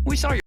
We saw your...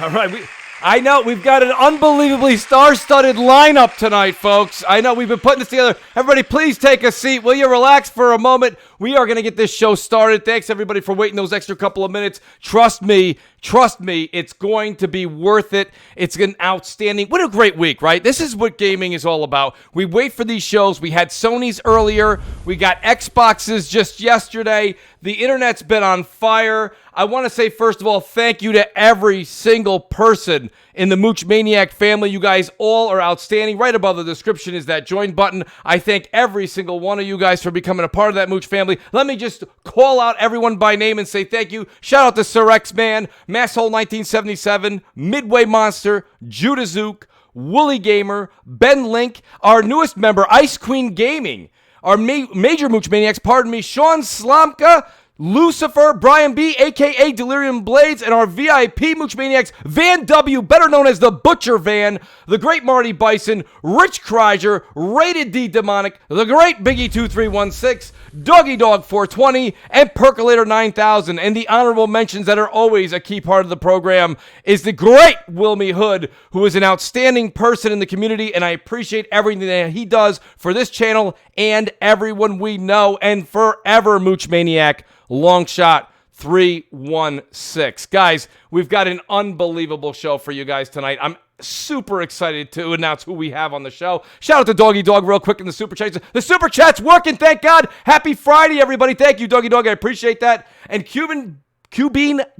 All right, I know we've got an unbelievably star-studded lineup tonight, folks. I know we've been putting this together. Everybody, please take a seat. Will you relax for a moment? We are going to get this show started. Thanks, everybody, for waiting those extra couple of minutes. Trust me, it's going to be worth it. It's an outstanding, what a great week, right? This is what gaming is all about. We wait for these shows. We had Sony's earlier. We got Xboxes just yesterday. The internet's been on fire. I want to say, first of all, thank you to every single person in the Mooch Maniac family. You guys all are outstanding. Right above the description is that join button. I thank every single one of you guys for becoming a part of that Mooch family. Let me just call out everyone by name and say thank you. Shout out to Sir X-Man, Masshole 1977, Midway Monster, JudaZuk, WoolleyGamer, Ben Link, our newest member, Ice Queen Gaming, our major Mooch Maniacs, Shaun Slamka, Lucifer, Brian B, a.k.a. Delirium Blades, and our VIP Mooch Maniacs, Van W, better known as the Butcher Van, the great Marty Bison, Rich Kreischer, Rated D Demonic, the great Biggie2316, Doggy Dog 420, and Percolator 9000. And the honorable mentions that are always a key part of the program is the great Wilmy Hood, who is an outstanding person in the community, and I appreciate everything that he does for this channel and everyone we know, and forever Mooch Maniac. Long shot 316. Guys, we've got an unbelievable show for you guys tonight. I'm super excited to announce who we have on the show. Shout out to Doggy Dog real quick in the super chats. The super chat's working, thank God. Happy Friday, everybody. Thank you, Doggy Dog. I appreciate that. And Cubine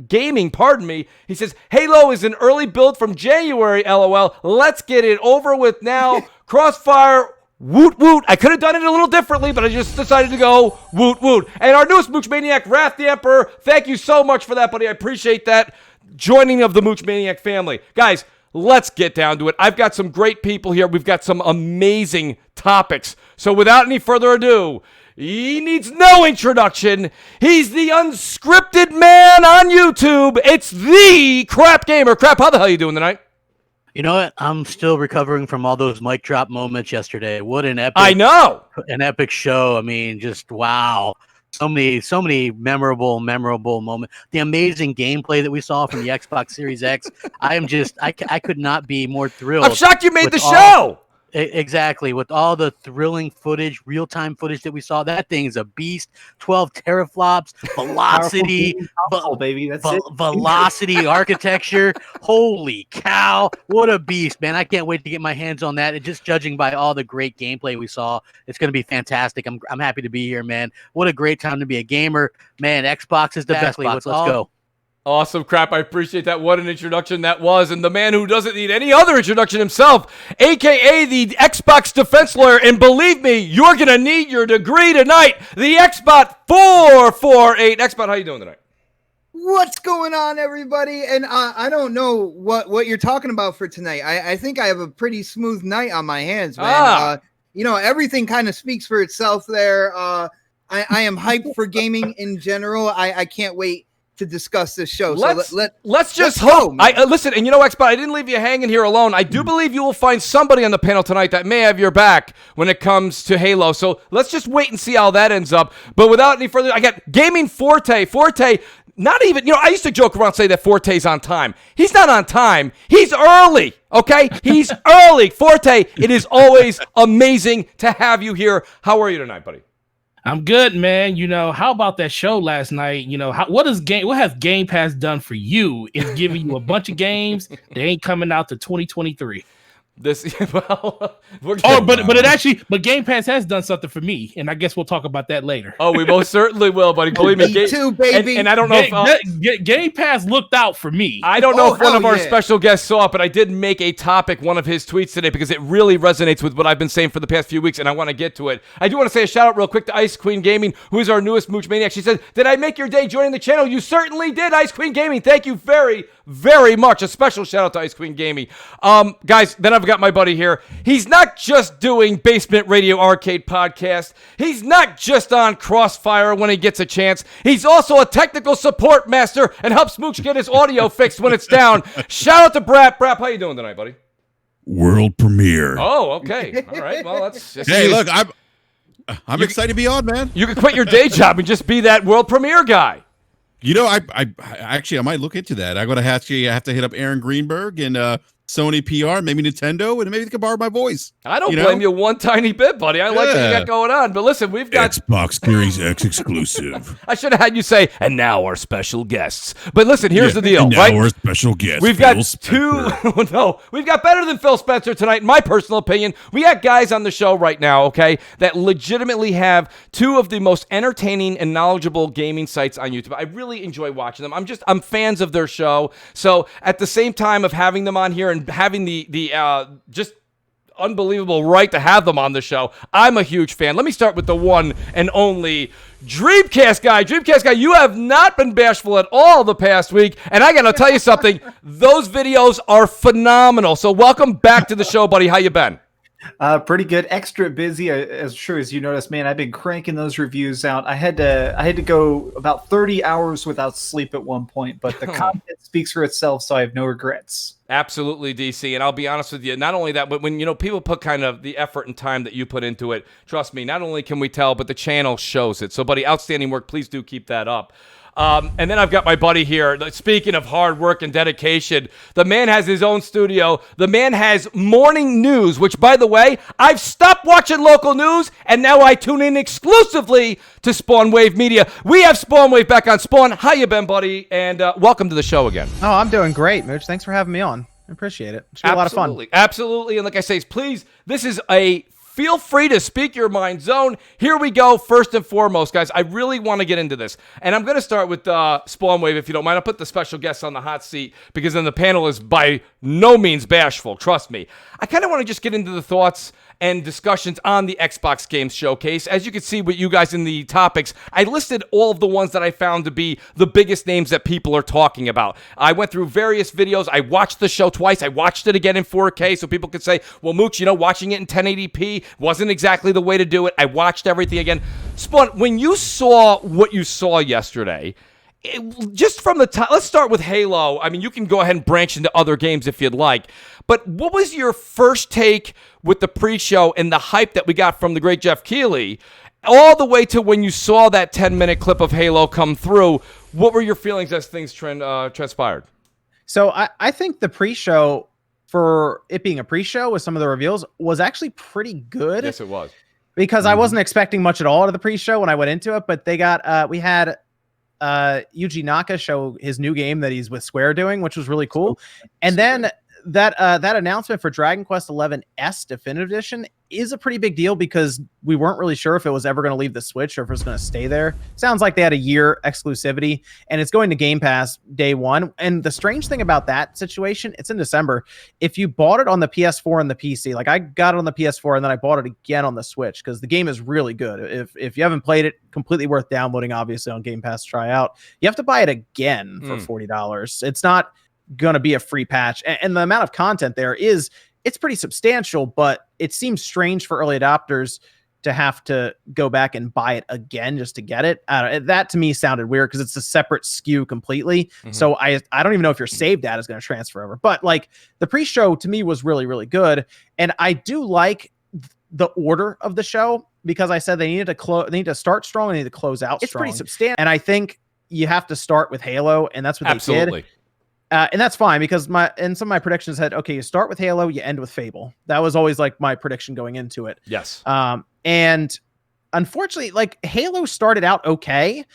Gaming, he says, Halo is an early build from January, LOL. Let's get it over with now. CrossFire, woot woot. I could have done it a little differently, but I just decided to go woot woot. And our newest Mooch Maniac, Wrath the Emperor, thank you so much for that, buddy. I appreciate that. Joining of the Mooch Maniac family. Guys, let's get down to it. I've got some great people here. We've got some amazing topics. So without any further ado, he needs no introduction. He's the unscripted man on YouTube. It's the Crap Gamer. Crap, how the hell are you doing tonight? You know what? I'm still recovering from all those mic drop moments yesterday. What an epic! I know, an epic show. I mean, just wow. So many memorable moments. The amazing gameplay that we saw from the Xbox Series X. I could not be more thrilled. I'm shocked you made the show. Exactly. With all the thrilling footage, real-time footage that we saw, that thing is a beast. 12 teraflops, velocity, baby. That's velocity architecture. Holy cow. What a beast, man. I can't wait to get my hands on that. And just judging by all the great gameplay we saw, it's going to be fantastic. I'm happy to be here, man. What a great time to be a gamer. Man, Xbox is the best box. Let's go. Awesome, Crap. I appreciate that. What an introduction that was. And the man who doesn't need any other introduction himself, a.k.a. the Xbox defense lawyer. And believe me, you're going to need your degree tonight. The Xbot 448. Xbot, how you doing tonight? What's going on, everybody? And I don't know what you're talking about for tonight. I think I have a pretty smooth night on my hands, man. Everything kind of speaks for itself there. I am hyped for gaming in general. I can't wait to discuss this show. Let's just hope. Listen, and you know, Xbot, I didn't leave you hanging here alone. I do believe you will find somebody on the panel tonight that may have your back when it comes to Halo. So let's just wait and see how that ends up. But without any further, I got Gaming Forte. Forte, not even, I used to joke around say that Forte's on time. He's not on time. He's early. Okay? He's early. Forte, it is always amazing to have you here. How are you tonight, buddy? I'm good, man. How about that show last night? What has Game Pass done for you? It's giving you a bunch of games that ain't coming out to 2023. But Game Pass has done something for me, and I guess we'll talk about that later. Oh, we most certainly will, buddy. Believe me, too, baby. And I don't know if Game Pass looked out for me. I don't know if one of our special guests saw it, but I did make a topic one of his tweets today because it really resonates with what I've been saying for the past few weeks, and I want to get to it. I do want to say a shout out real quick to Ice Queen Gaming, who is our newest Mooch Maniac. She said, "Did I make your day joining the channel?" You certainly did, Ice Queen Gaming. Thank you very, very much. A special shout out to Ice Queen Gaming. Guys, then I've got my buddy here. He's not just doing Basement Radio Arcade Podcast. He's not just on Crossfire when he gets a chance. He's also a technical support master and helps Mooch get his audio fixed when it's down. Shout out to Brap. Brap, how you doing tonight, buddy? World premiere. Oh, okay. All right. Well, that's hey, look, I'm excited to be on, man. You could quit your day job and just be that world premiere guy. You know, I actually might look into that. I'm gonna have to hit up Aaron Greenberg and Sony PR, maybe Nintendo, and maybe they can borrow my voice. I don't blame you one tiny bit, buddy. I like what you got going on. But listen, we've got Xbox Series X exclusive. I should have had you say, and now our special guests. But listen, here's the deal, and now right? our special guest. We've got we've got better than Phil Spencer tonight, in my personal opinion. We got guys on the show right now, okay, that legitimately have two of the most entertaining and knowledgeable gaming sites on YouTube. I really enjoy watching them. I'm fans of their show. So at the same time of having them on here and having the just unbelievable right to have them on the show, I'm a huge fan. Let me start with the one and only Dreamcast guy. Dreamcast guy, you have not been bashful at all the past week, and I gotta tell you something, those videos are phenomenal. So welcome back to the show, buddy. How you been? Pretty good. Extra busy, as sure as you noticed, man. I've been cranking those reviews out. I had to go about 30 hours without sleep at one point, but the content speaks for itself, so I have no regrets. Absolutely, DC. And I'll be honest with you, not only that, but when people put kind of the effort and time that you put into it, trust me, not only can we tell, but the channel shows it. So, buddy, outstanding work. Please do keep that up. And then I've got my buddy here. Speaking of hard work and dedication, the man has his own studio. The man has morning news, which, by the way, I've stopped watching local news, and now I tune in exclusively to Spawn Wave Media. We have Spawn Wave back on Spawn. How you been, buddy? And welcome to the show again. Oh, I'm doing great, Mooch. Thanks for having me on. I appreciate it. It's been a lot of fun. Absolutely. And like I say, please, this is a feel free to speak your mind zone. Here we go. First and foremost, guys, I really want to get into this. And I'm going to start with Spawn Wave, if you don't mind. I'll put the special guests on the hot seat because then the panel is by no means bashful. Trust me. I kind of want to just get into the thoughts and discussions on the Xbox Games Showcase. As you can see with you guys in the topics, I listed all of the ones that I found to be the biggest names that people are talking about. I went through various videos. I watched the show twice. I watched it again in 4K so people could say, well, Mooch, watching it in 1080p wasn't exactly the way to do it. I watched everything again. Spawn, when you saw what you saw yesterday, just from the top, let's start with Halo. I mean, you can go ahead and branch into other games if you'd like. But what was your first take with the pre-show and the hype that we got from the great Jeff Keighley, all the way to when you saw that 10-minute clip of Halo come through? What were your feelings as things transpired? So I think the pre-show, for it being a pre-show with some of the reveals, was actually pretty good. Yes, it was. Because I wasn't expecting much at all out of the pre-show when I went into it, but they got we had Yuji Naka show his new game that he's with Square doing, which was really cool. And then that announcement for Dragon Quest XI S Definitive Edition is a pretty big deal because we weren't really sure if it was ever going to leave the Switch or if it was going to stay there. Sounds like they had a year exclusivity, and it's going to Game Pass day one. And the strange thing about that situation, it's in December. If you bought it on the PS4 and the PC, like I got it on the PS4 and then I bought it again on the Switch because the game is really good. If you haven't played it, completely worth downloading, obviously on Game Pass to try out. You have to buy it again for $40. It's not going to be a free patch. And the amount of content there it's pretty substantial, but it seems strange for early adopters to have to go back and buy it again just to get it. That to me sounded weird because it's a separate SKU completely. Mm-hmm. So I don't even know if your save data is going to transfer over. But like the pre-show to me was really, really good. And I do like the order of the show because I said they need to start strong and they need to close out strong. It's pretty substantial. And I think you have to start with Halo, and that's what they did. And that's fine because some of my predictions had, okay, you start with Halo, you end with Fable. That was always like my prediction going into it. Yes. And unfortunately, like Halo started out okay,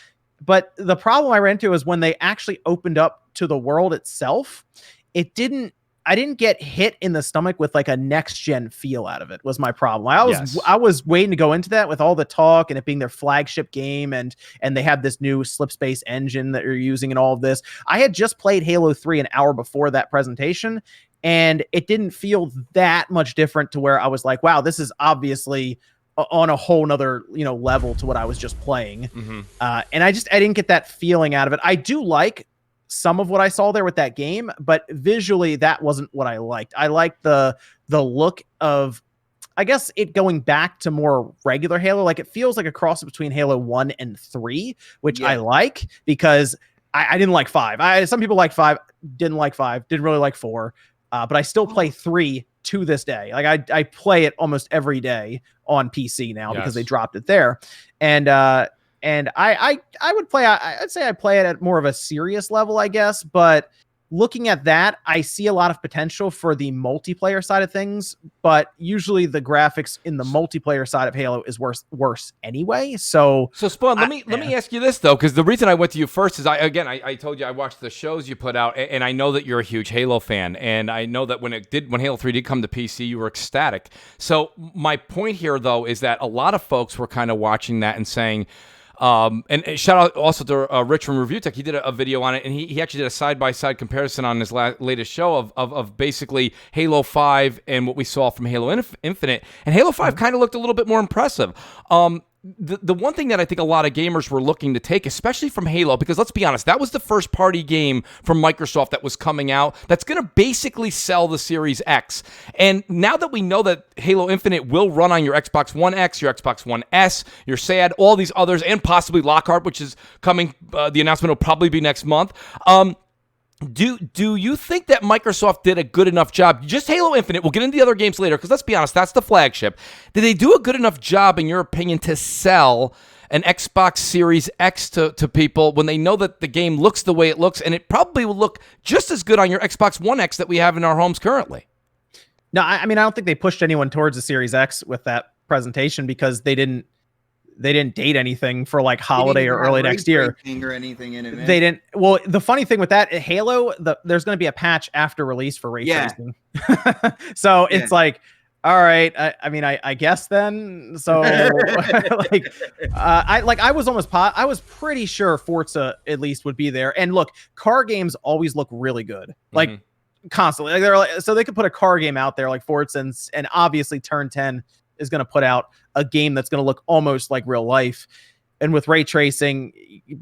but the problem I ran into is when they actually opened up to the world itself, I didn't get hit in the stomach with like a next gen feel out of it was my problem. I was waiting to go into that with all the talk and it being their flagship game and they have this new slip space engine that you're using and all of this. I had just played Halo 3 an hour before that presentation and it didn't feel that much different to where I was like, wow, this is obviously on a whole nother, level to what I was just playing. Mm-hmm. And I didn't get that feeling out of it. I do like some of what I saw there with that game, but visually that wasn't what I liked. I liked the look of, I guess, it going back to more regular Halo. Like, it feels like a cross between Halo 1 and 3, which I like, because I didn't like 5. Some people like 5, didn't like 5, didn't really like 4, but I still play 3 to this day. Like, I play it almost every day on PC now because they dropped it there. And I would play, I'd say I play it at more of a serious level, I guess, but looking at that, I see a lot of potential for the multiplayer side of things, but usually the graphics in the multiplayer side of Halo is worse anyway. So Spawn, let me ask you this though, because the reason I went to you first is I told you I watched the shows you put out, and I know that you're a huge Halo fan, and I know that when Halo 3 did come to PC, you were ecstatic. So my point here though is that a lot of folks were kind of watching that and saying, and shout out also to Rich from Review Tech. He did a video on it, and he actually did a side-by-side comparison on his latest show of basically Halo 5 and what we saw from Halo Infinite. And Halo 5 kind of looked a little bit more impressive. The one thing that I think a lot of gamers were looking to take, especially from Halo, because let's be honest, that was the first party game from Microsoft that was coming out that's going to basically sell the Series X. And now that we know that Halo Infinite will run on your Xbox One X, your Xbox One S, your SAD, all these others, and possibly Lockhart, which is coming, the announcement will probably be next month. Do you think that Microsoft did a good enough job? Just Halo Infinite, we'll get into the other games later, because let's be honest, that's the flagship. Did they do a good enough job, in your opinion, to sell an Xbox Series X to people when they know that the game looks the way it looks, and it probably will look just as good on your Xbox One X that we have in our homes currently? No, I mean, I don't think they pushed anyone towards the Series X with that presentation, because they didn't date anything for like holiday or early next year or anything in it, man. They didn't. Well, the funny thing with that, Halo, there's going to be a patch after release for ray tracing. So it's like, all right, I mean, I guess then. So I was pretty sure Forza at least would be there. And look, car games always look really good. Like constantly. Like, so they could put a car game out there like Forza, and obviously Turn 10 is going to put out a game that's going to look almost like real life. And with ray tracing,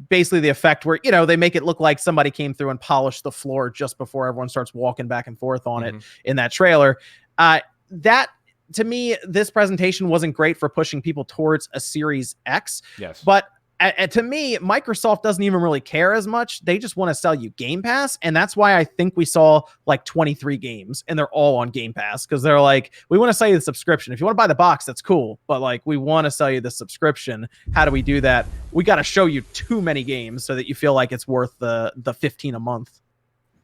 basically the effect where, they make it look like somebody came through and polished the floor just before everyone starts walking back and forth on it in that trailer. That, to me, this presentation wasn't great for pushing people towards a Series X. Yes. But to me, Microsoft doesn't even really care as much. They just want to sell you Game Pass. And that's why I think we saw like 23 games, and they're all on Game Pass, because they're like, we want to sell you the subscription. If you want to buy the box, that's cool. But like, we want to sell you the subscription. How do we do that? We got to show you too many games so that you feel like it's worth the $15 a month.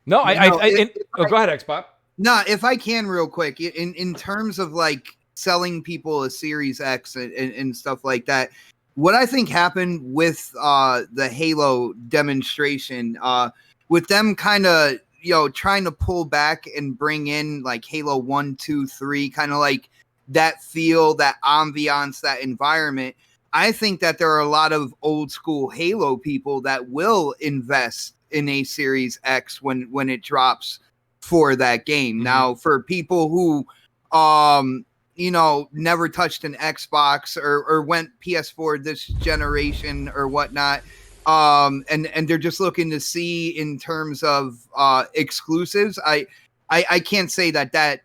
No, go ahead, Xbox. No, if I can real quick, in terms of like selling people a Series X and stuff like that, what I think happened with the Halo demonstration, with them kind of, trying to pull back and bring in like Halo 1, 2, 3, kind of like that feel, that ambiance, that environment. I think that there are a lot of old school Halo people that will invest in a Series X when it drops for that game. Now, for people who never touched an Xbox or went PS4 this generation or whatnot, and they're just looking to see in terms of exclusives, I can't say that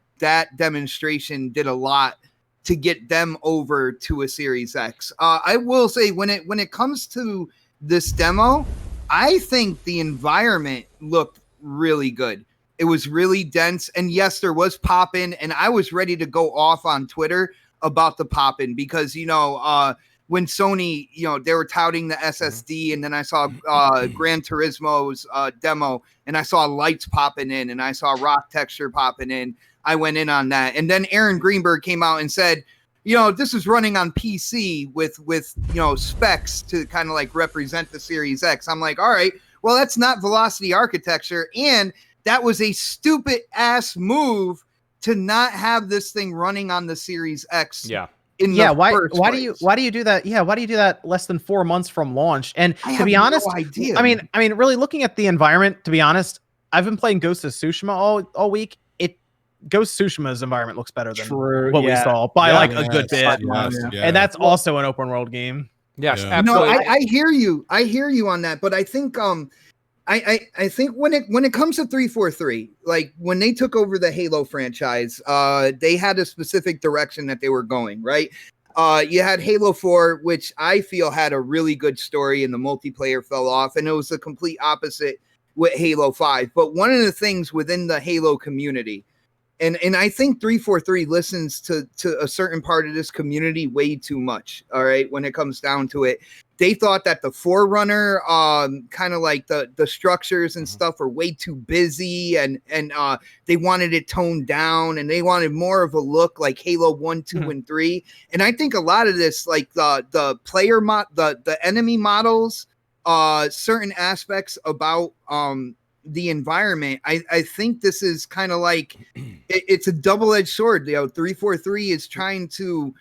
demonstration did a lot to get them over to a Series X. I will say when it comes to this demo, I think the environment looked really good. It was really dense. And yes, there was pop-in, and I was ready to go off on Twitter about the pop-in because, when Sony, they were touting the SSD, and then I saw Gran Turismo's demo, and I saw lights popping in, and I saw rock texture popping in. I went in on that. And then Aaron Greenberg came out and said, this is running on PC with specs to kind of like represent the Series X. I'm like, all right, well, that's not velocity architecture. And that was a stupid ass move to not have this thing running on the Series X. Yeah. Why do you do that? Yeah. Why do you do that less than 4 months from launch? And to be honest, no idea. I mean, really looking at the environment, to be honest, I've been playing Ghost of Tsushima all week. Ghost of Tsushima's environment looks better than what we saw by a good bit. And that's also an open world game. Yes, absolutely. No, I hear you. I hear you on that. But I think I think when it comes to 343, like when they took over the Halo franchise, they had a specific direction that they were going, right? You had Halo 4, which I feel had a really good story, and the multiplayer fell off, and it was the complete opposite with Halo 5. But one of the things within the Halo community, and I think 343 listens to a certain part of this community way too much, all right, when it comes down to it. They thought that the Forerunner, kind of like the structures and stuff are way too busy, and they wanted it toned down, and they wanted more of a look like Halo 1, 2, and 3. And I think a lot of this, like the player the enemy models, certain aspects about the environment, I think this is kind of like it's a double-edged sword. 343 is trying to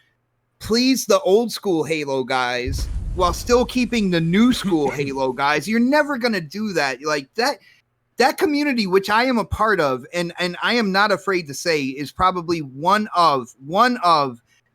please the old school Halo guys while still keeping the new school Halo guys. You're never going to do that. Like that community, which I am a part of, and I am not afraid to say is probably one of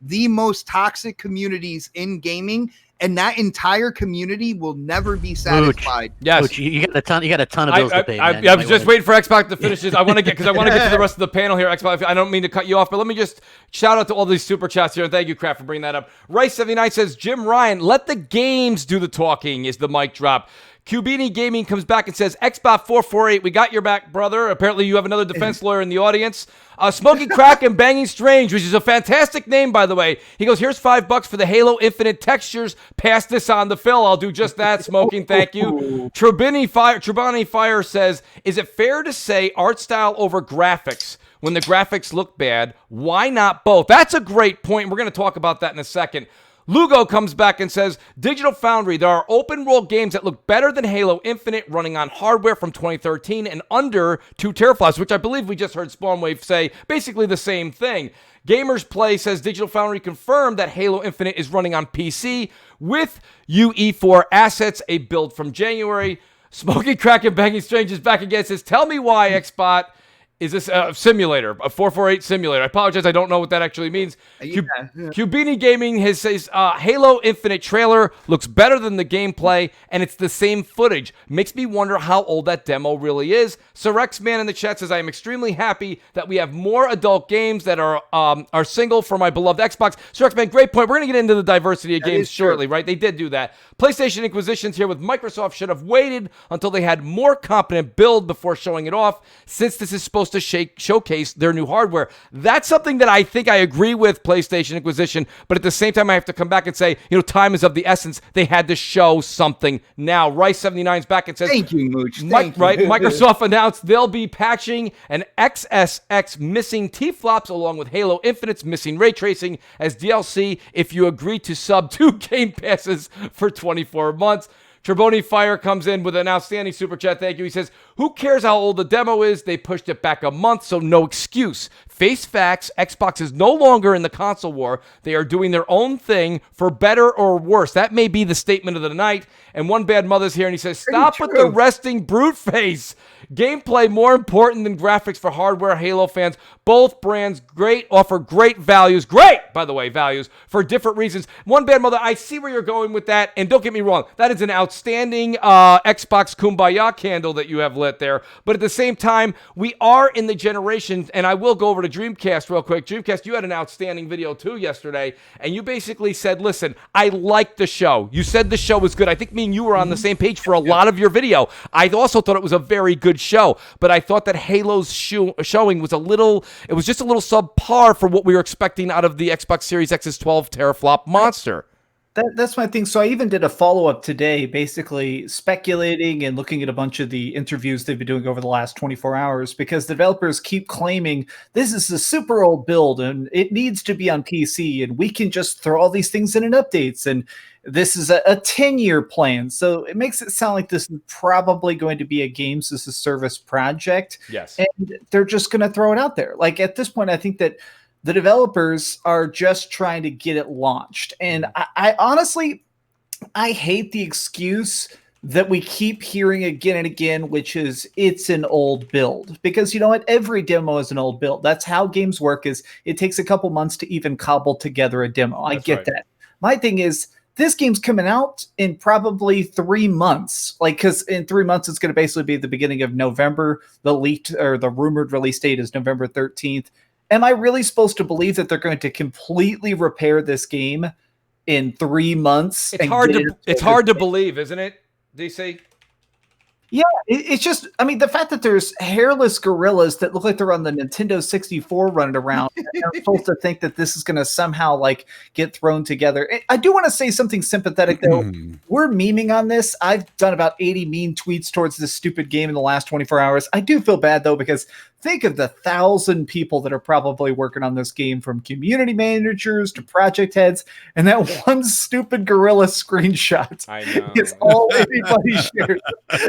the most toxic communities in gaming. And that entire community will never be satisfied. Yes, Mooch, you got a ton of bills to pay. I was just waiting for Xbox to finish this. I want to get to the rest of the panel here. Xbox, I don't mean to cut you off, but let me just shout out to all these super chats here, and thank you, Kraft, for bringing that up. Rice79 says, Jim Ryan, let the games do the talking is the mic drop. Cubini Gaming comes back and says, Xbox 448, we got your back, brother. Apparently you have another defense lawyer in the audience. Smoking Crack and Banging Strange, which is a fantastic name, by the way. He goes, here's $5 for the Halo Infinite textures. Pass this on to Phil. I'll do just that, Smoking. Thank you. Trubani Fire says, is it fair to say art style over graphics? When the graphics look bad, why not both? That's a great point. We're going to talk about that in a second. Lugo comes back and says, Digital Foundry, there are open world games that look better than Halo Infinite running on hardware from 2013 and under 2 teraflops, which I believe we just heard Spawnwave say basically the same thing. Gamers Play says Digital Foundry confirmed that Halo Infinite is running on PC with UE4 assets, a build from January. Smoking Crack and Banging Strange is back again. Says, tell me why, Xbot. Is this a simulator, a 448 simulator? I apologize, I don't know what that actually means. Cubini Gaming says Halo Infinite trailer looks better than the gameplay, and it's the same footage. Makes me wonder how old that demo really is. Surex Man in the chat says, I am extremely happy that we have more adult games that are single for my beloved Xbox. Surex Man, great point. We're going to get into the diversity of games shortly, right? They did do that. PlayStation Inquisitions here with Microsoft should have waited until they had more competent build before showing it off, since this is supposed to showcase their new hardware. That's something that I think I agree with PlayStation Inquisition, but at the same time I have to come back and say, time is of the essence. They had to show something now. Rice79 is back and says, thank you, Mooch. Microsoft announced they'll be patching an XSX missing T-flops along with Halo Infinite's missing ray tracing as DLC if you agree to sub 2 Game Passes for 24 months. Treboni Fire comes in with an outstanding super chat. Thank you. He says, who cares how old the demo is? They pushed it back a month, so no excuse. Face facts, Xbox is no longer in the console war. They are doing their own thing for better or worse. That may be the statement of the night. And One Bad Mother's here, and he says, stop with the resting brute face. Gameplay more important than graphics for hardware Halo fans. Both brands offer great values. Great, by the way, values for different reasons. One Bad Mother, I see where you're going with that. And don't get me wrong, that is an outstanding Xbox Kumbaya candle that you have lit there. But at the same time, we are in the generation, and I will go over to Dreamcast real quick. Dreamcast, you had an outstanding video too yesterday, and you basically said, listen, I liked the show. You said the show was good. I think me and you were on the same page for a lot of your video. I also thought it was a very good show, but I thought that Halo's showing was just a little subpar for what we were expecting out of the Xbox Series X's 12 teraflop monster. That's my thing. So I even did a follow-up today, basically speculating and looking at a bunch of the interviews they've been doing over the last 24 hours, because developers keep claiming this is a super old build and it needs to be on PC and we can just throw all these things in and updates. And this is a 10-year plan. So it makes it sound like this is probably going to be a games as a service project. Yes. And they're just going to throw it out there. Like at this point, I think that the developers are just trying to get it launched. And I honestly, I hate the excuse that we keep hearing again and again, which is it's an old build. Because you know what? Every demo is an old build. That's how games work, is it takes a couple months to even cobble together a demo. I get that. My thing is, this game's coming out in probably 3 months. Like, because in 3 months, it's going to basically be the beginning of November. The leaked or the rumored release date is November 13th. Am I really supposed to believe that they're going to completely repair this game in 3 months? It's hard to believe, isn't it, DC? Yeah, it's just, I mean, the fact that there's hairless gorillas that look like they're on the Nintendo 64 running around, and I'm supposed to think that this is going to somehow like get thrown together. I do want to say something sympathetic though. We're memeing on this. I've done about 80 mean tweets towards this stupid game in the last 24 hours. I do feel bad though, because think of the 1,000 people that are probably working on this game, from community managers to project heads, and that one stupid gorilla screenshot is all anybody shares.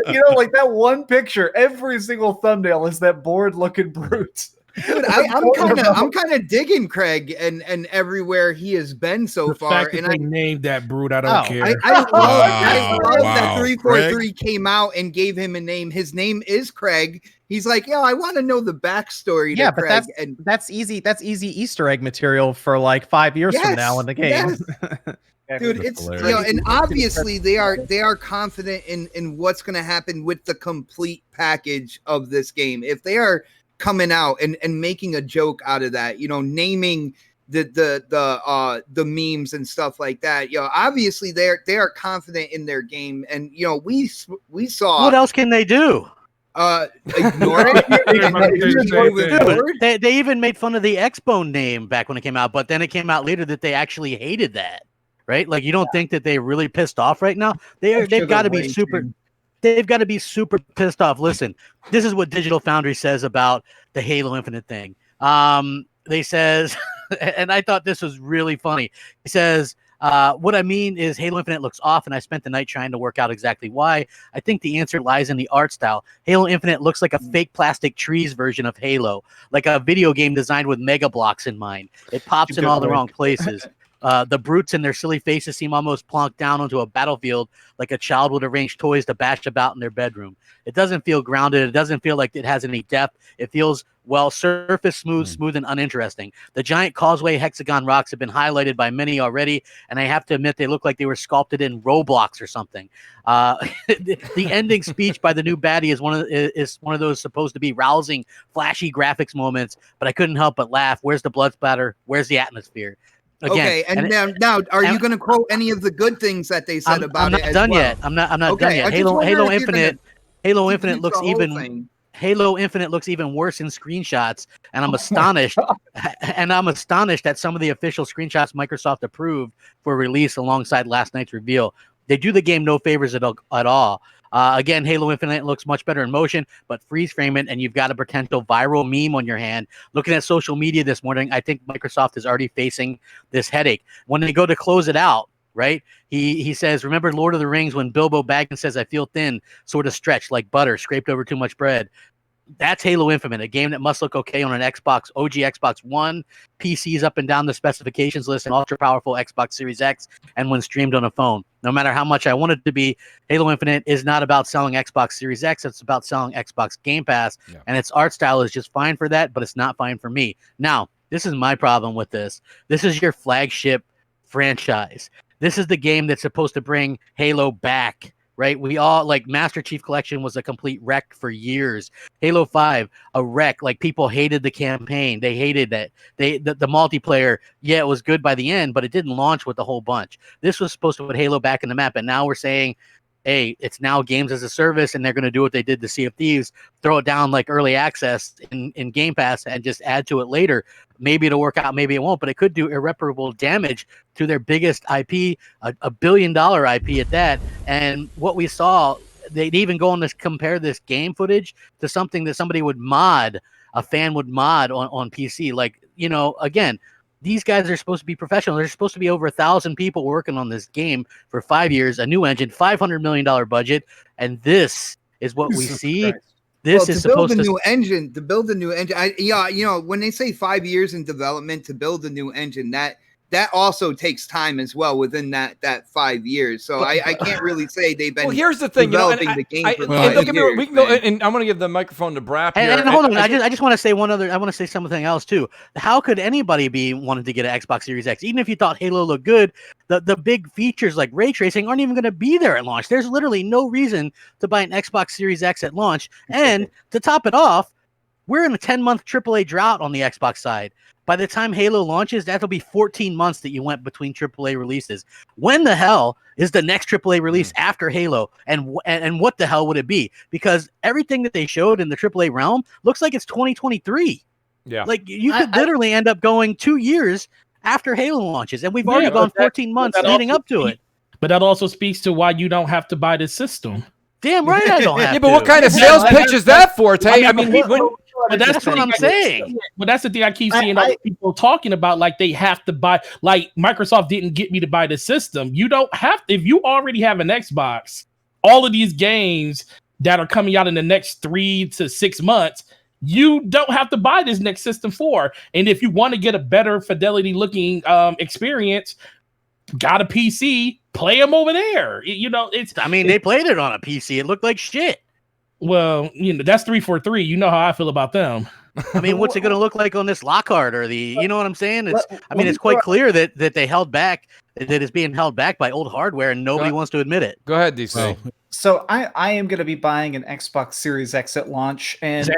You know, like that one picture, every single thumbnail is that bored-looking brute. Dude, I'm kind of digging Craig and everywhere he has been so far. And I named that brute. I don't care. I love that 343 came out and gave him a name. His name is Craig. He's like, yo, I want to know the backstory to Craig. That's easy. That's easy Easter egg material for like 5 years from now in the game. Yes. Dude, it's and obviously they are confident in what's going to happen with the complete package of this game. If they are coming out and making a joke out of that, naming the memes and stuff like that, obviously they are confident in their game, and we saw. What else can they do? Ignore it. They even made fun of the X-Bone name back when it came out, but then it came out later that they actually hated that. Right? Like, you don't think that they're really pissed off right now? They've got to be super. They've got to be super pissed off. Listen, this is what Digital Foundry says about the Halo Infinite thing. They says, and I thought this was really funny. He says, what I mean is Halo Infinite looks off, and I spent the night trying to work out exactly why. I think the answer lies in the art style. Halo Infinite looks like a fake plastic trees version of Halo, like a video game designed with Mega Blocks in mind. It pops in all the wrong places. The brutes and their silly faces seem almost plonked down onto a battlefield like a child would arrange toys to bash about in their bedroom. It doesn't feel grounded. It doesn't feel like it has any depth. It feels, well, surface smooth and uninteresting. The giant causeway hexagon rocks have been highlighted by many already, and I have to admit they look like they were sculpted in Roblox or something. The ending speech by the new baddie is one of those supposed to be rousing, flashy graphics moments, but I couldn't help but laugh. Where's the blood splatter? Where's the atmosphere? Again, okay, and now, are you going to quote any of the good things that they said about it? I'm not done yet. I'm not done yet. Halo Infinite looks even worse in screenshots, and I'm astonished. And I'm astonished at some of the official screenshots Microsoft approved for release alongside last night's reveal. They do the game no favors at all. Again, Halo Infinite looks much better in motion, but freeze frame it, and you've got a potential viral meme on your hand. Looking at social media this morning, I think Microsoft is already facing this headache. When they go to close it out, right? He says, remember Lord of the Rings when Bilbo Baggins says, I feel thin, sort of stretched like butter, scraped over too much bread. That's Halo Infinite, a game that must look okay on an OG Xbox One, PCs up and down the specifications list, and ultra-powerful Xbox Series X, and when streamed on a phone. No matter how much I want it to be, Halo Infinite is not about selling Xbox Series X, it's about selling Xbox Game Pass, and its art style is just fine for that, but it's not fine for me. Now, this is my problem with this. This is your flagship franchise. This is the game that's supposed to bring Halo back. Right? We all, like, Master Chief Collection was a complete wreck for years. Halo 5, a wreck. Like, people hated the campaign. They hated that. The multiplayer, yeah, it was good by the end, but it didn't launch with a whole bunch. This was supposed to put Halo back in the map, and now we're saying, hey, it's now games as a service, and they're going to do what they did to Sea of Thieves, throw it down like early access in Game Pass and just add to it later. Maybe it'll work out, maybe it won't, but it could do irreparable damage to their biggest IP, a billion-dollar IP at that. And what we saw, they'd even go on to compare this game footage to something that somebody would mod, a fan would mod on PC. Like, again, these guys are supposed to be professional. There's supposed to be over 1,000 people working on this game for 5 years, a new engine, $500 million budget, and this is what we see. Christ. This is supposed to build a new engine. When they say 5 years in development to build a new engine, that that also takes time as well within that 5 years. So I can't really say they've been. Well, here's the thing, developing the game for 5 don't get me wrong, years, we can go, man. and I'm going to give the microphone to Brap here. And hold on, I just want to say one other. I want to say something else too. How could anybody be wanting to get an Xbox Series X, even if you thought Halo looked good? The big features like ray tracing aren't even going to be there at launch. There's literally no reason to buy an Xbox Series X at launch. And to top it off, we're in a 10-month AAA drought on the Xbox side. By the time Halo launches, that'll be 14 months that you went between AAA releases. When the hell is the next AAA release after Halo? And what the hell would it be? Because everything that they showed in the AAA realm looks like it's 2023. Yeah. Like you could literally end up going 2 years after Halo launches, and we've already gone 14 months leading up to it. But that also speaks to why you don't have to buy this system. Damn right I don't have Yeah, but what kind of sales pitch is that for, Tay? I mean, but that's what I'm saying. But that's the thing I keep seeing other people talking about, like they have to buy. Like Microsoft didn't get me to buy the system. You don't have to, if you already have an Xbox. All of these games that are coming out in the next 3 to 6 months, you don't have to buy this next system for. And if you want to get a better fidelity looking experience, got a PC, play them over there. They played it on a PC. It looked like shit. Well, that's 343. You know how I feel about them. I mean, what's it going to look like on this Lockhart or you know what I'm saying? It's quite clear that they held back, that it's being held back by old hardware, and nobody wants to admit it. Go ahead, DC. So I am going to be buying an Xbox Series X at launch, and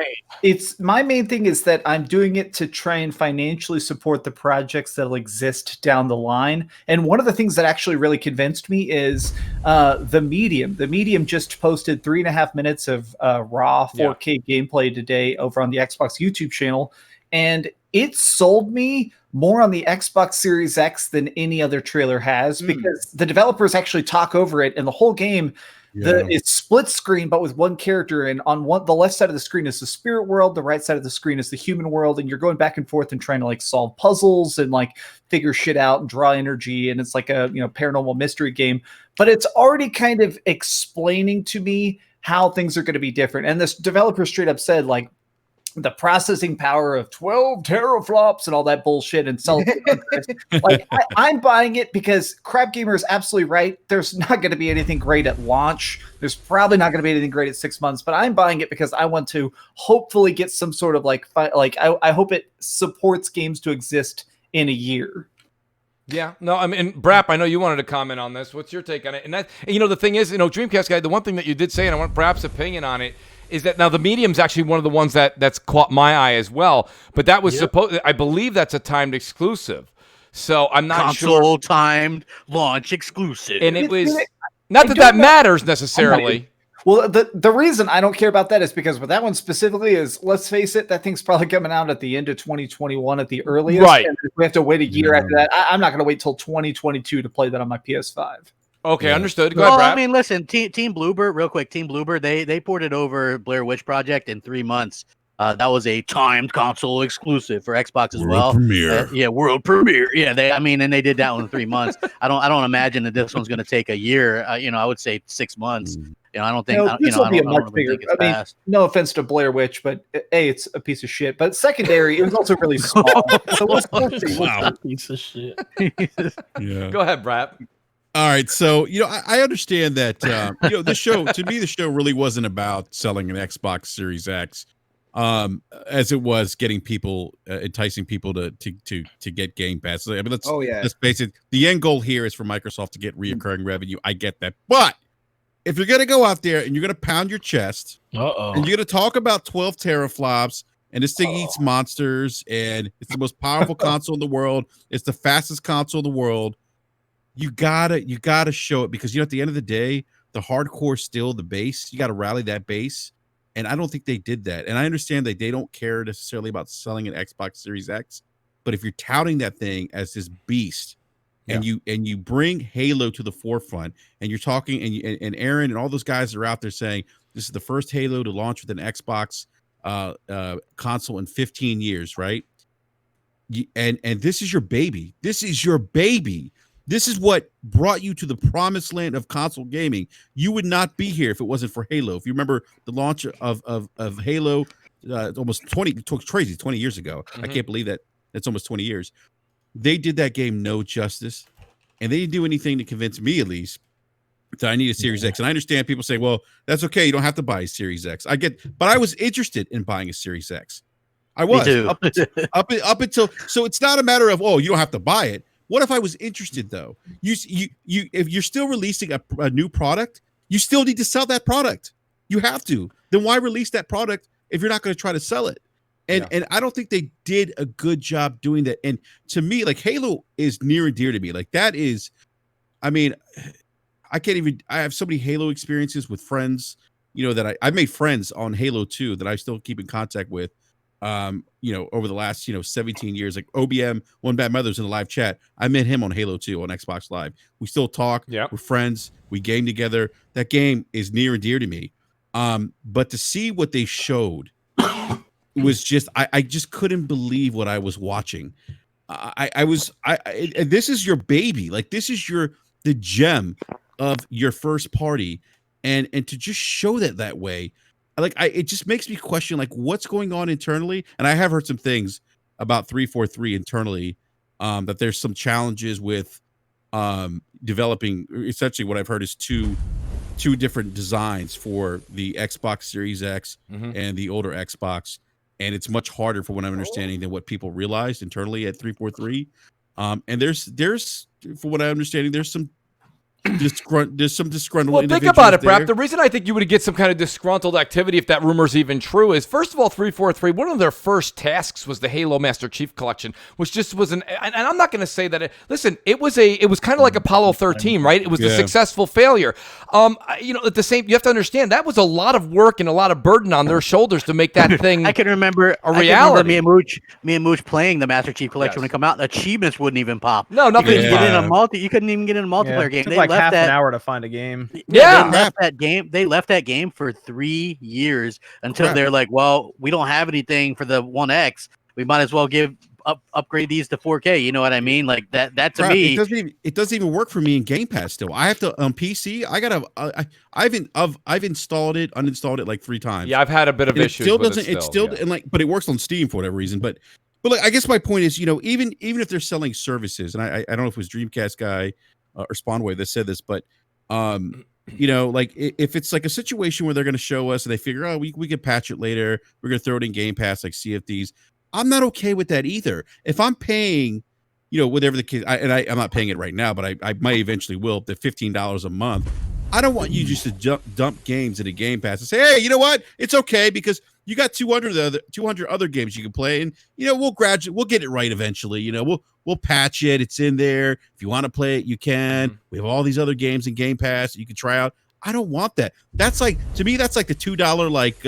it's my main thing is that I'm doing it to try and financially support the projects that'll exist down the line. And one of the things that actually really convinced me is the Medium. The Medium just posted 3.5 minutes of raw 4K gameplay today over on the Xbox YouTube channel, and it sold me more on the Xbox Series X than any other trailer has, because the developers actually talk over it, and the whole game. It's split screen, but with one character, and on the left side of the screen is the spirit world, the right side of the screen is the human world, and you're going back and forth and trying to like solve puzzles and like figure shit out and draw energy, and it's like a paranormal mystery game. But it's already kind of explaining to me how things are going to be different. And this developer straight up said like the processing power of 12 teraflops and all that bullshit, and sell like I'm buying it because Crap Gamer is absolutely right. There's not going to be anything great at launch. There's probably not going to be anything great at 6 months, but I'm buying it because I want to hopefully get some sort of I hope it supports games to exist in a year. Yeah, no, I mean, Brap, I know you wanted to comment on this. What's your take on it? And the thing is, Dreamcast guy, the one thing that you did say, and I want Brap's opinion on it, is that now the Medium's actually one of the ones that's caught my eye as well. But that was I believe that's a timed exclusive. So I'm not sure. Console timed launch exclusive. And it was not that matters necessarily. Well, the reason I don't care about that is because with that one specifically is, let's face it, that thing's probably coming out at the end of 2021 at the earliest. Right. And if we have to wait a year after that, I'm not going to wait till 2022 to play that on my PS5. Okay, understood. Go ahead, Brad. I mean, listen, Team Bloober, real quick, Team Bloober, they ported over Blair Witch Project in 3 months. That was a timed console exclusive for Xbox as well. World premiere. Yeah, and they did that one in 3 months. I don't imagine that this one's going to take a year. I would say 6 months. I don't think. This will be a much bigger. No offense to Blair Witch, but it's a piece of shit. But secondary, it was also really small. So we'll see. Wow, piece of shit. Go ahead, Brad. All right, so I understand that this show, to me, the show really wasn't about selling an Xbox Series X, as it was getting people, enticing people to get Game Pass. I mean, let's face it. The end goal here is for Microsoft to get reoccurring revenue. I get that, but if you're gonna go out there and you're gonna pound your chest, and you're gonna talk about 12 teraflops, and this thing eats monsters, and it's the most powerful console in the world, it's the fastest console in the world. You gotta show it, because at the end of the day, the hardcore is still the base. You got to rally that base, and I don't think they did that. And I understand that they don't care necessarily about selling an Xbox Series X, but if you're touting that thing as this beast, and you bring Halo to the forefront, and you're talking, and Aaron and all those guys are out there saying this is the first Halo to launch with an Xbox console in 15 years, right? And this is your baby. This is your baby. This is what brought you to the promised land of console gaming. You would not be here if it wasn't for Halo. If you remember the launch of Halo, almost 20 years ago. I can't believe that it's almost 20 years. they did that game no justice, and they didn't do anything to convince me, at least, that I need a Series X. And I understand people say, well, that's okay. You don't have to buy a Series X. I get, but I was interested in buying a Series X. I was up until, so it's not a matter of, oh, you don't have to buy it. What if I was interested though? If you're still releasing a new product, you still need to sell that product. You have to. Then why release that product if you're not going to try to sell it? And I don't think they did a good job doing that. And to me, like, Halo is near and dear to me. Like, that is, I mean, I have so many Halo experiences with friends, you know, that I made friends on Halo 2 that I still keep in contact with, you know, over the last, 17 years. Like OBM, One Bad Mother's in the live chat. I met him on Halo 2 on Xbox Live. We still talk. We're friends. We game together. That game is near and dear to me. But to see what they showed was just, I just couldn't believe what I was watching. This is your baby. Like, this is the gem of your first party. And to just show that way, like, it just makes me question, like, what's going on internally. And I have heard some things about 343 internally, that there's some challenges with, developing. Essentially what I've heard is two different designs for the Xbox Series X and the older Xbox. And it's much harder, for what I'm understanding, than what people realized internally at 343. And there's, for what I'm understanding, there's some disgruntled. Well, think about it, Brap. The reason I think you would get some kind of disgruntled activity, if that rumor's even true, is, first of all, 343, one of their first tasks was the Halo Master Chief Collection, which just was and I'm not going to say that it was kind of like Apollo 13, right? It was a successful failure. At the same, you have to understand that was a lot of work and a lot of burden on their shoulders to make that thing. I can remember a reality. Me and Mooch playing the Master Chief Collection when it came out. The achievements wouldn't even pop. No, nothing. You couldn't even get in a multiplayer game. It took like half an hour to find a game. They left that game for 3 years until they're like, well, we don't have anything for the One X. We might as well upgrade these to 4K. You know what I mean? Like that to me, it doesn't even work for me in Game Pass still. I have to on PC. I've installed it, uninstalled it like 3 times. Yeah, I've had a bit of issues. But it works on Steam for whatever reason. But like, I guess my point is, even if they're selling services, and I don't know if it was Dreamcast guy or Spawnwave that said this, but like, if it's like a situation where they're going to show us and they figure, oh, we can patch it later, we're going to throw it in Game Pass like CFDs. I'm not okay with that either. If I'm paying, whatever the case, I'm not paying it right now, but I might eventually will, up to $15 a month. I don't want you just to dump games into Game Pass and say, hey, you know what? It's okay because you got 200 other games you can play, and we'll get it right eventually. We'll patch it. It's in there. If you want to play it, you can. We have all these other games in Game Pass that you can try out. I don't want that. That's like, to me, that's like the $2 like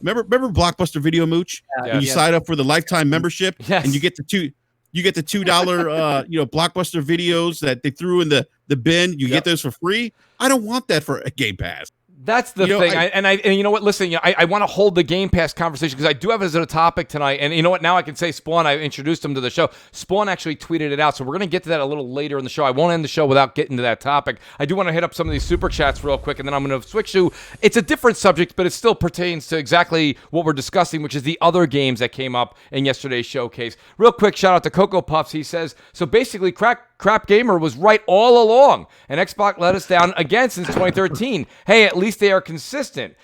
remember Blockbuster Video, Mooch? When you sign up for the lifetime membership and you get the $2 Blockbuster videos that they threw in the bin. You get those for free. I don't want that for a Game Pass. That's the thing. And you know what? Listen, I want to hold the Game Pass conversation because I do have it as a topic tonight. And you know what? Now I can say Spawn, I introduced him to the show. Spawn actually tweeted it out. So we're going to get to that a little later in the show. I won't end the show without getting to that topic. I do want to hit up some of these super chats real quick, and then I'm going to switch to, it's a different subject, but it still pertains to exactly what we're discussing, which is the other games that came up in yesterday's showcase. Real quick, shout out to Cocoa Puffs. He says, so basically Crap Gamer was right all along, and Xbox let us down again since 2013. Hey, at least they are consistent.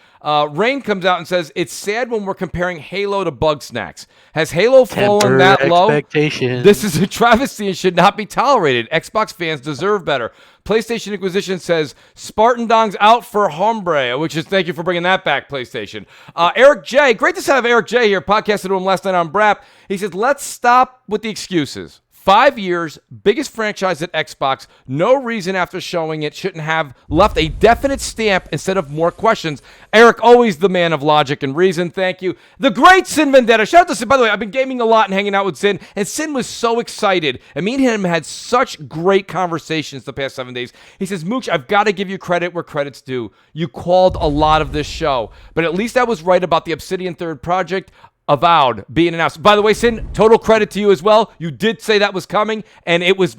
Rain comes out and says, it's sad when we're comparing Halo to Bugsnax. Has Halo fallen that low? This is a travesty and should not be tolerated. Xbox fans deserve better. PlayStation Inquisition says, Spartan Dong's out for Hombre, which is, thank you for bringing that back, PlayStation. Eric J, great to have Eric J here, podcasted to him last night on Brap. He says, let's stop with the excuses. 5 years, biggest franchise at Xbox. No reason after showing it shouldn't have left a definite stamp instead of more questions. Eric, always the man of logic and reason. Thank you. The great Sin Vendetta. Shout out to Sin. By the way, I've been gaming a lot and hanging out with Sin, and Sin was so excited. And me and him had such great conversations the past 7 days. He says, Mooch, I've got to give you credit where credit's due. You called a lot of this show, but at least I was right about the Obsidian Third Project. Avowed being announced. By the way, Sin, total credit to you as well. You did say that was coming, and it was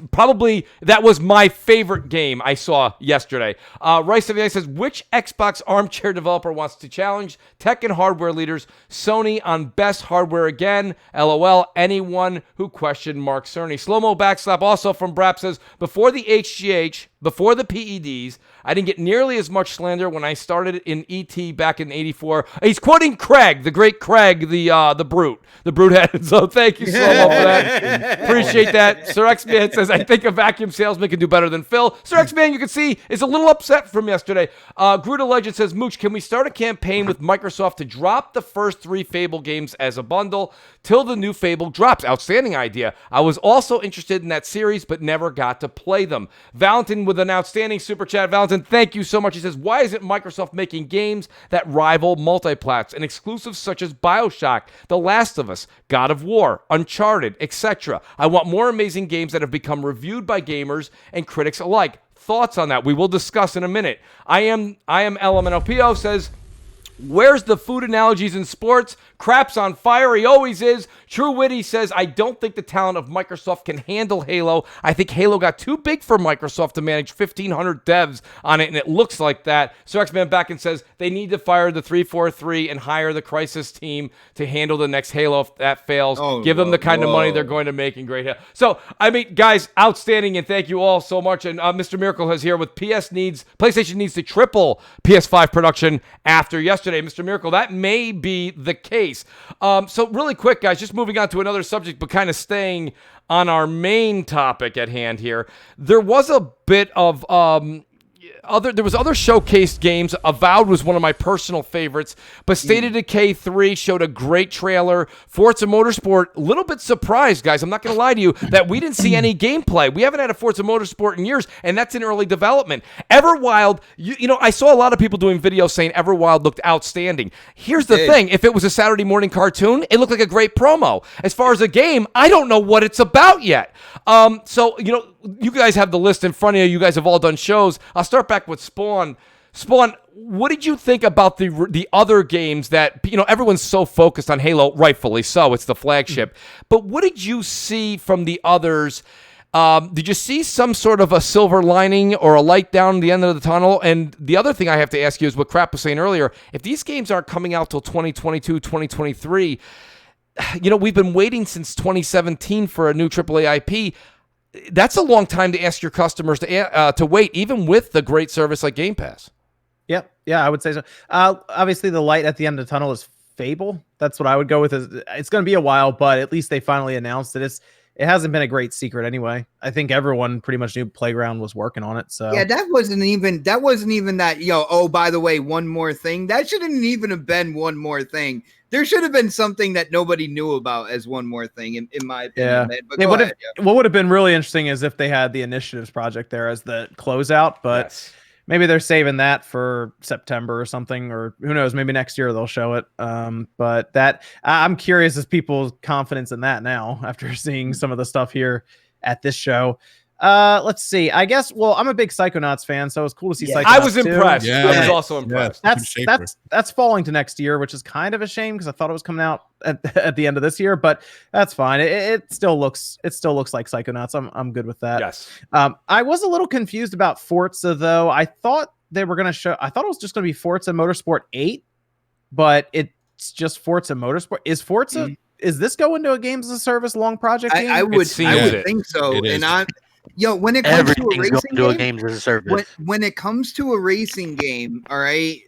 that was my favorite game I saw yesterday. Rice of the Ice says, which Xbox armchair developer wants to challenge tech and hardware leaders? Sony on best hardware again. LOL. Anyone who questioned Mark Cerny. Slow-mo backslap also from Brap says, before the HGH, before the PEDs, I didn't get nearly as much slander when I started in ET back in '84. He's quoting Craig, the great Craig, the brute head. So thank you so much for that. Appreciate that. Sir X-Man says, I think a vacuum salesman can do better than Phil. Sir X-Man, you can see, is a little upset from yesterday. Gruda Legend says, Mooch, can we start a campaign with Microsoft to drop the first 3 Fable games as a bundle till the new Fable drops? Outstanding idea. I was also interested in that series, but never got to play them. Valentin with an outstanding super chat. Valentin, thank you so much. He says, why isn't Microsoft making games that rival multiplats and exclusives such as BioShock, The Last of Us, God of War, Uncharted, etc.? I want more amazing games that have become reviewed by gamers and critics alike. Thoughts on that? We will discuss in a minute. I am LMNOPO says, where's the food analogies in sports? Crap's on fire. He always is. True Witty says, I don't think the talent of Microsoft can handle Halo. I think Halo got too big for Microsoft to manage 1,500 devs on it, and it looks like that. So X-Man back and says, they need to fire the 343 and hire the Crisis team to handle the next Halo if that fails. Give them the kind of money they're going to make in great Halo. So, I mean, guys, outstanding, and thank you all so much. And Mr. Miracle is here with PlayStation needs to triple PS5 production after yesterday. Mr. Miracle, that may be the case. So really quick, guys, just moving on to another subject, but kind of staying on our main topic at hand here. There was a bit of other showcased games. Avowed was one of my personal favorites, but State of Decay 3 showed a great trailer. Forza Motorsport, a little bit surprised, guys, I'm not going to lie to you, that we didn't see any gameplay. We haven't had a Forza Motorsport in years, and that's in early development. Everwild, you know, I saw a lot of people doing videos saying Everwild looked outstanding. Here's the thing. If it was a Saturday morning cartoon, it looked like a great promo. As far as a game, I don't know what it's about yet. So, you know, you guys have the list in front of you. You guys have all done shows. I'll start back with Spawn. Spawn, what did you think about the other games that, you know, everyone's so focused on Halo, rightfully so, it's the flagship. But what did you see from the others? Did you see some sort of a silver lining or a light down the end of the tunnel? And the other thing I have to ask you is what Crap was saying earlier. If these games aren't coming out till 2022, 2023, you know, we've been waiting since 2017 for a new AAA IP. That's a long time to ask your customers to wait, even with the great service like Game Pass. Yep. Yeah, I would say so. Obviously, the light at the end of the tunnel is Fable. That's what I would go with. It's going to be a while, but at least they finally announced it. It hasn't been a great secret anyway. I think everyone pretty much knew Playground was working on it. So yeah, that wasn't even that. Oh, by the way, one more thing. That shouldn't even have been one more thing. There should have been something that nobody knew about as one more thing, in my opinion. Yeah. But what would have been really interesting is if they had the Initiatives project there as the closeout, but yes. Maybe they're saving that for September or something, or who knows, maybe next year they'll show it. But that I'm curious as people's confidence in that now after seeing some of the stuff here at this show. Let's see. I guess. Well, I'm a big Psychonauts fan, so it was cool to see. Psychonauts I was impressed. Yeah. I was also impressed. That's falling to next year, which is kind of a shame because I thought it was coming out at the end of this year, but that's fine. It still looks like Psychonauts. I'm good with that. Yes. I was a little confused about Forza though. I thought they were going to show. I thought it was just going to be Forza Motorsport 8, but it's just Forza Motorsport. Is Forza? Is this going to a games as a service long project game? I would think so. And when it comes to a racing game, games as a service. When it comes to a racing game, all right,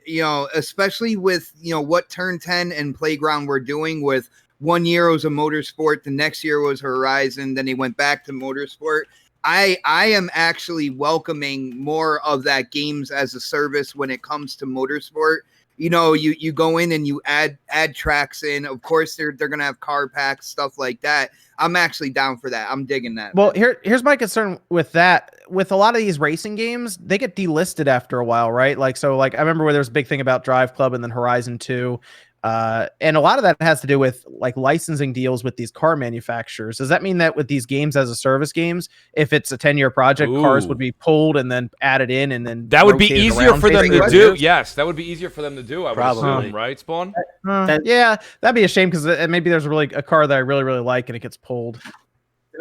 especially with what Turn 10 and Playground were doing with 1 year was a motorsport, the next year was Horizon, then they went back to motorsport. I am actually welcoming more of that games as a service when it comes to motorsport. You go in and you add tracks in. Of course, they're gonna have car packs, stuff like that. I'm actually down for that. I'm digging that. Well, here's my concern with that. With a lot of these racing games, they get delisted after a while, right? I remember where there was a big thing about Drive Club and then Horizon 2. And a lot of that has to do with like licensing deals with these car manufacturers. Does that mean that with these games as a service games, if it's a 10-year project, cars would be pulled and then added in, and then that would be easier for them to do? years? Yes, that would be easier for them to do. I would assume, right, Spawn? Yeah, that'd be a shame because maybe there's a car that I really, really like and it gets pulled.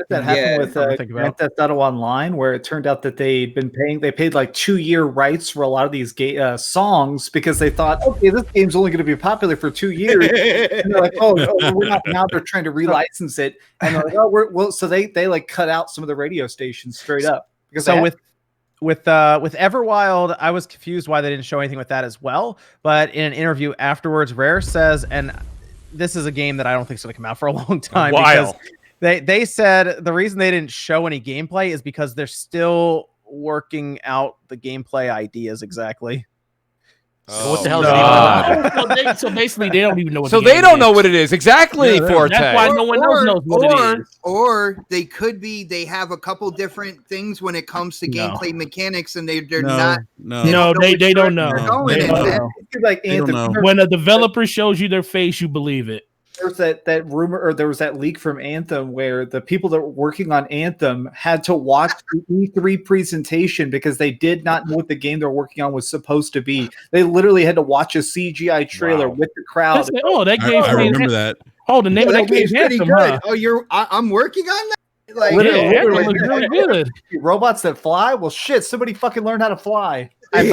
That happened with Grand Theft Auto Online, where it turned out that they paid like 2-year rights for a lot of these songs because they thought, okay, this game's only going to be popular for 2 years. And they're like, oh, we're not. Now they're trying to relicense it, and they're like, oh, so they like cut out some of the radio stations straight up. Because so with Everwild, I was confused why they didn't show anything with that as well. But in an interview afterwards, Rare says, and this is a game that I don't think is going to come out for a long time. Because they said the reason they didn't show any gameplay is because they're still working out the gameplay ideas exactly. What the hell is it? So basically, they don't even know what so they don't know what it is. Exactly, Forte. That's why no one else knows what it is. Or they could be, they have a couple different things when it comes to gameplay mechanics, and they're not. No, they don't know. They don't know. Like Anthem. When a developer shows you their face, you believe it. There was that rumor, or there was that leak from Anthem where the people that were working on Anthem had to watch the E3 presentation because they did not know what the game they're working on was supposed to be. They literally had to watch a CGI trailer with the crowd. That game. I remember that. Oh, the name of that game's pretty Anthem, good. huh? Oh, I'm working on that. Like, literally looks really good. Robots that fly? Well, shit! Somebody fucking learn how to fly. I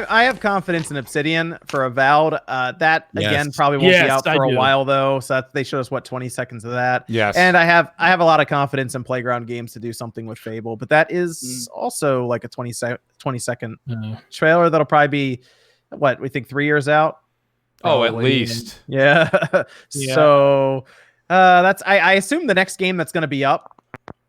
have confidence in Obsidian for Avowed. That again probably won't be out for a while though. So they showed us 20 seconds of that. Yes. And I have a lot of confidence in Playground Games to do something with Fable, but that is also like a 20 second trailer that'll probably be what we think 3 years out. Probably. At least. Yeah. So that's I assume the next game that's going to be up,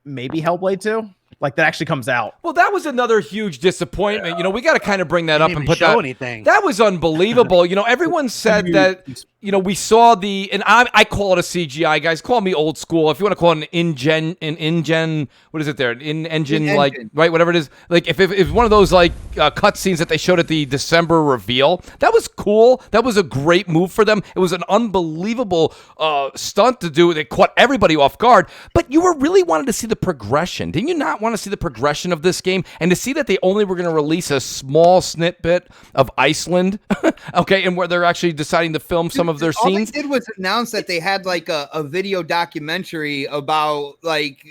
maybe Hellblade 2. Like that actually comes out. Well, that was another huge disappointment. You know, we got to kind of bring that up and put show that. Anything. That was unbelievable. You know, everyone said that. You know, we saw and I call it a CGI, guys. Call me old school. If you want to call it an in-gen, what is it there? In-engine, like, right, whatever it is. Like, if one of those, like, cutscenes that they showed at the December reveal, that was cool. That was a great move for them. It was an unbelievable stunt to do. They caught everybody off guard. But you were really wanted to see the progression. Didn't you not want to see the progression of this game? And to see that they only were going to release a small snippet of Iceland, okay, and where they're actually deciding to film some of their scenes. All they did was announce that they had like a video documentary about like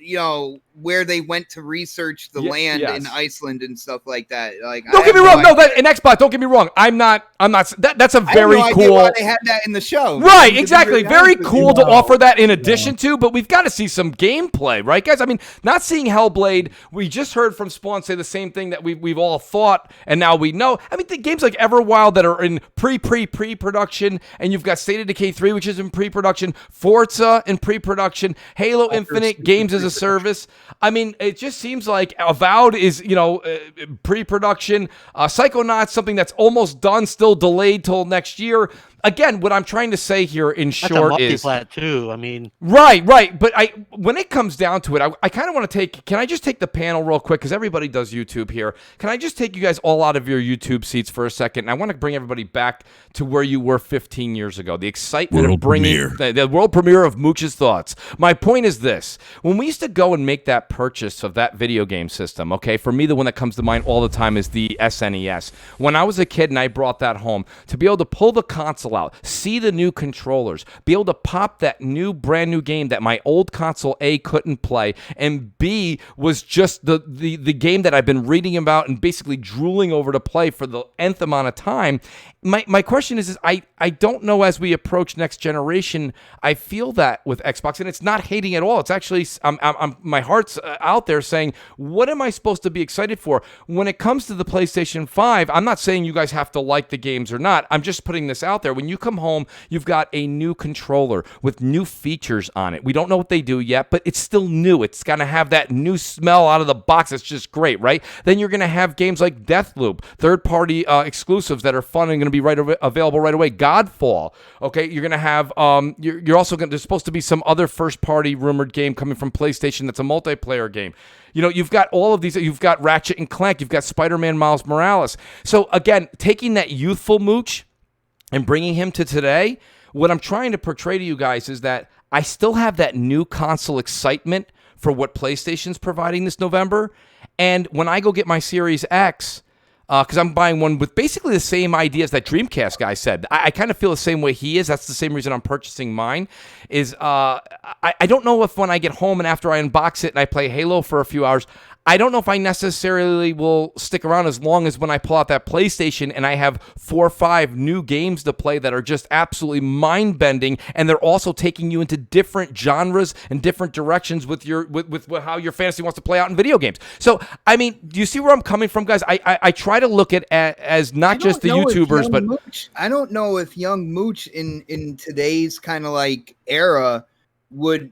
you know, where they went to research the land in Iceland and stuff like that. Like, don't get me wrong. No, that in Xbox. Don't get me wrong. I'm not. That's a very I have no cool. idea why they had that in the show. Right. Exactly. Very cool to offer that in addition to. But we've got to see some gameplay, right, guys? I mean, not seeing Hellblade. We just heard from Spawn say the same thing that we've all thought, and now we know. I mean, the games like Everwild that are in pre-production, and you've got State of Decay 3, which is in pre-production, Forza in pre-production, Halo Infinite, games as a service. I mean, it just seems like Avowed is, you know, pre-production. Psychonauts, something that's almost done, still delayed till next year. Again, what I'm trying to say here in short is too. I mean, right. But when it comes down to it, I kind of want to take. Can I just take the panel real quick because everybody does YouTube here? Can I just take you guys all out of your YouTube seats for a second? And I want to bring everybody back to where you were 15 years ago. The excitement of bringing the world premiere of Mooch's Thoughts. My point is this: when we used to go and make that purchase of that video game system, okay, for me the one that comes to mind all the time is the SNES. When I was a kid and I brought that home, to be able to pull the console out, see the new controllers, be able to pop that brand new game that my old console A couldn't play, and B was just the game that I've been reading about and basically drooling over to play for the nth amount of time. My question is I don't know, as we approach next generation, I feel that with Xbox, and it's not hating at all. It's actually my heart's out there saying, what am I supposed to be excited for when it comes to the PlayStation 5? I'm not saying you guys have to like the games or not. I'm just putting this out there. when you come home, you've got a new controller with new features on it. We don't know what they do yet, but it's still new. It's going to have that new smell out of the box. It's just great, right? Then you're going to have games like Deathloop, third-party exclusives that are fun and going to be available right away. Godfall, okay? You're going to have, you're also going to, there's supposed to be some other first-party rumored game coming from PlayStation that's a multiplayer game. You know, you've got all of these. You've got Ratchet and Clank. You've got Spider-Man Miles Morales. So, again, taking that youthful Mooch and bringing him to today, what I'm trying to portray to you guys is that I still have that new console excitement for what PlayStation's providing this November. And when I go get my Series X, because I'm buying one with basically the same ideas that Dreamcast guy said. I kind of feel the same way he is. That's the same reason I'm purchasing mine. Is I don't know if when I get home and after I unbox it and I play Halo for a few hours, I don't know if I necessarily will stick around as long as when I pull out that PlayStation and I have 4 or 5 new games to play that are just absolutely mind-bending, and they're also taking you into different genres and different directions with your with how your fantasy wants to play out in video games. So, I mean, do you see where I'm coming from, guys? I try to look at as not just the YouTubers, but Mooch, I don't know if young Mooch in today's kind of like era would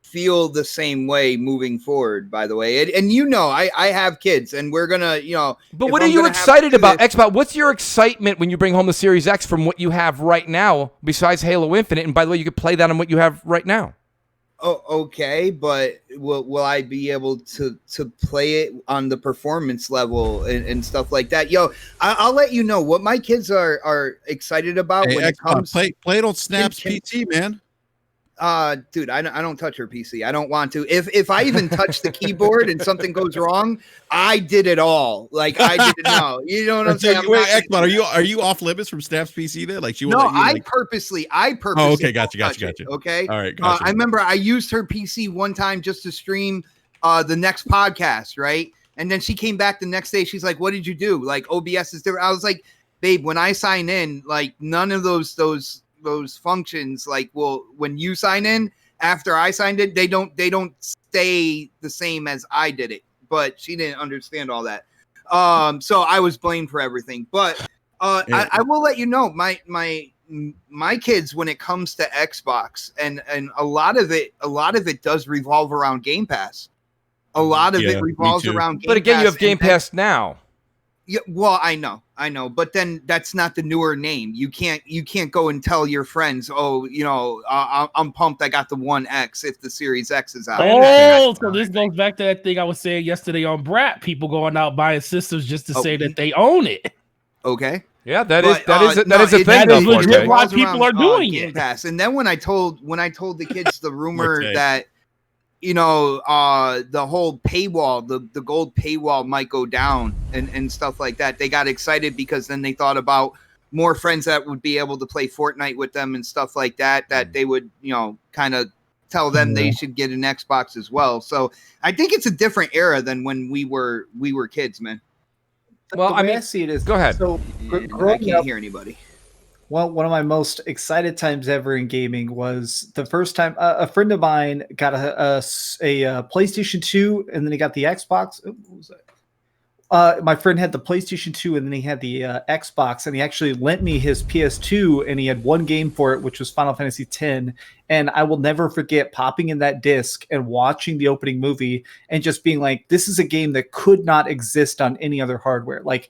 feel the same way moving forward, by the way. And you know, I have kids and we're gonna, you know. But what are you excited about, Xbox? What's your excitement when you bring home the Series X from what you have right now, besides Halo Infinite? And by the way, you could play that on what you have right now. Oh, okay, but will I be able to play it on the performance level and stuff like that? Yo, I'll let you know what my kids are excited about when it comes. Play it on Snap's PC, man. Dude, I don't touch her PC. I don't want to. If I even touch the keyboard and something goes wrong, I did it all. Like I didn't know. You know what I'm saying? Wait, Xbox, are you off limits from Snap's PC then? Like she no, let you, I purposely. Oh, okay, gotcha. Okay, all right. Gotcha. I remember I used her PC one time just to stream the next podcast, right? And then she came back the next day. She's like, "What did you do? Like OBS is different." I was like, "Babe, when I sign in, like none of those functions, like, well, when you sign in after I signed it, they don't stay the same as I did it." But she didn't understand all that. So I was blamed for everything. But I will let you know, my kids, when it comes to Xbox, and a lot of it does revolve around Game Pass. A lot of it revolves around Game Pass. But again, you have Game Pass now. Yeah, well, I know, but then that's not the newer name. You can't go and tell your friends, "Oh, you know, I'm pumped. I got the One X if the Series X is out." Oh, so this goes back to that thing I was saying yesterday on Brat. People going out buying systems just to say that they own it. Okay. Yeah, that is a thing. That is legit why people are doing Game it. Pass. And then when I told the kids the rumor that, you know, the whole paywall, the gold paywall might go down and stuff like that, they got excited because then they thought about more friends that would be able to play Fortnite with them and stuff like that, that they would, you know, kind of tell them they should get an Xbox as well. So I think it's a different era than when we were kids, man. Well, I mean, I see it is. Go ahead. So I can't hear anybody. Well, one of my most excited times ever in gaming was the first time a friend of mine got a PlayStation 2, and then he got the Xbox. What was that? My friend had the PlayStation 2, and then he had the Xbox, and he actually lent me his PS2, and he had one game for it, which was Final Fantasy X. And I will never forget popping in that disc and watching the opening movie and just being like, this is a game that could not exist on any other hardware. Like,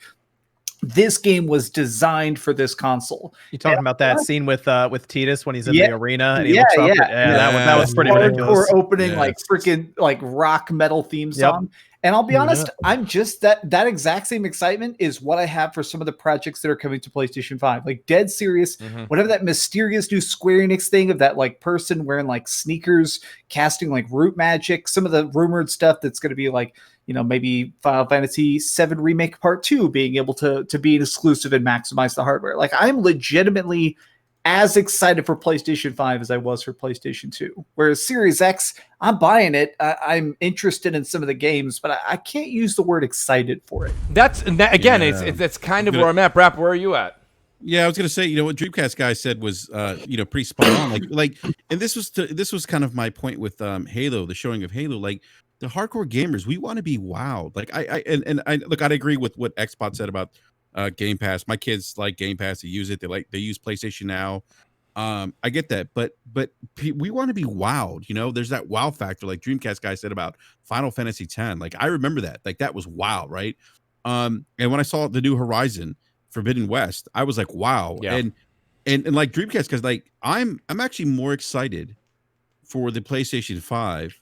this game was designed for this console. You talking about that scene with Titus when he's in the arena and he looks up? That was pretty ridiculous. Or opening like freaking like rock metal theme song. And I'll be honest, I'm just that exact same excitement is what I have for some of the projects that are coming to PlayStation 5. Like dead serious, whatever that mysterious new Square Enix thing of that like person wearing like sneakers, casting like root magic, some of the rumored stuff that's going to be like, you know, maybe Final Fantasy VII Remake Part 2 being able to be an exclusive and maximize the hardware. Like I'm legitimately as excited for PlayStation 5 as I was for PlayStation 2. Whereas Series X, I'm buying it. I'm interested in some of the games, but I can't use the word excited for it. That's kind of where I'm at. Brap, where are you at? Yeah, I was gonna say, you know, what Dreamcast guy said was, you know, pretty spot on. Like, and this was kind of my point with Halo, the showing of Halo. Like, the hardcore gamers, we want to be wowed. Like, I look, I'd agree with what Xbox said about Game Pass. My kids like Game Pass. They use it. They use PlayStation Now. I get that, but we want to be wowed. You know, there's that wow factor, like Dreamcast guy said about Final Fantasy X. Like I remember that. Like that was wow, right? And when I saw the new Horizon Forbidden West, I was like, wow. Yeah. And like Dreamcast, because like I'm actually more excited for the PlayStation 5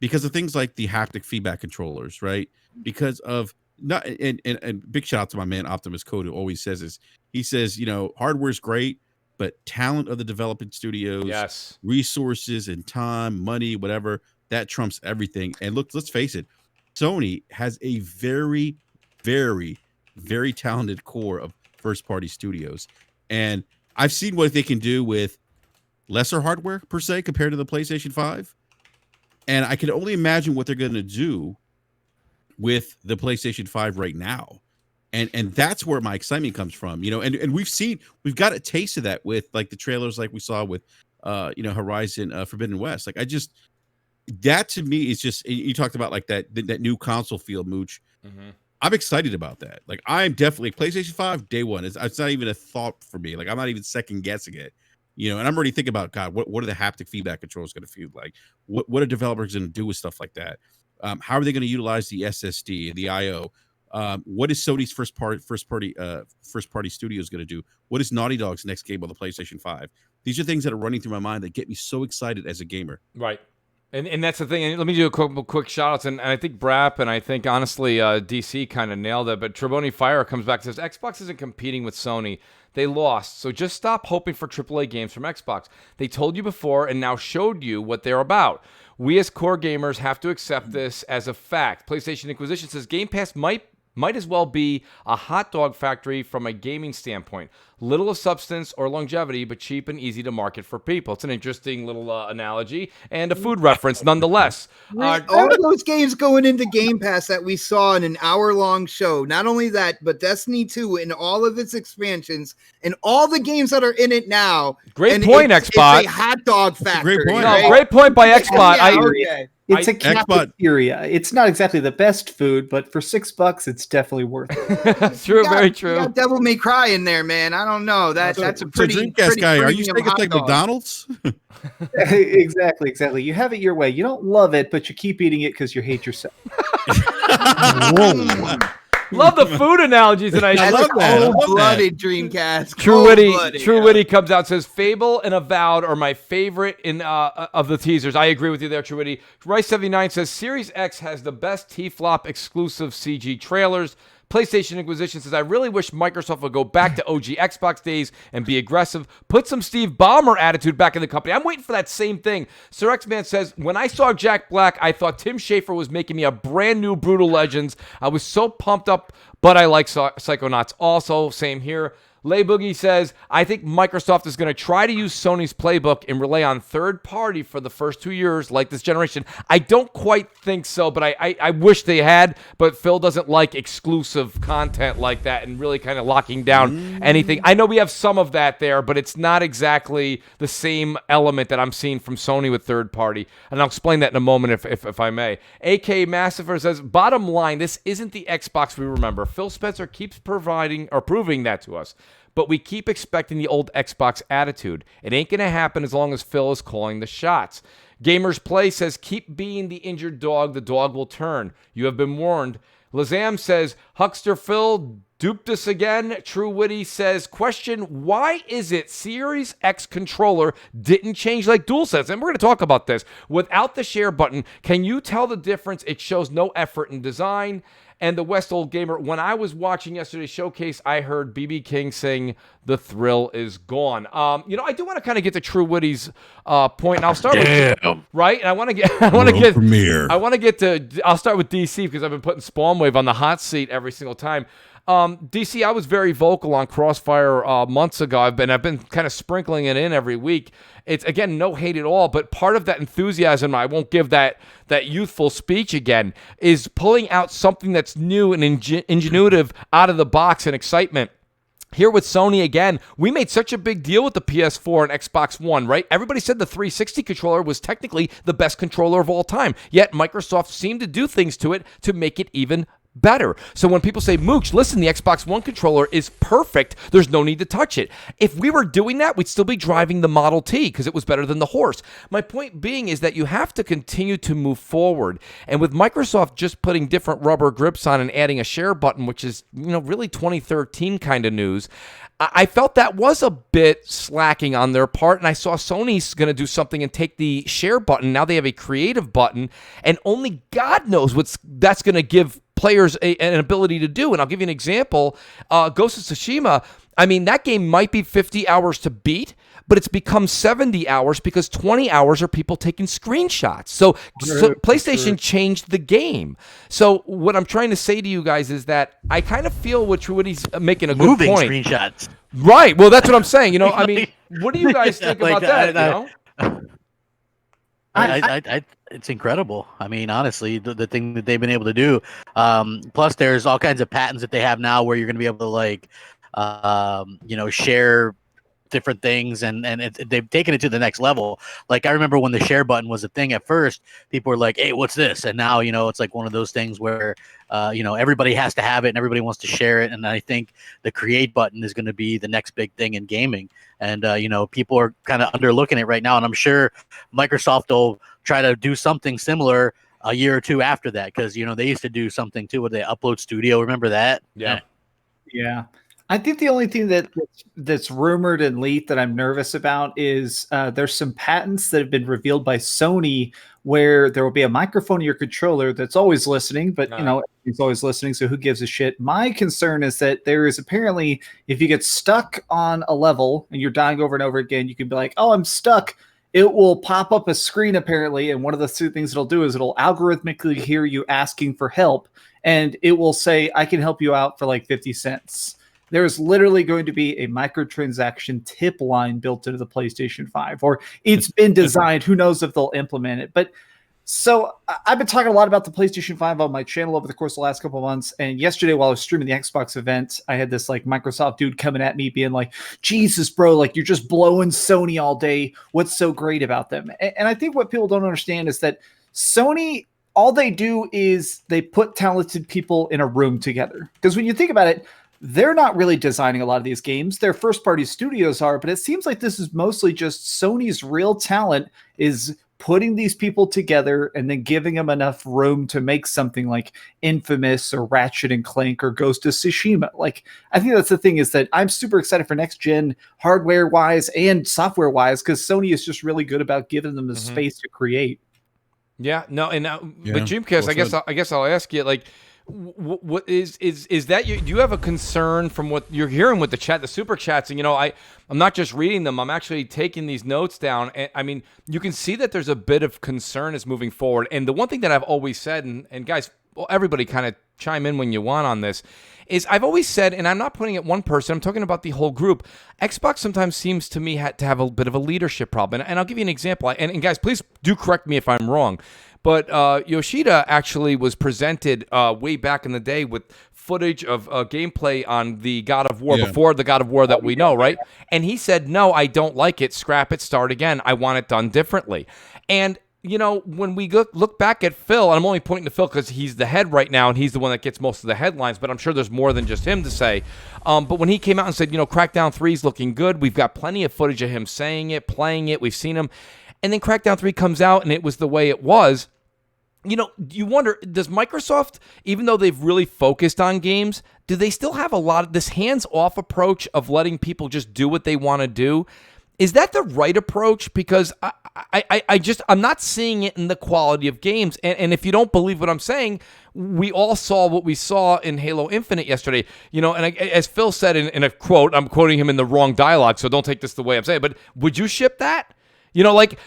because of things like the haptic feedback controllers, right? Because of not and big shout out to my man Optimus Code, who always says he says, you know, hardware's great, but talent of the developing studios, yes, resources and time, money, whatever, that trumps everything. And look, let's face it, Sony has a very, very, very talented core of first-party studios. And I've seen what they can do with lesser hardware, per se, compared to the PlayStation 5. And I can only imagine what they're going to do with the PlayStation 5 right now. And that's where my excitement comes from, you know, and we've got a taste of that with like the trailers like we saw with you know, Horizon Forbidden West. Like that to me is just, you talked about like that new console feel, Mooch. Mm-hmm. I'm excited about that. Like I'm definitely PlayStation 5 day one. It's not even a thought for me. Like I'm not even second guessing it, you know, and I'm already thinking about, God, what are the haptic feedback controls going to feel like? What are developers going to do with stuff like that? How are they going to utilize the SSD and the IO? What is Sony's first party studios going to do? What is Naughty Dog's next game on the PlayStation 5? These are things that are running through my mind that get me so excited as a gamer. Right. And that's the thing. And let me do a quick shout outs. And I think Brap and I think honestly DC kind of nailed it. But Treboni Fire comes back and says Xbox isn't competing with Sony. They lost. So just stop hoping for AAA games from Xbox. They told you before and now showed you what they're about. We as core gamers have to accept this as a fact. PlayStation Inquisition says Game Pass might as well be a hot dog factory from a gaming standpoint. Little of substance or longevity, but cheap and easy to market for people. It's an interesting little analogy and a food reference nonetheless. All of those games going into Game Pass that we saw in an hour-long show. Not only that, but Destiny 2 and all of its expansions and all the games that are in it now. Great point, Xbox. It's a hot dog factory. Great point. Right? No, great point by Xbox. Okay. It's a cafeteria. It's not exactly the best food, but for $6, it's definitely worth it. True, very true. You got Devil May Cry in there, man. I don't know. That's a pretty Dreamcast guy. Are you saying it's like dog. McDonald's? Exactly. You have it your way. You don't love it, but you keep eating it because you hate yourself. Love the food analogies tonight. I love that. Cold-blooded Dreamcast. True Witty comes out and says Fable and Avowed are my favorite in of the teasers. I agree with you there, True Witty. Rice79 says Series X has the best T-flop exclusive CG trailers. PlayStation Inquisition says, I really wish Microsoft would go back to OG Xbox days and be aggressive. Put some Steve Ballmer attitude back in the company. I'm waiting for that same thing. Sir X-Man says, when I saw Jack Black, I thought Tim Schafer was making me a brand new Brutal Legends. I was so pumped up, but I like Psychonauts also. Same here. Lay Boogie says, I think Microsoft is going to try to use Sony's playbook and rely on third party for the first 2 years like this generation. I don't quite think so, but I wish they had, but Phil doesn't like exclusive content like that and really kind of locking down anything. I know we have some of that there, but it's not exactly the same element that I'm seeing from Sony with third party. And I'll explain that in a moment if I may. AK Massifer says, bottom line, this isn't the Xbox we remember. Phil Spencer keeps proving that to us. But we keep expecting the old Xbox attitude. It ain't going to happen as long as Phil is calling the shots. Gamers Play says, keep being the injured dog. The dog will turn. You have been warned. Lazam says, Huckster Phil duped us again. True Witty says, question, why is it Series X controller didn't change like DualSense? And we're going to talk about this. Without the share button, can you tell the difference? It shows no effort in design. And the West Old Gamer, when I was watching yesterday's showcase, I heard BB King sing, the thrill is gone. You know, I do want to kind of get to True Witty's point, and I'll start with, right? And I'll start with DC because I've been putting Spawnwave on the hot seat every single time. DC, I was very vocal on CrossFire months ago. I've been kind of sprinkling it in every week. It's, again, no hate at all, but part of that enthusiasm, I won't give that youthful speech again, is pulling out something that's new and ingenuitive out of the box and excitement. Here with Sony again, we made such a big deal with the PS4 and Xbox One, right? Everybody said the 360 controller was technically the best controller of all time, yet Microsoft seemed to do things to it to make it even better. So when people say, Mooch, listen, the Xbox One controller is perfect, there's no need to touch it. If we were doing that, we'd still be driving the Model T because it was better than the horse. My point being is that you have to continue to move forward. And with Microsoft just putting different rubber grips on and adding a share button, which is, really 2013 kind of news, I felt that was a bit slacking on their part, and I saw Sony's going to do something and take the share button. Now they have a creative button, and only God knows what that's going to give players an ability to do. And I'll give you an example. Ghost of Tsushima, I mean, that game might be 50 hours to beat, but it's become 70 hours because 20 hours are people taking screenshots. So PlayStation changed the game. So what I'm trying to say to you guys is that I kind of feel what Truity's making a good point. Moving screenshots. Right. Well, that's what I'm saying. I mean, what do you guys think about that? It's incredible. I mean, honestly, the thing that they've been able to do. Plus, there's all kinds of patents that they have now where you're going to be able to share different things, and they've taken it to the next level. Like, I remember when the share button was a thing at first, people were like, hey, what's this? And now, it's like one of those things where, everybody has to have it and everybody wants to share it. And I think the create button is going to be the next big thing in gaming. And, people are kind of underlooking it right now. And I'm sure Microsoft will try to do something similar a year or two after that. Cause they used to do something too with the Upload Studio. Remember that? Yeah. Yeah. I think the only thing that's rumored and leaked that I'm nervous about is there's some patents that have been revealed by Sony where there will be a microphone in your controller that's always listening, but it's always listening, so who gives a shit? My concern is that there is apparently, if you get stuck on a level and you're dying over and over again, you can be like, oh, I'm stuck. It will pop up a screen apparently, and one of the two things it'll do is it'll algorithmically hear you asking for help, and it will say, I can help you out for like 50 cents. There's literally going to be a microtransaction tip line built into the PlayStation 5, or it's been designed. Who knows if they'll implement it? But so I've been talking a lot about the PlayStation 5 on my channel over the course of the last couple of months. And yesterday, while I was streaming the Xbox event, I had this like Microsoft dude coming at me being like, Jesus, bro, like you're just blowing Sony all day. What's so great about them? And I think what people don't understand is that Sony, all they do is they put talented people in a room together. Because when you think about it, they're not really designing a lot of these games. Their first-party studios are, but it seems like this is mostly just Sony's real talent is putting these people together and then giving them enough room to make something like Infamous or Ratchet and Clank or Ghost of Tsushima. Like, I think that's the thing, is that I'm super excited for next gen hardware-wise and software-wise because Sony is just really good about giving them the space to create. Yeah, no, and but Dreamcast, I guess I'll ask you, like, what is that do you have a concern from what you're hearing with the chat, the super chats? And I'm not just reading them, I'm actually taking these notes down, and I mean, you can see that there's a bit of concern as moving forward. And the one thing that I've always said, and guys, everybody kind of chime in when you want on this, is I've always said, and I'm not pointing at one person, I'm talking about the whole group, Xbox sometimes seems to me to have a bit of a leadership problem. And I'll give you an example, and guys, please do correct me if I'm wrong. But Yoshida actually was presented way back in the day with footage of gameplay on the God of War, before the God of War that we know, right? And he said, no, I don't like it. Scrap it. Start again. I want it done differently. And, when we look back at Phil, and I'm only pointing to Phil because he's the head right now and he's the one that gets most of the headlines, but I'm sure there's more than just him to say. But when he came out and said, Crackdown 3 is looking good, we've got plenty of footage of him saying it, playing it, we've seen him. And then Crackdown 3 comes out and it was the way it was. You wonder, does Microsoft, even though they've really focused on games, do they still have a lot of this hands-off approach of letting people just do what they want to do? Is that the right approach? Because I'm not seeing it in the quality of games. And if you don't believe what I'm saying, we all saw what we saw in Halo Infinite yesterday. As Phil said in a quote, I'm quoting him in the wrong dialogue, so don't take this the way I'm saying, but would you ship that? Like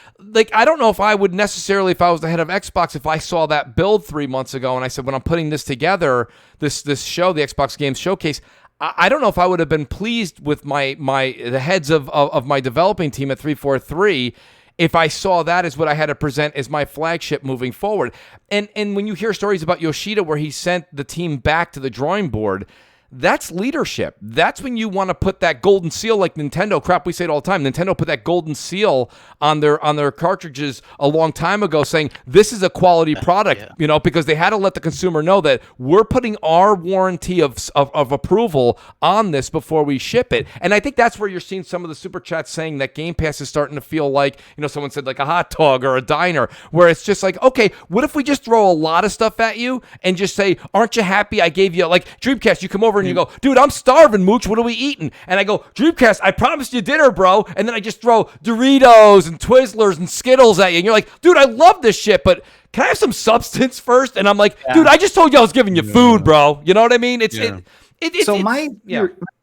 I don't know if I would necessarily, if I was the head of Xbox, if I saw that build 3 months ago and I said, when I'm putting this together, this show, the Xbox Games Showcase, I don't know if I would have been pleased with the heads of my developing team at 343 if I saw that as what I had to present as my flagship moving forward. And when you hear stories about Yoshida where he sent the team back to the drawing board, that's leadership. That's when you want to put that golden seal, like Nintendo. Crap, we say it all the time. Nintendo put that golden seal on their cartridges a long time ago, saying this is a quality product. You know, because they had to let the consumer know that we're putting our warranty of approval on this before we ship it. And I think that's where you're seeing some of the super chats saying that Game Pass is starting to feel like, you know, someone said like a hot dog or a diner, where it's just like, okay, what if we just throw a lot of stuff at you and just say, aren't you happy I gave you, like Dreamcast, you come over and you go, dude, I'm starving, Mooch, what are we eating? And I go, Dreamcast, I promised you dinner, bro. And then I just throw Doritos and Twizzlers and Skittles at you. And you're like, dude, I love this shit, but can I have some substance first? And I'm like, dude, I just told you I was giving you food, bro. You know what I mean? My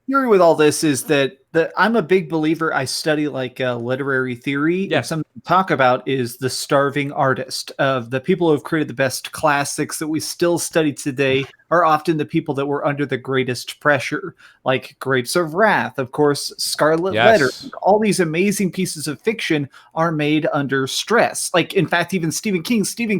theory with all this is that I'm a big believer. I study like literary theory. Yeah. And something to talk about is the starving artist. Of the people who have created the best classics that we still study today are often the people that were under the greatest pressure, like Grapes of Wrath, of course, Scarlet Letter. All these amazing pieces of fiction are made under stress. Like, in fact, even Stephen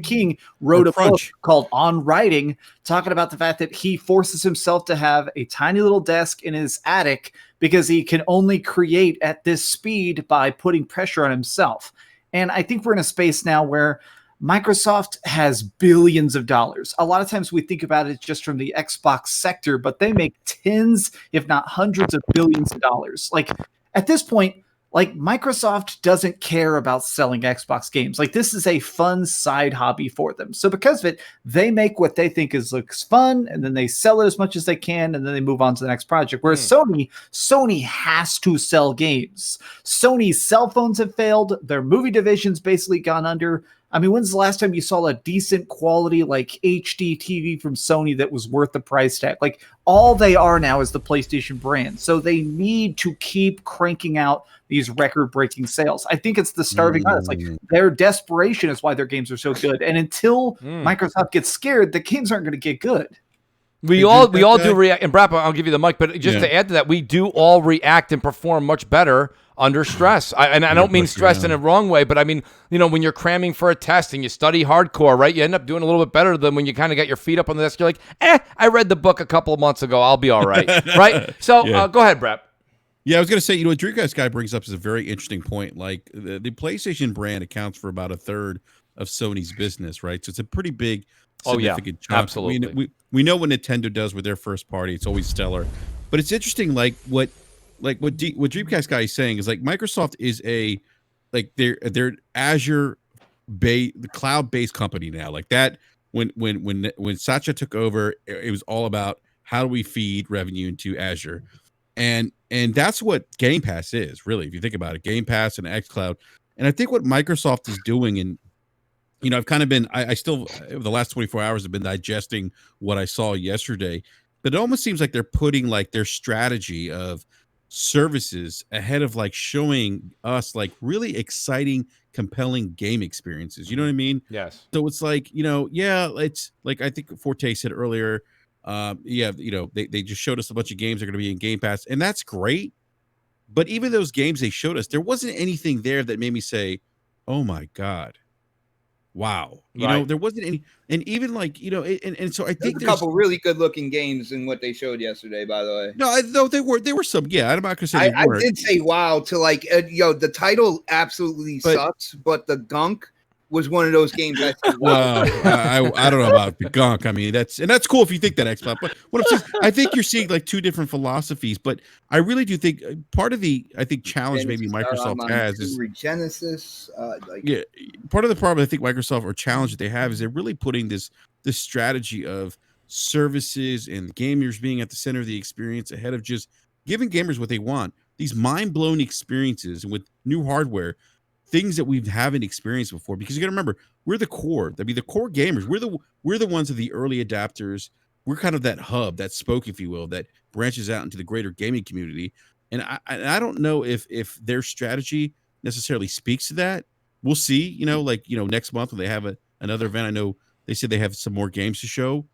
King wrote a book called On Writing, talking about the fact that he forces himself to have a tiny little desk in his attic because he can only create at this speed by putting pressure on himself. And I think we're in a space now where Microsoft has billions of dollars. A lot of times we think about it just from the Xbox sector, but they make tens, if not hundreds of billions of dollars. Like, at this point, like, Microsoft doesn't care about selling Xbox games. Like, this is a fun side hobby for them. So because of it, they make what they think looks fun, and then they sell it as much as they can, and then they move on to the next project. Whereas Sony has to sell games. Sony's cell phones have failed. Their movie division's basically gone under. I mean, when's the last time you saw a decent quality, like HD TV from Sony that was worth the price tag? Like, all they are now is the PlayStation brand. So they need to keep cranking out these record-breaking sales. I think it's the starving artists. Like, their desperation is why their games are so good. And until Microsoft gets scared, the games aren't going to get good. We all do react. And Brap, I'll give you the mic, but just to add to that, we do all react and perform much better under stress. I don't mean stress in a wrong way, but I mean, you know, when you're cramming for a test and you study hardcore, right? You end up doing a little bit better than when you kind of got your feet up on the desk. You're like, I read the book a couple of months ago. I'll be all right. Right? So go ahead, Brap. Yeah, I was going to say, you know, what Dreamcast guy brings up is a very interesting point. Like, the PlayStation brand accounts for about a third of Sony's business, right? So it's a pretty big, significant chunk. Absolutely. We know what Nintendo does with their first party. It's always stellar. But it's interesting, what Dreamcast guy is saying is, like, Microsoft is they're Azure the cloud-based company now. Like, that when Satya took over, it was all about how do we feed revenue into Azure. And that's what Game Pass is, really, if you think about it. Game Pass and xCloud. And I think what Microsoft is doing, and, you know, I've kind of been, I still, over the last 24 hours, have been digesting what I saw yesterday. But it almost seems like they're putting, like, their strategy of services ahead of, like, showing us, like, really exciting, compelling game experiences. You know what I mean? Yes. So it's like, you know, it's like, I think Forte said earlier, you know, they just showed us a bunch of games that are going to be in Game Pass, and that's great. But even those games they showed us, there wasn't anything there that made me say, oh my God, wow. You know, there wasn't any, and even, like, you know, and so I think there's a couple really good looking games in what they showed yesterday, by the way. No, they were some, I'm not going to say I did say wow to, like, the title absolutely sucks, but the gunk was one of those games. I don't know about the gunk. I mean, that's cool if you think that, Xbox. But what I'm saying, I think you're seeing, like, two different philosophies. But I really do think part of the challenge maybe Microsoft has is Genesis. Part of the problem I think Microsoft, or challenge that they have, is they're really putting this strategy of services and gamers being at the center of the experience ahead of just giving gamers what they want. These mind-blowing experiences, and with new hardware, things that we haven't experienced before. Because you got to remember, we're the core. I mean, the core gamers. We're the ones of the early adapters. We're kind of that hub, that spoke, if you will, that branches out into the greater gaming community. And I don't know if their strategy necessarily speaks to that. We'll see. You know, like, you know, next month when they have another event, I know they said they have some more games to show,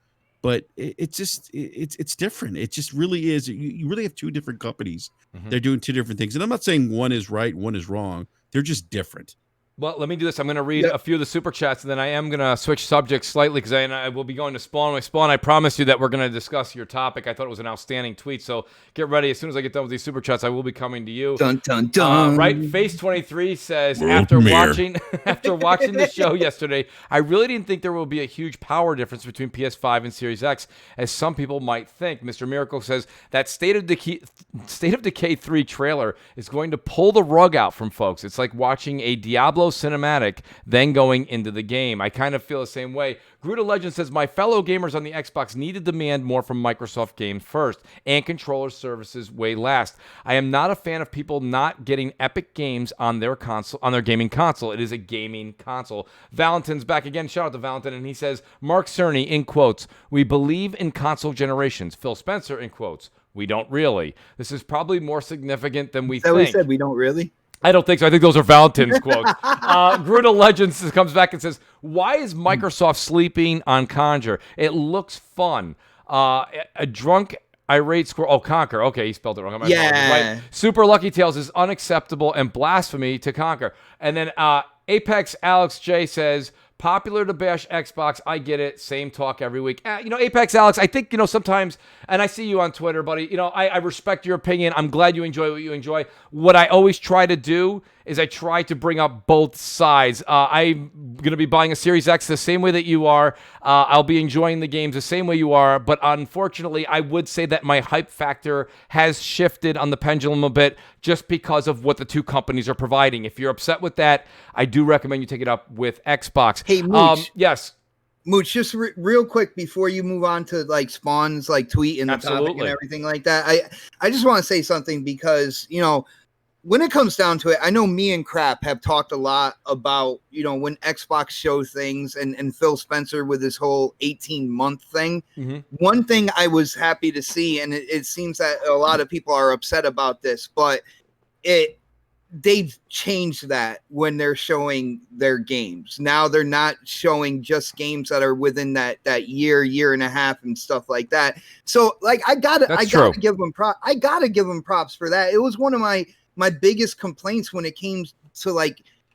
but it's different. It just really is. You really have two different companies. They're doing two different things, and I'm not saying one is right, one is wrong. They're just different. Well, let me do this. I'm going to read a few of the super chats, and then I am going to switch subjects slightly because I will be going to Spawn. Spawn, I promised you that we're going to discuss your topic. I thought it was an outstanding tweet, so get ready. As soon as I get done with these super chats, I will be coming to you. Dun, dun, dun. Right? Face23 says, after watching the show yesterday, I really didn't think there will be a huge power difference between PS5 and Series X, as some people might think. Mr. Miracle says that State of Decay 3 trailer is going to pull the rug out from folks. It's like watching a Diablo cinematic, then going into the game. I kind of feel the same way. Gruda Legend says, my fellow gamers on the Xbox need to demand more from Microsoft games first, and controller services way last. I am not a fan of people not getting epic games on their console, on their gaming console. It is a gaming console. Valentin's back again. Shout out to Valentin. And he says, Mark Cerny, in quotes, we believe in console generations. Phil Spencer, in quotes, we don't really. This is probably more significant than we think. We said we don't really? I don't think so. I think those are Valentin's quotes. Gruda Legends comes back and says, why is Microsoft sleeping on Conjure? It looks fun. A drunk irate squirrel. Oh, Conquer. Okay, he spelled it wrong. Right. Super Lucky Tales is unacceptable and blasphemy to Conquer. And then Apex Alex J says, popular to bash Xbox. I get it. Same talk every week. Apex Alex, I think, sometimes, and I see you on Twitter, buddy, I respect your opinion. I'm glad you enjoy what you enjoy. What I always try to do is I try to bring up both sides. I'm going to be buying a Series X the same way that you are. I'll be enjoying the games the same way you are. But unfortunately, I would say that my hype factor has shifted on the pendulum a bit just because of what the two companies are providing. If you're upset with that, I do recommend you take it up with Xbox. Hey, Mooch. Yes. Mooch, just real quick before you move on to Spawn's tweet and the topic and everything like that, I just want to say something because, when it comes down to it, I know me and Crap have talked a lot about, when Xbox shows things and Phil Spencer with his whole 18-month thing. Mm-hmm. One thing I was happy to see, and it seems that a lot of people are upset about this, but they've changed that when they're showing their games. Now they're not showing just games that are within that year and a half and stuff like that. So I gotta give them props for that. It was one of my biggest complaints when it came to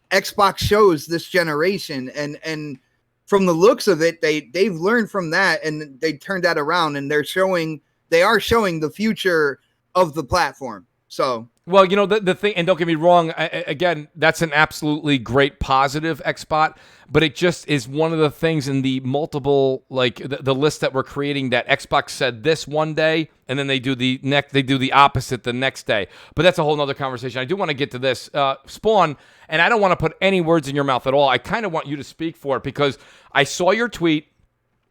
Xbox shows this generation, and from the looks of it, they've learned from that and they turned that around, and they are showing the future of the platform. So, well, the thing, and don't get me wrong, again, that's an absolutely great positive Xbox, but it just is one of the things in the multiple, the list that we're creating, that Xbox said this one day, and then they do the opposite the next day. But that's a whole nother conversation. I do want to get to this, Spawn, and I don't want to put any words in your mouth at all. I kind of want you to speak for it because I saw your tweet.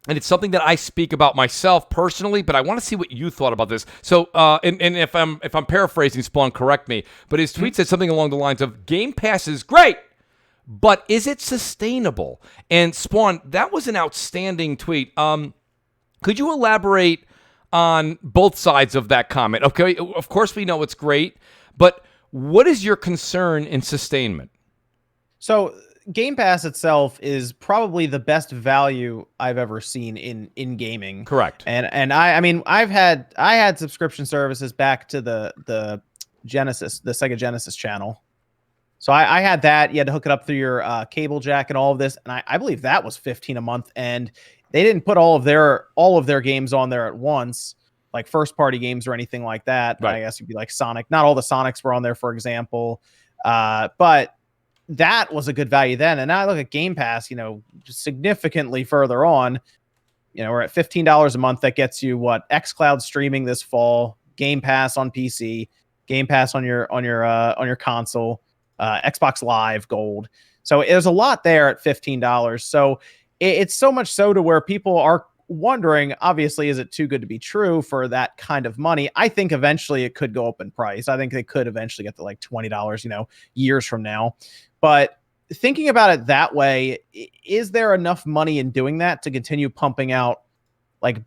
And it's something that I speak about myself personally, but I want to see what you thought about this. So, and if I'm paraphrasing, Spawn, correct me. But his tweet said something along the lines of, Game Pass is great, but is it sustainable? And Spawn, that was an outstanding tweet. Could you elaborate on both sides of that comment? Okay, of course we know it's great, but what is your concern in sustainment? So, Game Pass itself is probably the best value I've ever seen in gaming. Correct. And I mean I had subscription services back to the Sega Genesis channel. So I had that. You had to hook it up through your cable jack and all of this, and I believe that was $15 a month, and they didn't put all of their games on there at once, like first party games or anything like that. Right. I guess it'd be like Sonic. Not all the Sonics were on there, for example. But that was a good value then. And now I look at Game Pass, just significantly further on, we're at $15 a month. That gets you xCloud streaming this fall, Game Pass on PC, Game Pass on your console, Xbox Live Gold. So there's a lot there at $15. So it's so much so to where people are wondering, obviously, is it too good to be true for that kind of money? I think eventually it could go up in price. I think they could eventually get to $20, years from now. But thinking about it that way, is there enough money in doing that to continue pumping out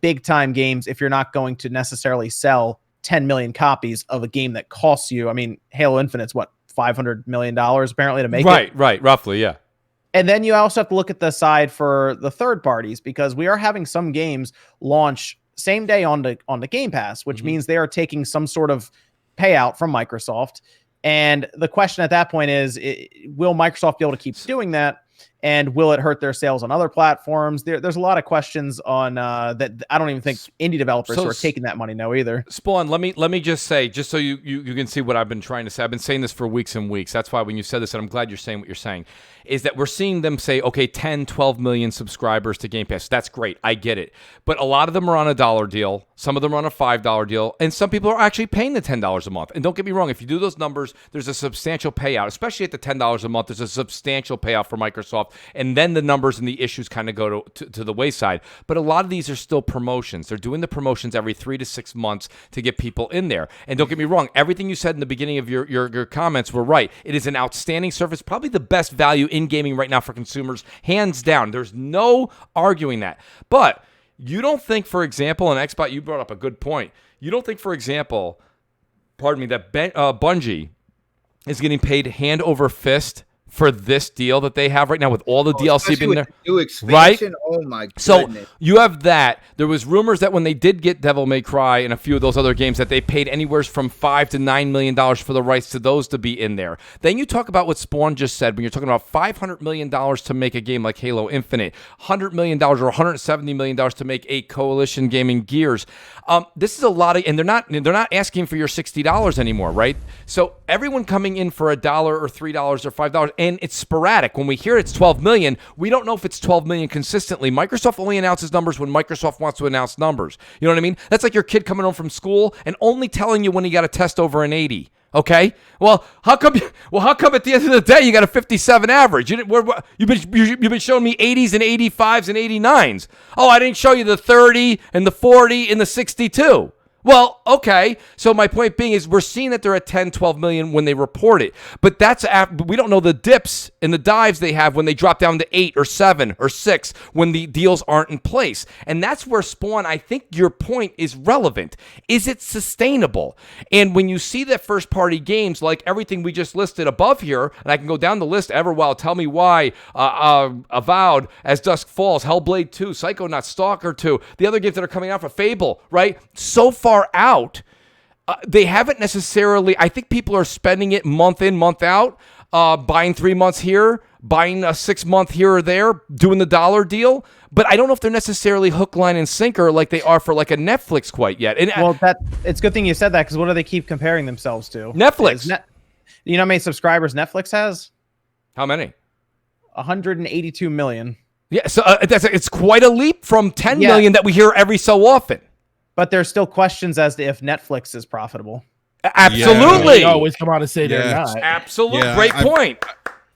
big time games if you're not going to necessarily sell 10 million copies of a game that costs you? I mean, Halo Infinite's $500 million apparently to make it. Right, roughly, yeah. And then you also have to look at the side for the third parties, because we are having some games launch same day on the Game Pass, which means they are taking some sort of payout from Microsoft. And the question at that point is, will Microsoft be able to keep doing that? And will it hurt their sales on other platforms? There's a lot of questions on that. I don't even think indie developers who are taking that money know either. Spawn, let me just say, just so you can see what I've been trying to say. I've been saying this for weeks and weeks. That's why when you said this, and I'm glad you're saying what you're saying, is that we're seeing them say, okay, 10, 12 million subscribers to Game Pass. That's great. I get it. But a lot of them are on a $1 deal. Some of them are on a $5 deal. And some people are actually paying the $10 a month. And don't get me wrong, if you do those numbers, there's a substantial payout, especially at the $10 a month. There's a substantial payout for Microsoft. And then the numbers and the issues kind of go to the wayside. But a lot of these are still promotions. They're doing the promotions every 3 to 6 months to get people in there. And don't get me wrong, everything you said in the beginning of your comments were right. It is an outstanding service, probably the best value in gaming right now for consumers, hands down. There's no arguing that. But you don't think, for example, and Xbox, you brought up a good point. You don't think, for example, that Bungie is getting paid hand over fist for this deal that they have right now with all the DLC being there, new expansion, right? Oh my goodness! So you have that. There was rumors that when they did get Devil May Cry and a few of those other games, that they paid anywhere from $5 to $9 million for the rights to those to be in there. Then you talk about what Spawn just said when you're talking about $500 million to make a game like Halo Infinite, $100 million or $170 million to make a Coalition Gaming Gears. This is a lot of, and they're not asking for your $60 anymore, right? So everyone coming in for $1 or $3 or $5. And it's sporadic. When we hear it's 12 million, we don't know if it's 12 million consistently. Microsoft only announces numbers when Microsoft wants to announce numbers. You know what I mean? That's like your kid coming home from school and only telling you when he got a test over an 80. Okay? Well, how come at the end of the day you got a 57 average? You've been showing me 80s and 85s and 89s. Oh, I didn't show you the 30 and the 40 and the 62. Well, okay. So my point being is we're seeing that they're at 10, 12 million when they report it. But we don't know the dips and the dives they have when they drop down to 8 or 7 or 6 when the deals aren't in place. And that's where, Spawn, I think your point is relevant. Is it sustainable? And when you see that first-party games like everything we just listed above here, and I can go down the list, Everwild, Tell Me Why, Avowed, As Dusk Falls, Hellblade 2, Psychonauts, Stalker 2, the other games that are coming out for Fable, right? So far out, they haven't necessarily, I think people are spending it month in, month out, buying 3 months here, buying a 6 month here or there, doing the dollar deal. But I don't know if they're necessarily hook, line, and sinker like they are for like a Netflix quite yet. And it's a good thing you said that, because what do they keep comparing themselves to? Netflix. You know how many subscribers Netflix has? How many? 182 million. Yeah, so it's quite a leap from 10 million that we hear every so often. But there's still questions as to if Netflix is profitable. Absolutely. They always come out and say they're not. Absolutely. Yeah, great point.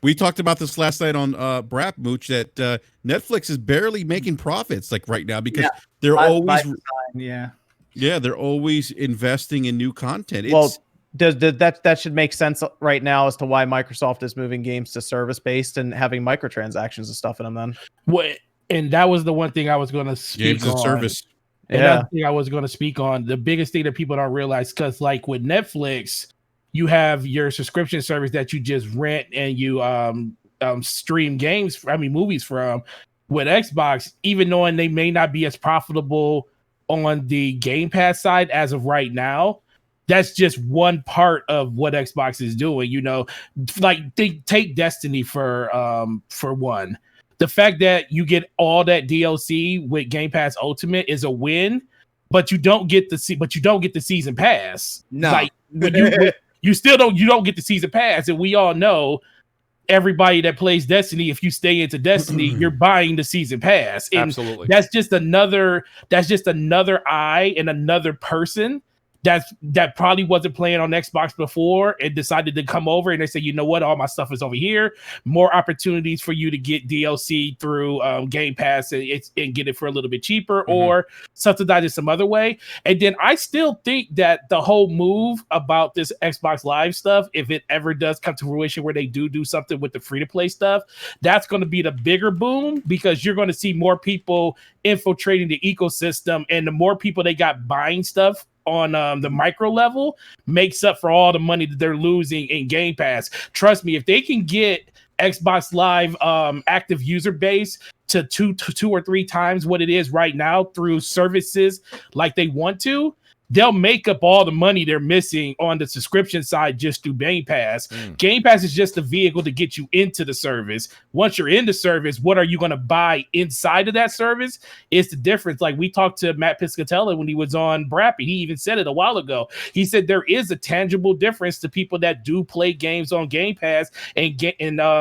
We talked about this last night on Brap Mooch that Netflix is barely making profits like right now because they're always they're always investing in new content. That should make sense right now as to why Microsoft is moving games to service based and having microtransactions and stuff in them. Then, and that was the one thing I was going to speak games as service. Another thing I was going to speak on, the biggest thing that people don't realize, because like with Netflix, you have your subscription service that you just rent and you stream movies from. With Xbox, even knowing they may not be as profitable on the Game Pass side as of right now, that's just one part of what Xbox is doing. You know, like they take Destiny for one. The fact that you get all that DLC with Game Pass Ultimate is a win, but you don't get the season pass. No, like you don't get the season pass, and we all know everybody that plays Destiny, if you stay into Destiny, you're buying the season pass. And absolutely, that's just another eye and another person that probably wasn't playing on Xbox before and decided to come over, and they say, you know what, all my stuff is over here. More opportunities for you to get DLC through Game Pass and get it for a little bit cheaper, or subsidize it some other way. And then I still think that the whole move about this Xbox Live stuff, if it ever does come to fruition where they do something with the free-to-play stuff, that's going to be the bigger boom, because you're going to see more people infiltrating the ecosystem, and the more people they got buying stuff on the micro level makes up for all the money that they're losing in Game Pass. Trust me, if they can get Xbox Live active user base to two or three times what it is right now through services like they want to, they'll make up all the money they're missing on the subscription side just through Game Pass. Game Pass is just a vehicle to get you into the service. Once you're in the service, what are you going to buy inside of that service? It's the difference. Like we talked to Matt Piscatella when he was on Brappy. He even said it a while ago. He said there is a tangible difference to people that do play games on Game Pass, and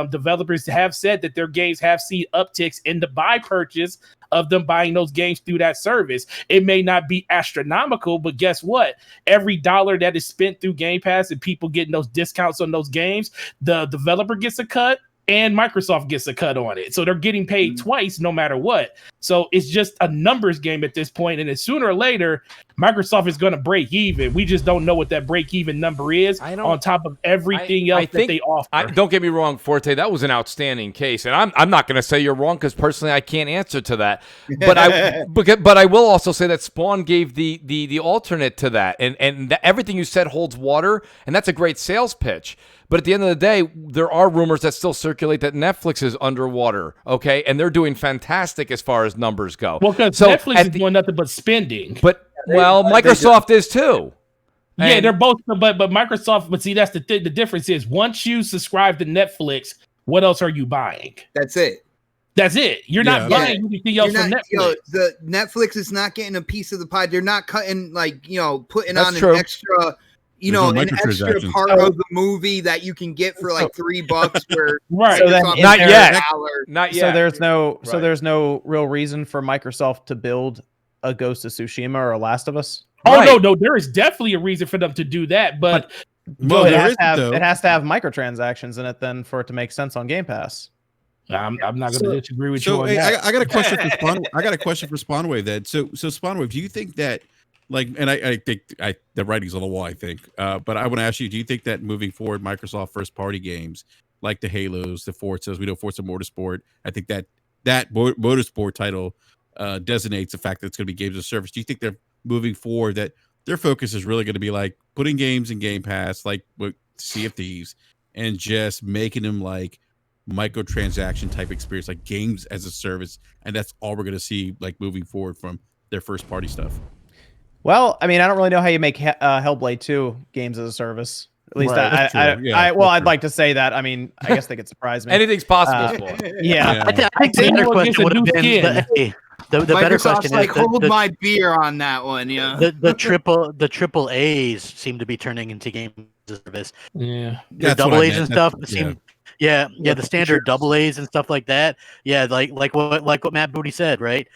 developers have said that their games have seen upticks in the buy purchase of them buying those games through that service. It may not be astronomical, but guess what? Every dollar that is spent through Game Pass and people getting those discounts on those games, the developer gets a cut and Microsoft gets a cut on it. So they're getting paid twice no matter what. So it's just a numbers game at this point. And then sooner or later, Microsoft is going to break even. We just don't know what that break even number is on top of everything else that they offer. Don't get me wrong, Forte, that was an outstanding case. And I'm not going to say you're wrong because personally I can't answer to that. But I will also say that Spawn gave the alternate to that. And everything you said holds water. And that's a great sales pitch. But at the end of the day, there are rumors that still circulate that Netflix is underwater, okay? And they're doing fantastic as far as numbers go. Well, because Netflix is doing nothing but spending. But, Microsoft is too. Yeah, they're both, but Microsoft, but see, that's the difference is once you subscribe to Netflix, what else are you buying? That's it. That's it. You're not buying anything else from Netflix. The Netflix is not getting a piece of the pie. They're not cutting, putting That's on true. an extra... an extra part of the movie that you can get for like $3 where right. So then not yet. Not yet. So there's no real reason for Microsoft to build a Ghost of Tsushima or a Last of Us. Oh no, there is definitely a reason for them to do that, but it has to have microtransactions in it then for it to make sense on Game Pass. I'm not going to disagree with you on that. I got a question for Spawn. I got a question for Spawnwave. Then, so Spawnwave, do you think that? And I think the writing's on the wall, I think. But I want to ask you, do you think that moving forward, Microsoft first-party games like the Halos, the Forzas, we know Forza Motorsport, I think that Motorsport title designates the fact that it's going to be games as a service. Do you think they're moving forward that their focus is really going to be like putting games in Game Pass, like Sea of Thieves, and just making them like microtransaction type experience, like games as a service, and that's all we're going to see like moving forward from their first-party stuff? Well, I mean, I don't really know how you make Hellblade 2 games as a service. At least I'd like to say that. I mean, I guess they could surprise me. Anything's possible. I think the better question would have been the better question is hold my beer on that one. Yeah, the triple A's seem to be turning into games as a service. Yeah, the double A's and stuff seem. Yeah, the standard double A's and stuff like that. Yeah, like what Matt Booty said, right?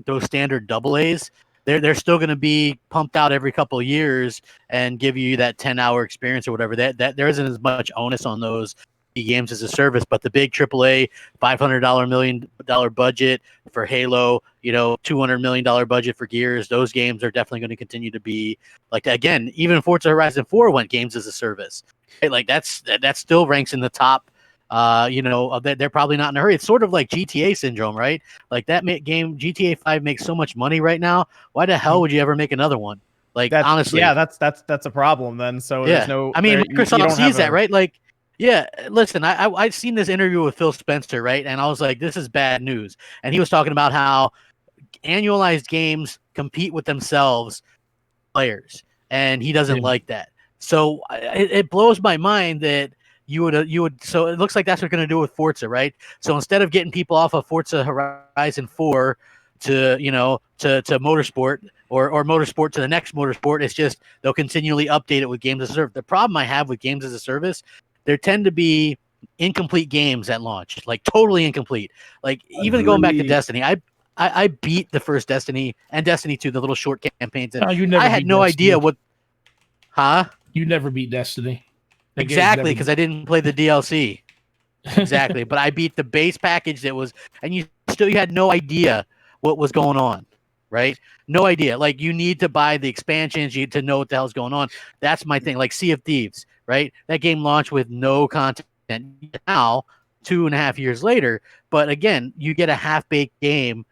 Those standard double A's. They're still going to be pumped out every couple of years and give you that 10-hour experience or whatever. That there isn't as much onus on those games as a service, but the big AAA $500 million budget for Halo, $200 million budget for Gears, those games are definitely going to continue to be like that. Again, even Forza Horizon 4 went games as a service. Right? Like that still ranks in the top. They're probably not in a hurry. It's sort of like GTA syndrome, right? Like that game, GTA 5 makes so much money right now. Why the hell would you ever make another one? Like honestly, that's a problem then. So there's no. I mean, Microsoft sees that, right? Like, yeah. Listen, I've seen this interview with Phil Spencer, right? And I was like, this is bad news. And he was talking about how annualized games compete with themselves, players, and he doesn't like that. So it blows my mind that. You would so it looks like that's what we're going to do with Forza, right? So instead of getting people off of Forza Horizon 4 to Motorsport or Motorsport to the next Motorsport, it's just they'll continually update it with games as a service. The problem I have with games as a service, there tend to be incomplete games at launch, like totally incomplete. Like even going back to Destiny, I beat the first Destiny and Destiny 2, the little short campaigns. And I had no idea what. You never beat Destiny. Exactly, because I didn't play the DLC. Exactly, but I beat the base package that was, and you had no idea what was going on, right? No idea. Like you need to buy the expansions to know what the hell's going on. That's my thing. Like Sea of Thieves, right? That game launched with no content. Now, 2.5 years later, but again, you get a half-baked game,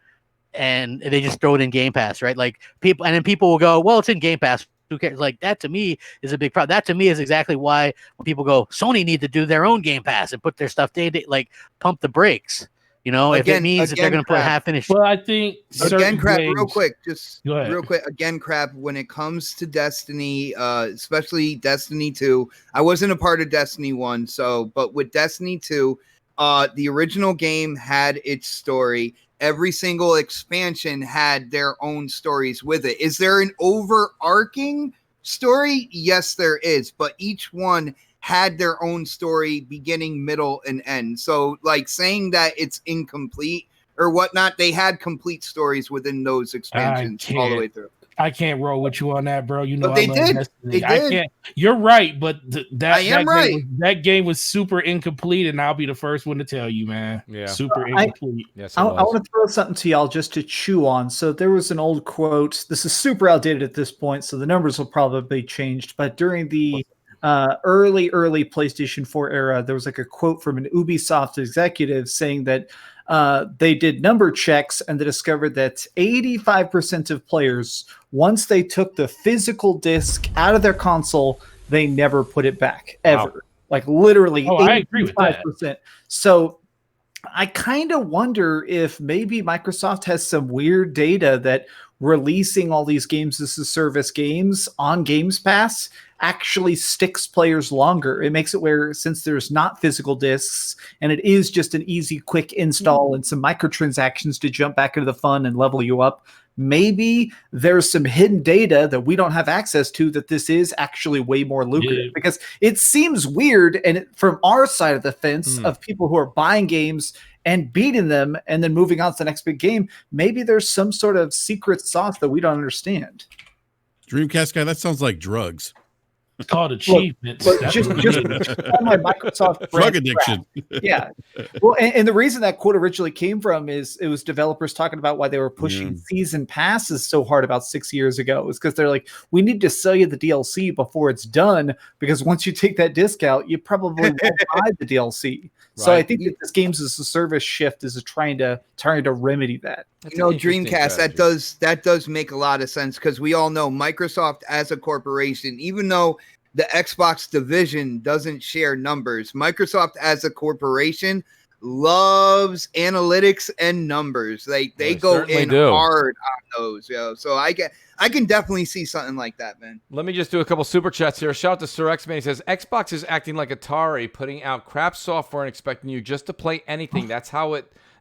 and they just throw it in Game Pass, right? Like people will go, well, it's in Game Pass. Who cares? Like that to me is a big problem. That to me is exactly why when people go, Sony need to do their own Game Pass and put their stuff like pump the brakes. You know, if it means that they're going to put half-finished. Well, I think again, crap. games... Real quick, Again, crap. When it comes to Destiny, especially Destiny 2, I wasn't a part of Destiny 1, but with Destiny 2, the original game had its story. Every single expansion had their own stories with it. Is there an overarching story? Yes, there is, but each one had their own story, beginning, middle, and end. So, like, saying that it's incomplete or whatnot, they had complete stories within those expansions all the way through. I can't roll with you on that, bro. You know, but they did. Destiny. I can't. You're right, but that game was super incomplete, and I'll be the first one to tell you, man. Yeah, super incomplete. Yes, I want to throw something to y'all just to chew on. So there was an old quote. This is super outdated at this point, so the numbers will probably be changed. But during the early PlayStation 4 era, there was like a quote from an Ubisoft executive saying that they did number checks and they discovered that 85% of players, once they took the physical disc out of their console, they never put it back ever. Wow. Like literally 85%. I agree with that. So I kind of wonder if maybe Microsoft has some weird data that releasing all these games as a service games on Games Pass actually sticks players longer. It makes it where, since there's not physical discs and it is just an easy, quick install and some microtransactions to jump back into the fun and level you up, maybe there's some hidden data that we don't have access to that this is actually way more lucrative. Because it seems weird, and from our side of the fence of people who are buying games and beating them and then moving on to the next big game, maybe there's some sort of secret sauce that we don't understand. Dreamcast guy, that sounds like drugs. It's called achievements. Look, just on my Microsoft drug addiction. Yeah. Well, and the reason that quote originally came from is it was developers talking about why they were pushing season passes so hard about 6 years ago. It's because they're like, we need to sell you the DLC before it's done, because once you take that disc out, you probably won't buy the DLC. Right. So I think that this games as a service shift is trying to remedy that. That's Dreamcast, that does make a lot of sense, because we all know Microsoft as a corporation, even though the Xbox division doesn't share numbers, Microsoft as a corporation loves analytics and numbers. They go in hard on those, So I can definitely see something like that, man. Let me just do a couple super chats here. Shout out to Sir X-Man. He says, Xbox is acting like Atari, putting out crap software and expecting you just to play anything. That's how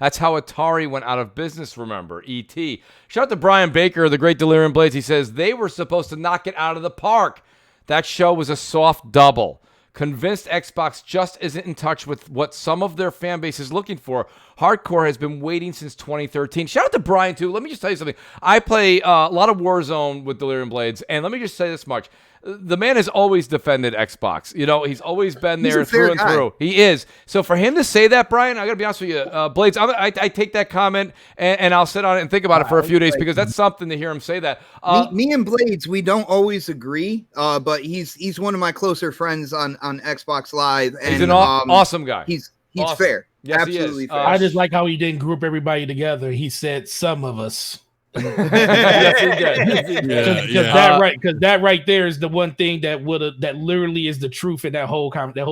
Atari went out of business, remember? E.T. Shout out to Brian Baker, the great Delirium Blades. He says, they were supposed to knock it out of the park. That show was a soft double. Convinced Xbox just isn't in touch with what some of their fan base is looking for. Hardcore has been waiting since 2013. Shout out to Brian, too. Let me just tell you something. I play a lot of Warzone with Delirium Blades, and let me just say this much. The man has always defended Xbox. You know, he's always been there through and through. He is. So for him to say that, Brian, I got to be honest with you, Blades, I take that comment and I'll sit on it and think about it for a few days, because that's something to hear him say that. Me and Blades, we don't always agree, but he's one of my closer friends on Xbox Live. And, he's an awesome guy. He's awesome. Fair. Yes, absolutely fair. I just like how he didn't group everybody together. He said some of us. Yes, he did. Because that right there is the one thing that literally is the truth in that whole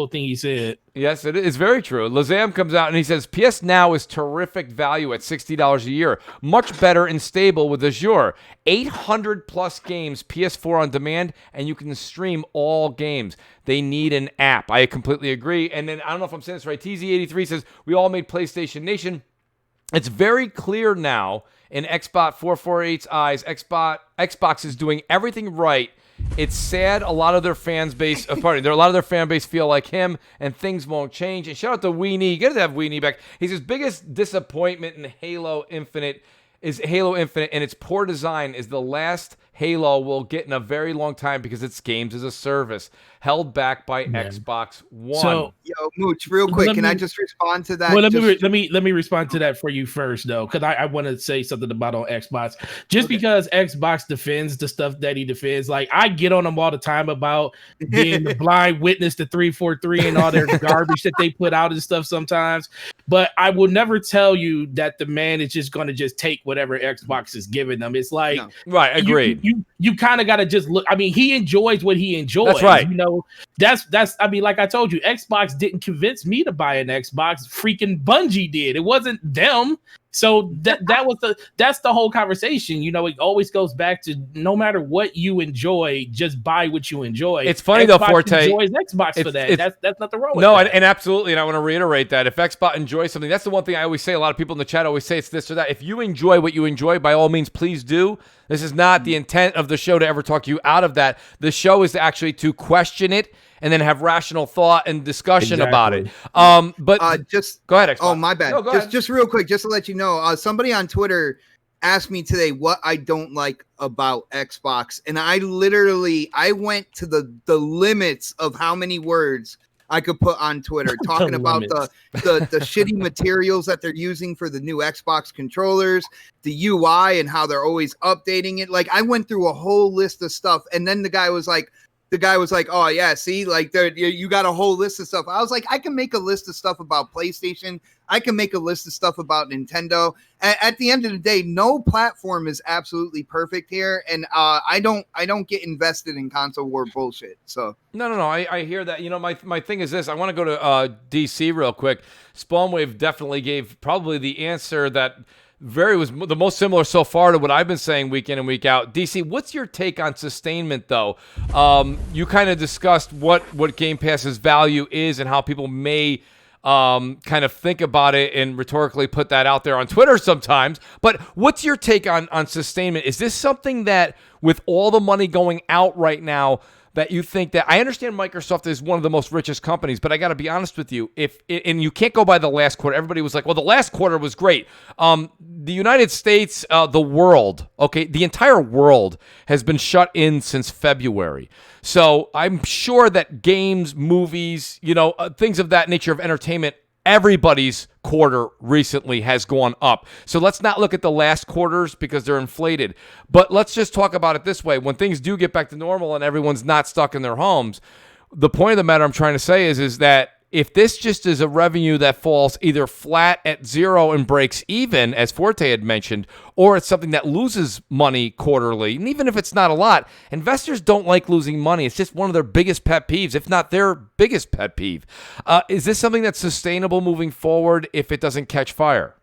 thing he said. Yes, it is very true. Lazam comes out and he says, PS Now is terrific value at $60 a year. Much better and stable with Azure. 800 plus games, PS4 on demand, and you can stream all games. They need an app. I completely agree. And then, I don't know if I'm saying this right, TZ83 says, we all made PlayStation Nation. It's very clear now in Xbox 448's eyes, Xbox is doing everything right. It's sad a lot of their fan base feel like him, and things won't change. And shout out to Weenie. You got to have Weenie back. He says, biggest disappointment in Halo Infinite, and its poor design is the last Halo we'll get in a very long time, because it's games as a service held back by Xbox One. So, Mooch, real quick, can I just respond to that? Well, let me respond to that for you first, though, because I want to say something about on Xbox. Because Xbox defends the stuff that he defends, like I get on them all the time about being the blind witness to 343 and all their garbage that they put out and stuff sometimes. But I will never tell you that the man is just going to just take whatever Xbox is giving them. It's like, right, agreed. you kind of got to just look. I mean, he enjoys what he enjoys. That's right. You know, that's. I mean, like I told you, Xbox didn't convince me to buy an Xbox. Freaking Bungie did. It wasn't them. So that's the whole conversation. You know, it always goes back to no matter what you enjoy, just buy what you enjoy. It's funny Xbox though, Forte enjoys Xbox for that. That's nothing wrong with no, that. and absolutely, and I want to reiterate that if Xbox enjoys something, that's the one thing I always say. A lot of people in the chat always say it's this or that. If you enjoy what you enjoy, by all means, please do. This is not the intent of the show to ever talk you out of that. The show is actually to question it and then have rational thought and discussion about it. But just go ahead, Xbox. Oh, my bad. No, just real quick, just to let you know, somebody on Twitter asked me today what I don't like about Xbox, and I went to the limits of how many words I could put on Twitter talking about the shitty materials that they're using for the new Xbox controllers, the UI, and how they're always updating it. Like, I went through a whole list of stuff, and then the guy was like, oh yeah, see, like you got a whole list of stuff. I was like, I can make a list of stuff about PlayStation. I can make a list of stuff about Nintendo. At the end of the day, no platform is absolutely perfect here, and I don't get invested in console war bullshit. So no, I hear that. You know, my thing is this. I want to go to DC real quick. Spawnwave definitely gave probably the answer that was the most similar so far to what I've been saying week in and week out. DC, what's your take on sustainment, though? You kind of discussed what Game Pass's value is and how people may kind of think about it and rhetorically put that out there on Twitter sometimes. But what's your take on sustainment? Is this something that, with all the money going out right now, that you think that, I understand Microsoft is one of the most richest companies, but I got to be honest with you, and you can't go by the last quarter. Everybody was like, well, the last quarter was great. The United States, the world, okay, the entire world has been shut in since February. So I'm sure that games, movies, you know, things of that nature of entertainment, everybody's quarter recently has gone up. So let's not look at the last quarters because they're inflated. But let's just talk about it this way. When things do get back to normal and everyone's not stuck in their homes, the point of the matter I'm trying to say is that if this just is a revenue that falls either flat at zero and breaks even, as Forte had mentioned, or it's something that loses money quarterly, and even if it's not a lot, investors don't like losing money. It's just one of their biggest pet peeves, if not their biggest pet peeve. Is this something that's sustainable moving forward if it doesn't catch fire?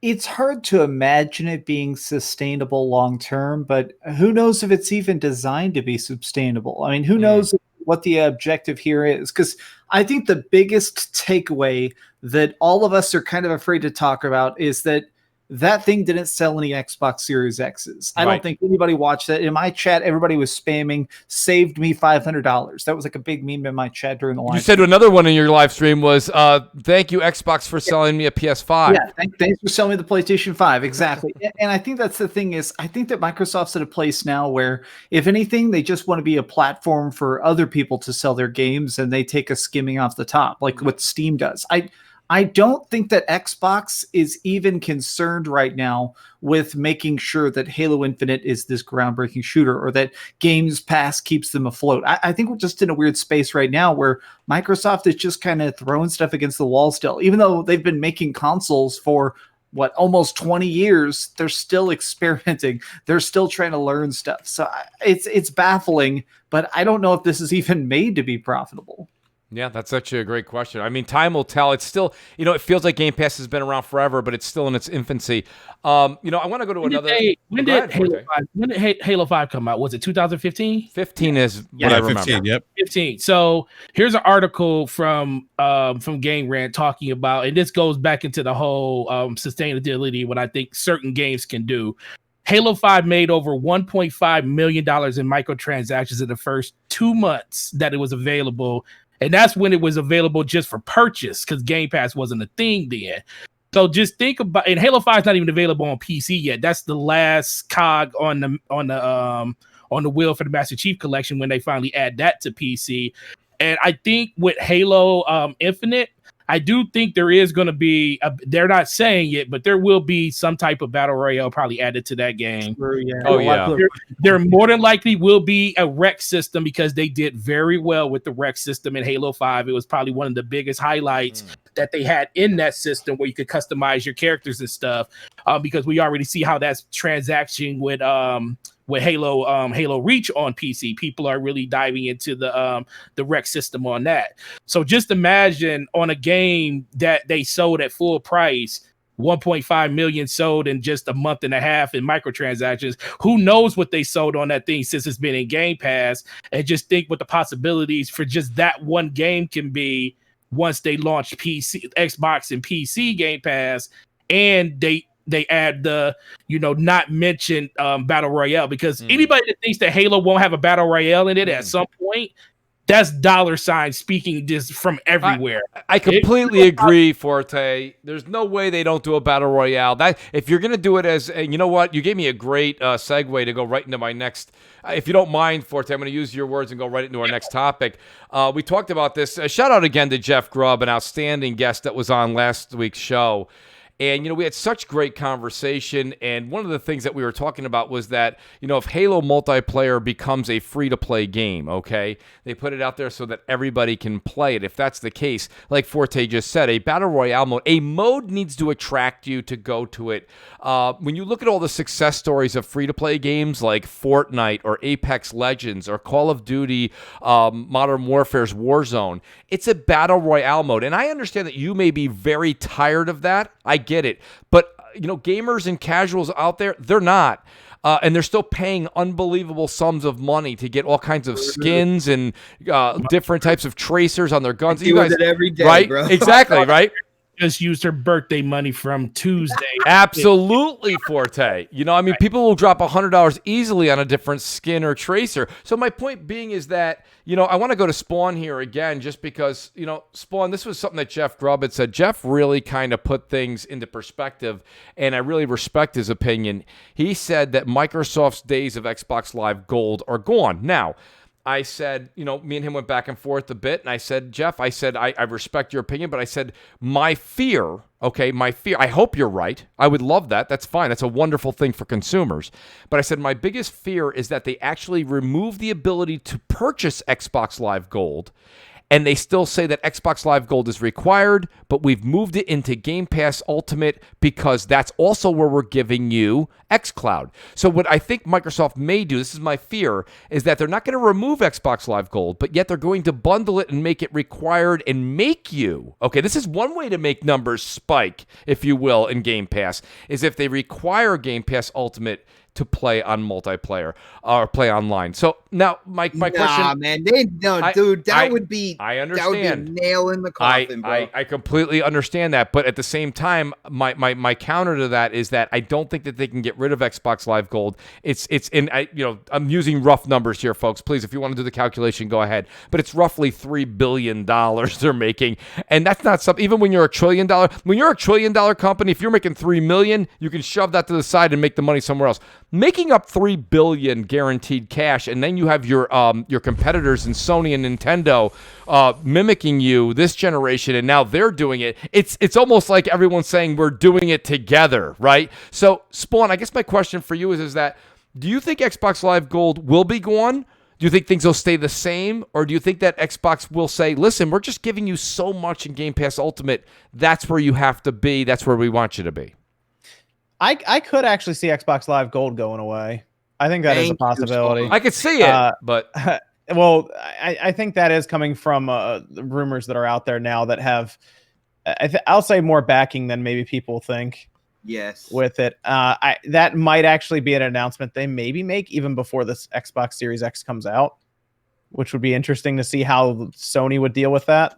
It's hard to imagine it being sustainable long term, but who knows if it's even designed to be sustainable? I mean, who knows what the objective here is? Because I think the biggest takeaway that all of us are kind of afraid to talk about is that thing didn't sell any Xbox Series X's. I don't think anybody watched that. In my chat, everybody was spamming, saved me $500. That was like a big meme in my chat during the live. You said another one in your live stream was, thank you, Xbox, for selling me a PS5. Yeah, thanks for selling me the PlayStation 5. Exactly. And I think that's the thing is, I think that Microsoft's at a place now where, if anything, they just want to be a platform for other people to sell their games, and they take a skimming off the top, like what Steam does. I don't think that Xbox is even concerned right now with making sure that Halo Infinite is this groundbreaking shooter, or that Games Pass keeps them afloat. I think we're just in a weird space right now where Microsoft is just kind of throwing stuff against the wall still. Even though they've been making consoles for, almost 20 years, they're still experimenting. They're still trying to learn stuff. So it's baffling, but I don't know if this is even made to be profitable. Yeah, that's actually a great question. I mean, time will tell. It's still, it feels like Game Pass has been around forever, but it's still in its infancy. I want to go to another. When did Halo 5 come out? Was it 2015? 15 is what I remember. 15, yep. 15. So here's an article from Game Rant talking about, and this goes back into the whole sustainability, what I think certain games can do. Halo 5 made over $1.5 million in microtransactions in the first 2 months that it was available. And that's when it was available just for purchase, because Game Pass wasn't a thing then. So just think about, and Halo 5 is not even available on PC yet. That's the last cog on the wheel for the Master Chief Collection when they finally add that to PC. And I think with Halo Infinite, I do think there is going to be, they're not saying it, but there will be some type of battle royale probably added to that game. Sure, yeah. Oh, yeah. There more than likely will be a rec system, because they did very well with the rec system in Halo 5. It was probably one of the biggest highlights that they had in that system, where you could customize your characters and stuff, because we already see how that's transacting with with Halo Reach on PC. People are really diving into the rec system on that. So just imagine on a game that they sold at full price, 1.5 million sold in just a month and a half in microtransactions. Who knows what they sold on that thing since it's been in Game Pass? And just think what the possibilities for just that one game can be once they launch PC, Xbox and PC Game Pass, and they add the, not mentioned Battle Royale, because anybody that thinks that Halo won't have a Battle Royale in it at some point, that's dollar signs speaking just from everywhere. I completely agree, Forte. There's no way they don't do a battle royale. That if you're gonna do it as, you know what, you gave me a great segue to go right into my next. If you don't mind, Forte, I'm going to use your words and go right into our next topic. We talked about this. Shout out again to Jeff Grubb, an outstanding guest that was on last week's show. And, we had such great conversation, and one of the things that we were talking about was that, if Halo multiplayer becomes a free-to-play game, okay, they put it out there so that everybody can play it. If that's the case, like Forte just said, a Battle Royale mode, a mode needs to attract you to go to it. When you look at all the success stories of free-to-play games like Fortnite or Apex Legends or Call of Duty Modern Warfare's Warzone, it's a Battle Royale mode. And I understand that you may be very tired of that. I get it. But, gamers and casuals out there, they're not. And they're still paying unbelievable sums of money to get all kinds of skins and different types of tracers on their guns. You guys, it every day, right? Bro. Exactly, right? Just used her birthday money from Tuesday. Absolutely, Forte. People will drop $100 easily on a different skin or tracer. So my point being is that, I want to go to Spawn here again, just because, Spawn, this was something that Jeff Grubb had said. Jeff really kind of put things into perspective, and I really respect his opinion. He said that Microsoft's days of Xbox Live Gold are gone. Now, I said, me and him went back and forth a bit, and I said, Jeff, I respect your opinion, but I said, my fear, I hope you're right. I would love that. That's fine. That's a wonderful thing for consumers. But I said, my biggest fear is that they actually remove the ability to purchase Xbox Live Gold, and they still say that Xbox Live Gold is required, but we've moved it into Game Pass Ultimate because that's also where we're giving you xCloud. So what I think Microsoft may do, this is my fear, is that they're not going to remove Xbox Live Gold, but yet they're going to bundle it and make it required and make you, this is one way to make numbers spike, if you will, in Game Pass, is if they require Game Pass Ultimate to play on multiplayer or play online. So now my question, man, dude, that would be, I understand, that would be nail in the coffin, bro. I completely understand that, but at the same time, my counter to that is that I don't think that they can get rid of Xbox Live Gold. I'm using rough numbers here, folks. Please, if you want to do the calculation, go ahead. But it's roughly $3 billion they're making, and that's not something. Even when you're a $1 trillion company, if you're making $3 million, you can shove that to the side and make the money somewhere else. Making up $3 billion guaranteed cash, and then you have your competitors in Sony and Nintendo mimicking you this generation, and now they're doing it. It's almost like everyone's saying we're doing it together, right? So, Spawn, I guess my question for you is that, do you think Xbox Live Gold will be gone? Do you think things will stay the same? Or do you think that Xbox will say, listen, we're just giving you so much in Game Pass Ultimate, that's where you have to be, that's where we want you to be? I could actually see Xbox Live Gold going away. I think that is a possibility. I could see it, but well, I think that is coming from rumors that are out there now that have, I'll say, more backing than maybe people think. Yes, with it, that might actually be an announcement they maybe make even before this Xbox Series X comes out, which would be interesting to see how Sony would deal with that.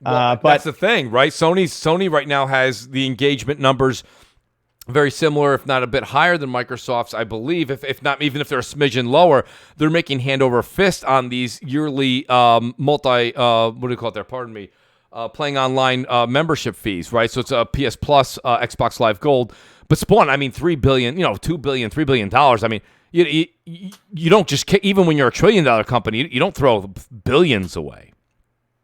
Well, but that's the thing, right? Sony right now has the engagement numbers very similar, if not a bit higher than Microsoft's, I believe. If not, even if they're a smidgen lower, they're making hand over fist on these yearly what do you call it there? Pardon me. Playing online membership fees, right? So it's a PS Plus, Xbox Live Gold. But Spawn, $3 billion, $2 billion, $3 billion. I mean, you don't just, even when you're a $1 trillion company, you don't throw billions away.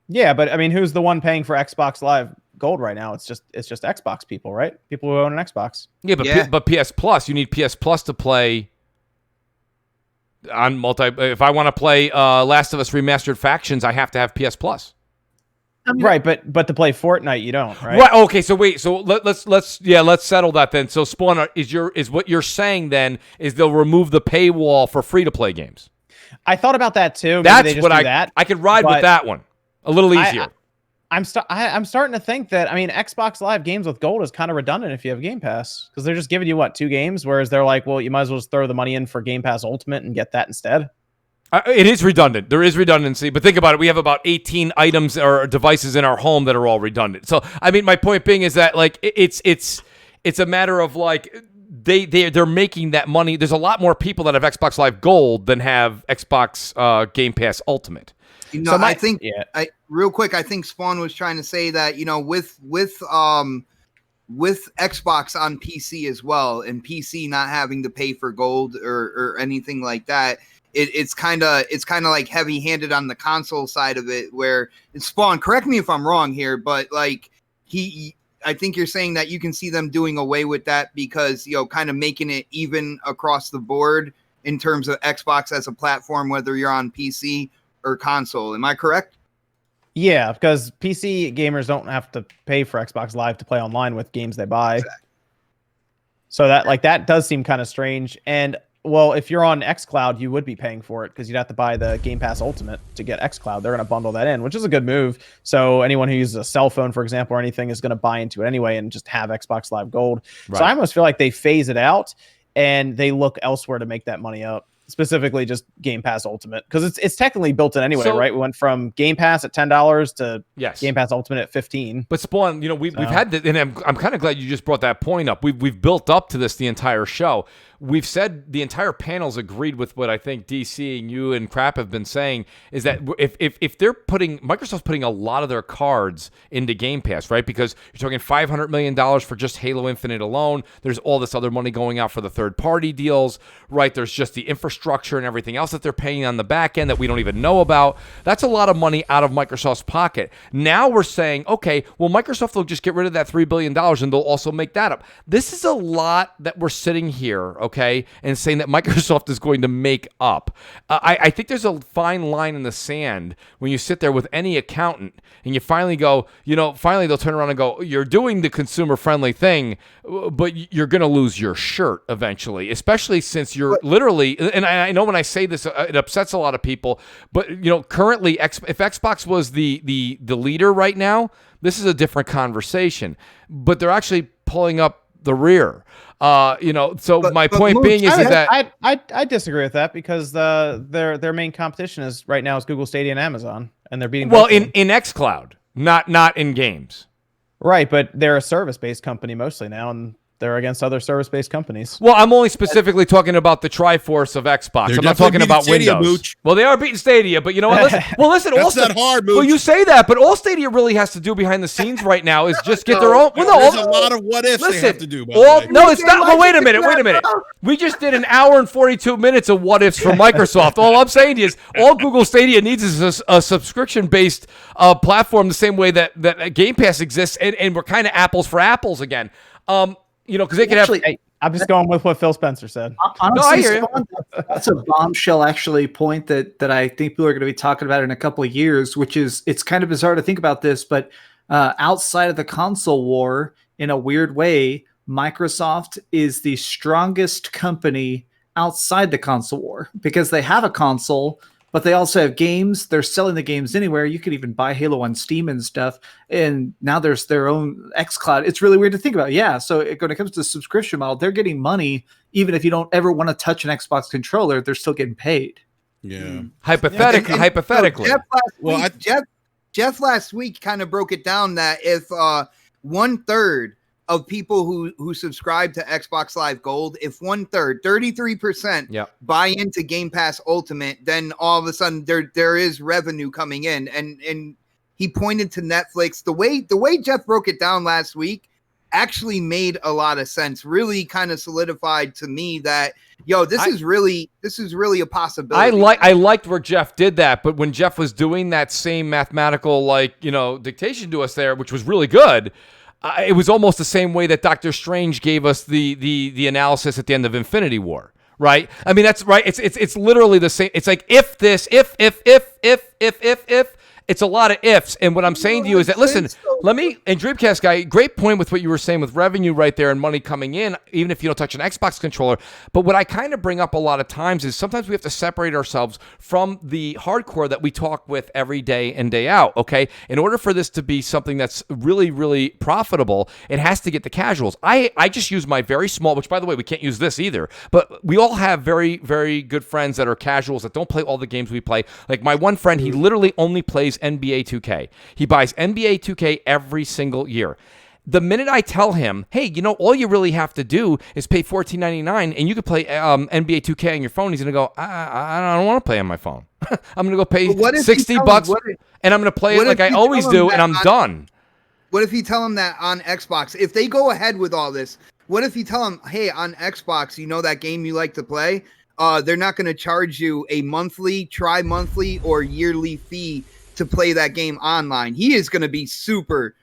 Yeah, but who's the one paying for Xbox Live Gold right now? It's just Xbox people, right? People who own an Xbox. Yeah, but PS Plus, you need PS Plus to play on multi. If I want to play Last of Us Remastered Factions, I have to have PS Plus. Right, but to play Fortnite, you don't, right? Right. Okay. So wait. So let's settle that then. So Spawn, is what you're saying then is they'll remove the paywall for free to play games. I thought about that too. Maybe That's they just what do that, I could ride with that one a little easier. I'm starting to think that, I mean, Xbox Live games with gold is kind of redundant if you have Game Pass, because they're just giving you 2 games, whereas they're like, well, you might as well just throw the money in for Game Pass Ultimate and get that instead. It is redundant. There is redundancy, but think about it. We have about 18 items or devices in our home that are all redundant. So, I mean, my point being is that like it's a matter of like they're making that money. There's a lot more people that have Xbox Live Gold than have Xbox Game Pass Ultimate. You know, I think real quick, I think Spawn was trying to say that, you know, with Xbox on PC as well, and PC not having to pay for gold or anything like that, it's kind of like heavy-handed on the console side of it, where it's Spawn. Correct me if I'm wrong here, but like I think you're saying that you can see them doing away with that because, you know, kind of making it even across the board in terms of Xbox as a platform, whether you're on PC or console. Am I correct? Yeah, because PC gamers don't have to pay for Xbox Live to play online with games they buy. Exactly. So that does seem kind of strange. And well, if you're on xCloud, you would be paying for it because you'd have to buy the Game Pass Ultimate to get xCloud. They're going to bundle that in, which is a good move. So anyone who uses a cell phone, for example, or anything is going to buy into it anyway and just have Xbox Live Gold. Right. So I almost feel like they phase it out and they look elsewhere to make that money up. Specifically just Game Pass Ultimate, because it's technically built in anyway, right? We went from Game Pass at $10 to Game Pass Ultimate at $15. But Spawn, you know, we've had that, and I'm kind of glad you just brought that point up. We've built up to this the entire show. We've said the entire panel's agreed with what I think DC and you and Crap have been saying, is that if they're Microsoft's putting a lot of their cards into Game Pass, right? Because you're talking $500 million for just Halo Infinite alone. There's all this other money going out for the third-party deals, right? There's just the infrastructure and everything else that they're paying on the back end that we don't even know about. That's a lot of money out of Microsoft's pocket. Now we're saying, okay, well, Microsoft will just get rid of that $3 billion and they'll also make that up. This is a lot that we're sitting here, okay, and saying that Microsoft is going to make up. I think there's a fine line in the sand when you sit there with any accountant and you finally go, you know, finally they'll turn around and go, you're doing the consumer-friendly thing, but you're going to lose your shirt eventually, especially since you're literally, and I know when I say this, it upsets a lot of people, but, you know, currently, if Xbox was the leader right now, this is a different conversation, but they're actually pulling up the rear. You know, so my point being is that I disagree with that because their main competition is right now is Google Stadia and Amazon, and they're beating. Well, in xCloud, not in games. Right, but they're a service-based company mostly now, and they're against other service-based companies. Well, I'm only specifically talking about the Triforce of Xbox. I'm not talking about Stadia, Windows. Mooch. Well, they are beating Stadia, but you know what? Listen. That's not hard, Mooch. Well, you say that, but all Stadia really has to do behind the scenes right now is just get their own. Well, there's a lot of what ifs they have to do. No, it's not. Well, wait a minute. We just did an hour and 42 minutes of what ifs for Microsoft. All I'm saying is, all Google Stadia needs is a subscription-based platform, the same way that Game Pass exists, and we're kind of apples for apples again. You know, because they could actually, I'm just going with what Phil Spencer said. Honestly, no, I hear you. That's a bombshell, actually, point that I think people are going to be talking about in a couple of years, which is, it's kind of bizarre to think about this, but outside of the console war, in a weird way, Microsoft is the strongest company outside the console war because they have a console, but they also have games. They're selling the games anywhere. You could even buy Halo on Steam and stuff. And now there's their own xCloud. It's really weird to think about. Yeah. So when it comes to the subscription model, they're getting money. Even if you don't ever want to touch an Xbox controller, they're still getting paid. Yeah. Hypothetically. Jeff last week kind of broke it down that if 1/3 of people who subscribe to Xbox Live Gold, if 1/3, 33% buy into Game Pass Ultimate, then all of a sudden there is revenue coming in. And he pointed to Netflix. The way Jeff broke it down last week actually made a lot of sense. Really kind of solidified to me that this is really a possibility. I liked where Jeff did that, but when Jeff was doing that same mathematical dictation to us there, which was really good. It was almost the same way that Doctor Strange gave us the analysis at the end of Infinity War, right? I mean, that's right. It's literally the same. It's like if this, if, It's a lot of ifs. And what I'm saying to you is that, listen, let me, and Dreamcast guy, great point with what you were saying with revenue right there and money coming in, even if you don't touch an Xbox controller. But what I kind of bring up a lot of times is sometimes we have to separate ourselves from the hardcore that we talk with every day and day out, okay? In order for this to be something that's really, really profitable, it has to get the casuals. I just use my very small, which by the way, we can't use this either, but we all have very, very good friends that are casuals that don't play all the games we play. Like my one friend, he literally only plays NBA 2K. He buys NBA 2K every single year. The minute I tell him, hey, you know, all you really have to do is pay $14.99 and you can play NBA 2K on your phone, he's going to go, I don't want to play on my phone. I'm going to go pay $60 and I'm going to play it like I always do and I'm done. What if you tell them that on Xbox, if they go ahead with all this, what if you tell them, hey, on Xbox, you know that game you like to play? They're not going to charge you a monthly, tri-monthly, or yearly fee to play that game online. He is going to be super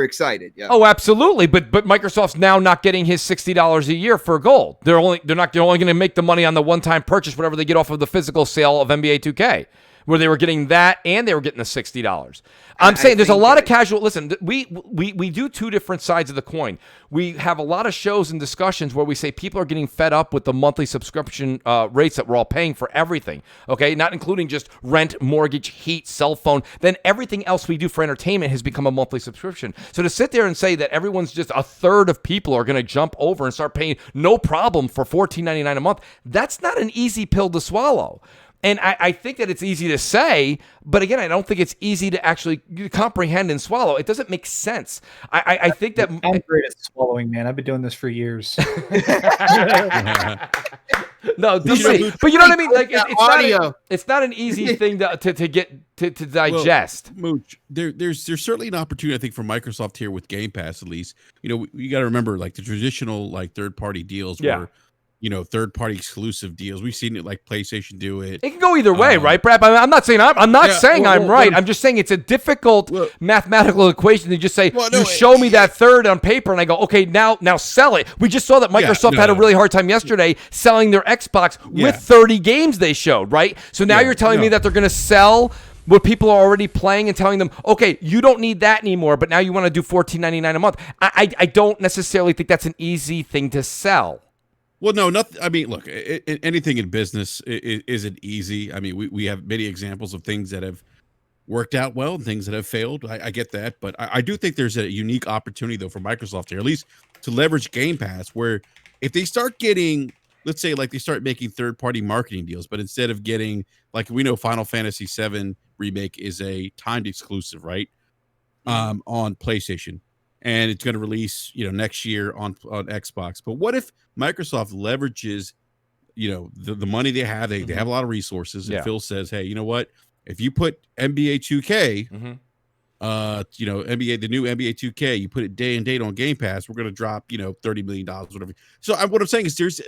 excited. Yeah. Oh, absolutely. But Microsoft's now not getting his $60 a year for gold. They're only going to make the money on the one-time purchase, whatever they get off of the physical sale of NBA 2K. Where they were getting that and they were getting the $60. I'm saying there's a lot of casual. Listen, we do two different sides of the coin. We have a lot of shows and discussions where we say people are getting fed up with the monthly subscription rates that we're all paying for everything. Okay, not including just rent, mortgage, heat, cell phone. Then everything else we do for entertainment has become a monthly subscription. So to sit there and say that everyone's just a third of people are going to jump over and start paying no problem for $14.99 a month, that's not an easy pill to swallow. And I think that it's easy to say, but again, I don't think it's easy to actually comprehend and swallow. It doesn't make sense. I think that I'm great at swallowing, man. I've been doing this for years. No, DC, but you know what I mean. Like it's not an easy thing to digest. Well, Mooch, there's certainly an opportunity, I think, for Microsoft here with Game Pass at least. You know, you got to remember like the traditional like third party deals were. You know, third-party exclusive deals. We've seen it like PlayStation do it. It can go either way, right, Brad? I'm not saying I'm right. I'm just saying it's a difficult mathematical equation to just say, show me that third on paper, and I go, okay, now sell it. We just saw that Microsoft had a really hard time yesterday selling their Xbox with 30 games they showed, right? So now you're telling me that they're going to sell what people are already playing and telling them, okay, you don't need that anymore, but now you want to do $14.99 a month. I don't necessarily think that's an easy thing to sell. Well, no, nothing. I mean, look, anything in business isn't easy. I mean, we have many examples of things that have worked out well and things that have failed. I get that. But I do think there's a unique opportunity, though, for Microsoft here, at least to leverage Game Pass, where if they start getting, let's say, like they start making third-party marketing deals, but instead of getting, like we know Final Fantasy VII Remake is a timed exclusive, right, on PlayStation. And it's going to release, you know, next year on Xbox. But what if Microsoft leverages, you know, the money they have? They have a lot of resources. And Phil says, hey, you know what? If you put NBA 2K, you know, the new NBA 2K, you put it day and date on Game Pass, we're going to drop, you know, $30 million, whatever. So what I'm saying is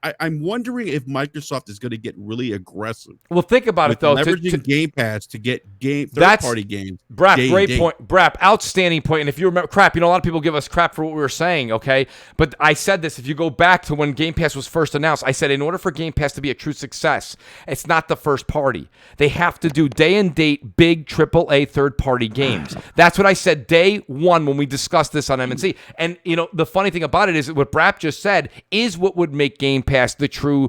I'm wondering if Microsoft is going to get really aggressive. Well, think about it, though. Leveraging Game Pass to get third-party games. Brap, great point. Brap, outstanding point. And if you remember, crap, you know, a lot of people give us crap for what we were saying, okay? But I said this, if you go back to when Game Pass was first announced, I said in order for Game Pass to be a true success, it's not the first party. They have to do day and date big AAA third-party games. That's what I said day one when we discussed this on MNC. And, you know, the funny thing about it is that what Brap just said is what would make Game Pass the true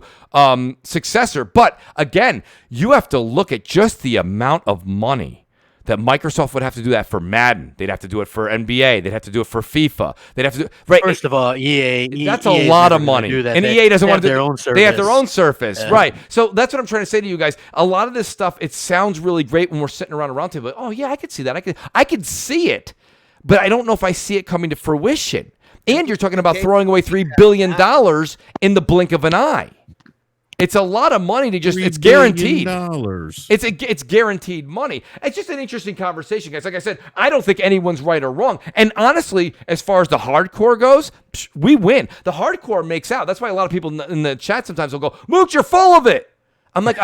successor. But, again, you have to look at just the amount of money that Microsoft would have to do that for Madden. They'd have to do it for NBA. They'd have to do it for FIFA. They'd have to do right. First of all, EA. That's a lot of money. And EA doesn't want to do their own service. They have their own surface, right? So that's what I'm trying to say to you guys. A lot of this stuff, it sounds really great when we're sitting around a round table. Oh yeah, I could see that. I could see it, but I don't know if I see it coming to fruition. And you're talking about throwing away $3 billion in the blink of an eye. It's a lot of money to just, it's guaranteed. It's guaranteed money. It's just an interesting conversation, guys. Like I said, I don't think anyone's right or wrong. And honestly, as far as the hardcore goes, we win. The hardcore makes out. That's why a lot of people in the chat sometimes will go, Mooch, you're full of it. I'm like,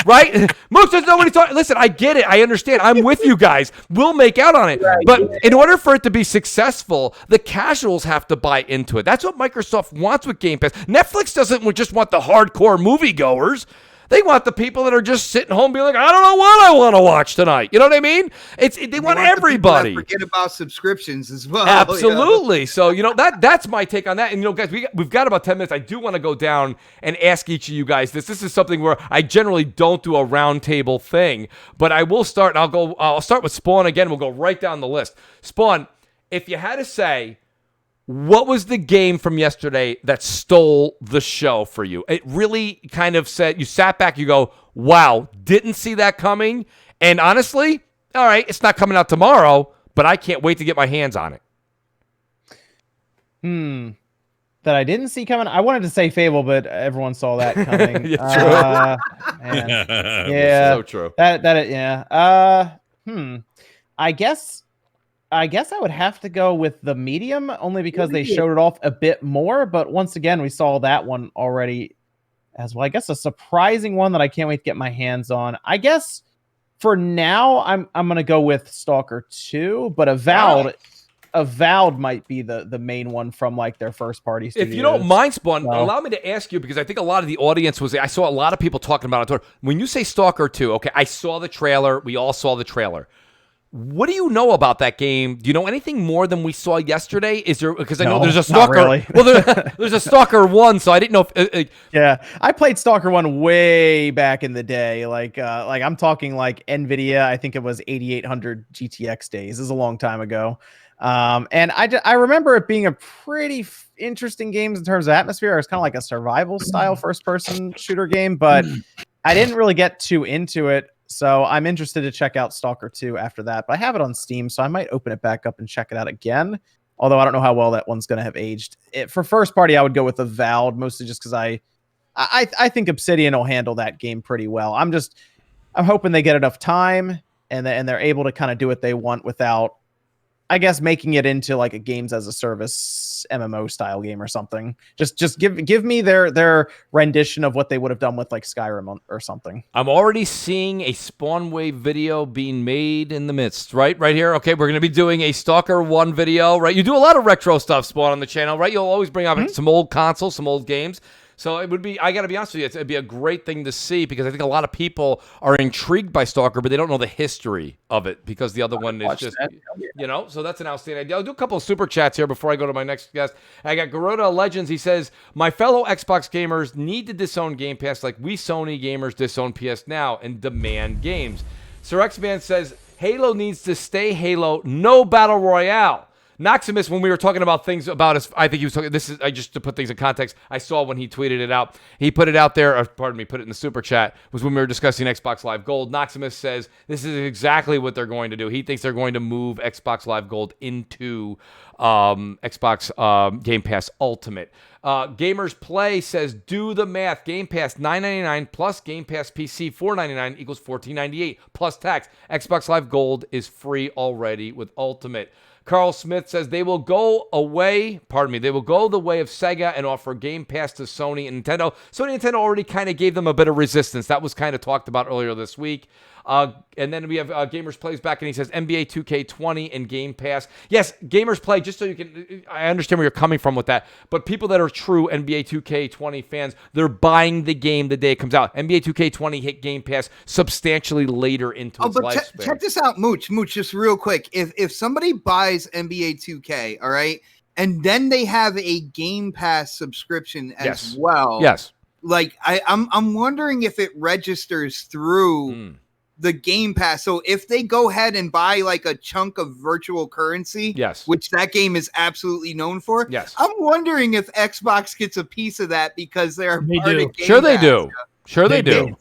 right? Mooch doesn't know what he's talking. Listen, I get it. I understand. I'm with you guys. We'll make out on it. But in order for it to be successful, the casuals have to buy into it. That's what Microsoft wants with Game Pass. Netflix doesn't just want the hardcore moviegoers. They want the people that are just sitting home being like, I don't know what I want to watch tonight. You know what I mean? They want everybody. Forget about subscriptions as well. Absolutely. You know? So, that's my take on that. And, guys, we've got about 10 minutes. I do want to go down and ask each of you guys this. This is something where I generally don't do a roundtable thing, but I will start. I'll start with Spawn again. We'll go right down the list. Spawn, if you had to say, what was the game from yesterday that stole the show for you? It really kind of said, you sat back, you go, wow, didn't see that coming. And honestly, all right, it's not coming out tomorrow, but I can't wait to get my hands on it. That I didn't see coming. I wanted to say Fable, but everyone saw that coming. Yeah, so true. I guess I would have to go with the medium, only because they showed it off a bit more. But once again, we saw that one already as well. I guess a surprising one that I can't wait to get my hands on. I guess for now, I'm gonna go with Stalker 2, but Avowed might be the main one from like their first party studios. If you don't mind, Spawn, allow me to ask you, because I think a lot of the audience I saw a lot of people talking about it on Twitter. When you say Stalker 2, okay, I saw the trailer. We all saw the trailer. What do you know about that game? Do you know anything more than we saw yesterday? Is there, because I know there's a Stalker. Really. Well, there's a Stalker 1, so I didn't know if. Yeah, I played Stalker 1 way back in the day. Like I'm talking like NVIDIA. I think it was 8800 GTX days. This is a long time ago. And I remember it being a pretty interesting game in terms of atmosphere. It was kind of like a survival style first person shooter game, but I didn't really get too into it. So I'm interested to check out Stalker 2 after that, but I have it on Steam, so I might open it back up and check it out again. Although I don't know how well that one's going to have aged. For first party, I would go with Avowed, mostly just because I think Obsidian will handle that game pretty well. I'm hoping they get enough time and they're able to kind of do what they want without, I guess, making it into like a games as a service MMO style game or something. Just give me their rendition of what they would have done with like Skyrim or something. I'm already seeing a Spawn Wave video being made in the midst, right here. Okay, we're going to be doing a Stalker 1 video, right? You do a lot of retro stuff, Spawn, on the channel, right? You'll always bring up some old consoles, some old games. So it would be, I got to be honest with you, it'd be a great thing to see, because I think a lot of people are intrigued by Stalker, but they don't know the history of it, because the other one is just, so that's an outstanding idea. I'll do a couple of super chats here before I go to my next guest. I got Garuda Legends. He says, my fellow Xbox gamers need to disown Game Pass like we Sony gamers disown PS Now and demand games. Sir X-Man says, Halo needs to stay Halo, no Battle Royale. Noximus, when we were talking about things about us, I think he was talking, just to put things in context, I saw when he tweeted it out. He put it out there, put it in the super chat, was when we were discussing Xbox Live Gold. Noximus says this is exactly what they're going to do. He thinks they're going to move Xbox Live Gold into Xbox Game Pass Ultimate. Gamers Play says, do the math. Game Pass $9.99 plus Game Pass PC $4.99 equals $14.98 plus tax. Xbox Live Gold is free already with Ultimate. Carl Smith says they will go the way of Sega and offer Game Pass to Sony and Nintendo. Sony and Nintendo already kind of gave them a bit of resistance. That was kind of talked about earlier this week. And then we have Gamers Plays back, and he says NBA 2K20 and Game Pass. Yes, Gamers Play, just so you can, I understand where you're coming from with that, but people that are true NBA 2K20 fans, they're buying the game the day it comes out. NBA 2K20 hit Game Pass substantially later into its lifespan. Check this out, Mooch, just real quick. If somebody buys NBA 2K, all right, and then they have a Game Pass subscription as well. Yes. Like I'm wondering if it registers through the Game Pass. So if they go ahead and buy like a chunk of virtual currency, which that game is absolutely known for, I'm wondering if Xbox gets a piece of that because they're part of Game Pass. They do. Sure they do.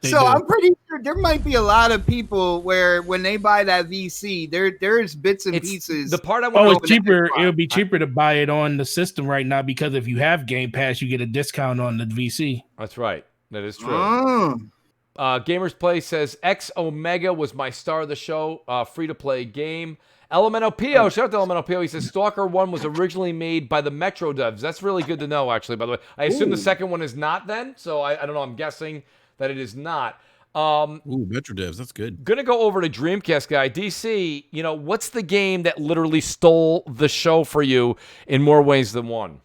I'm pretty sure there might be a lot of people where when they buy that VC, there's bits and pieces. The part I want it's cheaper. It would be cheaper to buy it on the system right now, because if you have Game Pass, you get a discount on the VC. That's right. That is true. Gamers Play says X Omega was my star of the show. Free to play game. Elemental Pio, shout out to Elemental Pio. He says Stalker 1 was originally made by the Metro devs. That's really good to know, actually, by the way. I assume the second one is not then, so I don't know. I'm guessing that it is not. Metro devs, that's good. Gonna go over to Dreamcast guy. DC, what's the game that literally stole the show for you in more ways than one?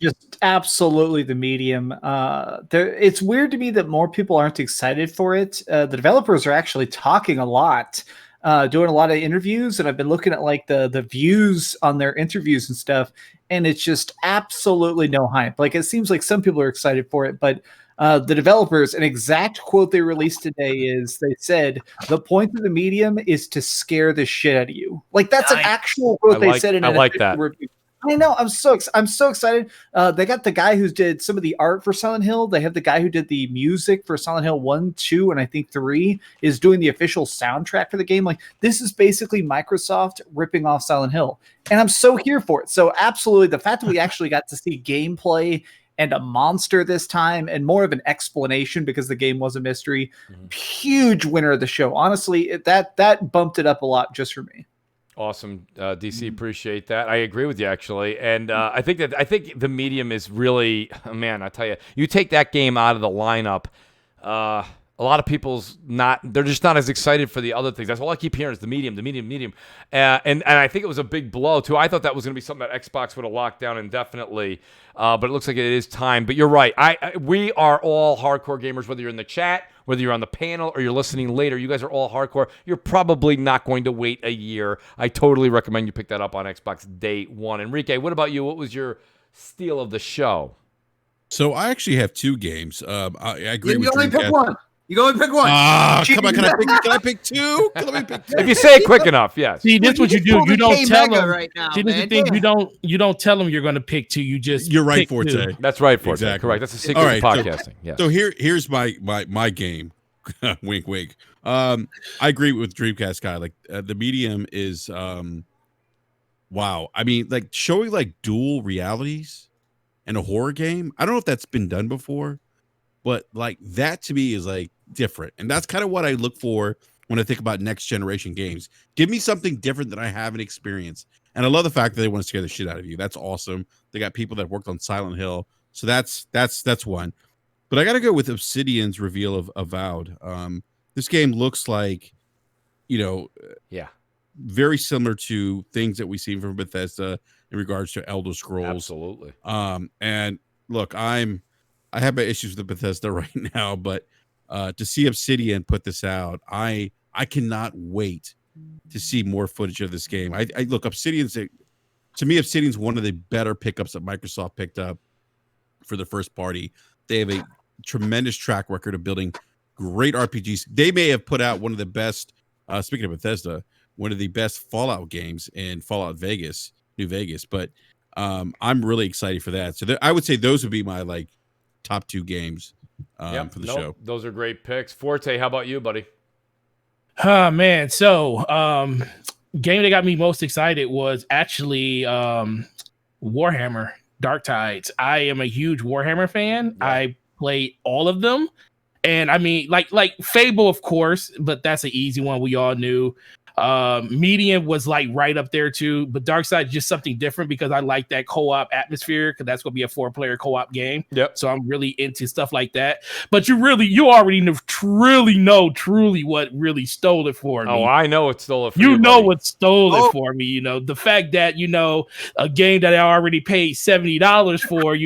Just absolutely the medium. It's weird to me that more people aren't excited for it. The developers are actually talking a lot, doing a lot of interviews, and I've been looking at like the views on their interviews and stuff, and it's just absolutely no hype. Like it seems like some people are excited for it, but the developers, an exact quote they released today is they said the point of the medium is to scare the shit out of you. Like that's an actual quote they said in an official review. I know. I'm so excited. They got the guy who did some of the art for Silent Hill. They have the guy who did the music for Silent Hill 1, 2, and I think 3 is doing the official soundtrack for the game. Like this is basically Microsoft ripping off Silent Hill, and I'm so here for it. So absolutely, the fact that we actually got to see gameplay and a monster this time, and more of an explanation because the game was a mystery. Huge winner of the show. Honestly, that bumped it up a lot just for me. Awesome, DC. Appreciate that. I agree with you actually, and I think the medium is really, man. I tell you, you take that game out of the lineup, a lot of people's they're just not as excited for the other things. That's all I keep hearing is the medium, and I think it was a big blow too. I thought that was going to be something that Xbox would have locked down indefinitely, but it looks like it is time. But you're right. We are all hardcore gamers, whether you're in the chat, whether you're on the panel, or you're listening later. You guys are all hardcore. You're probably not going to wait a year. I totally recommend you pick that up on Xbox day one. Enrique, what about you? What was your steal of the show? So I actually have 2 games. I agree with you. Only pick one. You can only pick one. Come on, can I pick 2? Can I pick 2? If you say it quick enough, yes. See, this is what you do. You don't tell them. Right now, see, this is the thing. You don't tell them you're going to pick 2. You just You're right, Forte. 2. That's right, Forte. Exactly. Correct. That's the secret of podcasting. Yes. So here's my game. Wink, wink. I agree with Dreamcast guy. Like the medium is wow. I mean, like showing like dual realities in a horror game. I don't know if that's been done before, but like that to me is like different, and that's kind of what I look for when I think about next generation games. Give me something different that I haven't experienced, and I love the fact that they want to scare the shit out of you. That's awesome. They got people that worked on Silent Hill, so that's one. But I got to go with Obsidian's reveal of Avowed. This game looks like, very similar to things that we've seen from Bethesda in regards to Elder Scrolls. Absolutely. And look, I have my issues with Bethesda right now, but to see Obsidian put this out, I cannot wait to see more footage of this game. I look, Obsidian's one of the better pickups that Microsoft picked up for the first party. They have a tremendous track record of building great RPGs. They may have put out one of the best, speaking of Bethesda, one of the best Fallout games in Fallout Vegas, New Vegas. But I'm really excited for that. So I would say those would be my like top 2 games for the show. Those are great picks. Forte, how about you, buddy? Oh man, so game that got me most excited was actually Warhammer Dark Tides. I am a huge Warhammer fan. Yeah. I played all of them, and I mean, like Fable, of course, but that's an easy one. We all knew. Medium was like right up there too, but Darkside is just something different because I like that co-op atmosphere, because that's gonna be a 4-player co-op game. Yep. So I'm really into stuff like that. But you already know truly what really stole it for me. Oh, I know what stole it for you. Know what stole it for me. The fact that a game that I already paid $70 for.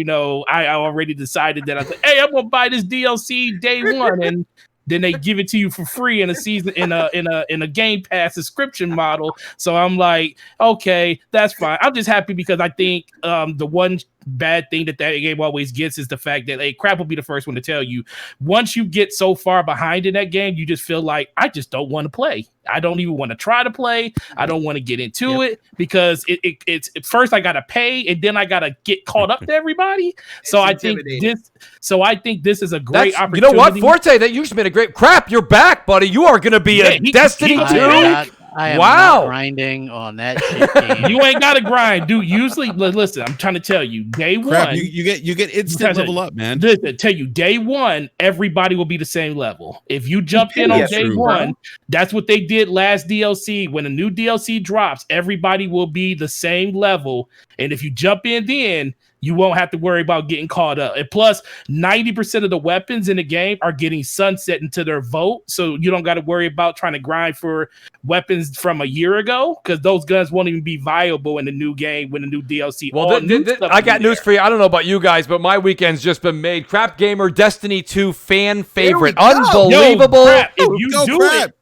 I already decided that I was like, hey, I'm gonna buy this DLC day one, and then they give it to you for free in a season in a Game Pass subscription model. So I'm like, okay, that's fine. I'm just happy because I think the one bad thing that game always gets is the fact that crap will be the first one to tell you. Once you get so far behind in that game, you just feel like I just don't want to play. I don't even want to try to play. I don't want to get into it because it's first I gotta pay and then I gotta get caught up to everybody. So I think this is a great opportunity. You know what, Forte? That you just made a great crap. You're back, buddy. You are gonna be a Destiny 2. I am not grinding on that shit game. You ain't got to grind, dude. Usually, listen, I'm trying to tell you, day one, you get instant level up, man. Listen, tell you, day one, everybody will be the same level. If you jump in on day one, that's what they did last DLC. When a new DLC drops, everybody will be the same level. And if you jump in then, You won't have to worry about getting caught up. And plus, 90% of the weapons in the game are getting sunset into their vote. So you don't got to worry about trying to grind for weapons from a year ago, because those guns won't even be viable in the new game when the new DLC. Well, I got news for you. I don't know about you guys, but my weekend's just been made. Crap Gamer Destiny 2 fan favorite. Unbelievable. Yo, Crap, if you do it,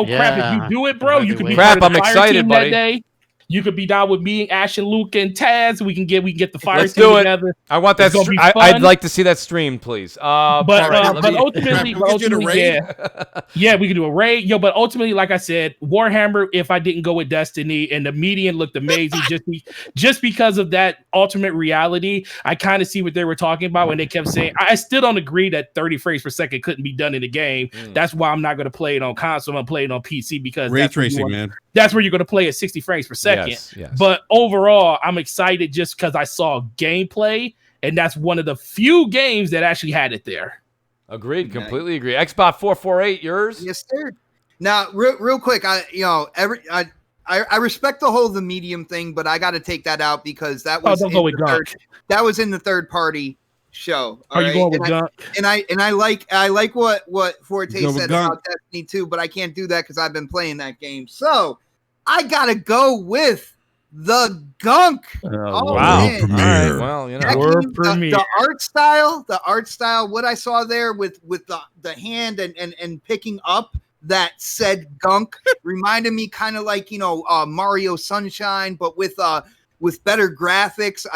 Crap, if you do it, bro, you can be Crap, I'm excited, buddy. That day. You could be down with me, Ash, and Luke, and Taz. We can get the fire Let's team do it together. I want that. I'd like to see that stream, please. But ultimately, yeah, we can do a raid. Yo, but ultimately, like I said, Warhammer. If I didn't go with Destiny, and the median looked amazing, just because of that ultimate reality, I kind of see what they were talking about when they kept saying. I still don't agree that 30 frames per second couldn't be done in the game. That's why I'm not going to play it on console. I'm playing on PC because ray tracing, man. That's where you're going to play at 60 frames per second. Yes. But overall, I'm excited just because I saw gameplay, and that's one of the few games that actually had it there. Agreed. Completely agree. Xbox 448, yours? Yes, sir. Now, real quick, I respect the whole the medium thing, but I got to take that out because that was that was in the third party show. Are you going with Gunk? And I like what Forte said about Destiny 2, but I can't do that because I've been playing that game. So I gotta go with the Gunk. Wow. Man. All right. Well, the art style, what I saw there with the hand and picking up that said Gunk reminded me kind of like Mario Sunshine, but with better graphics.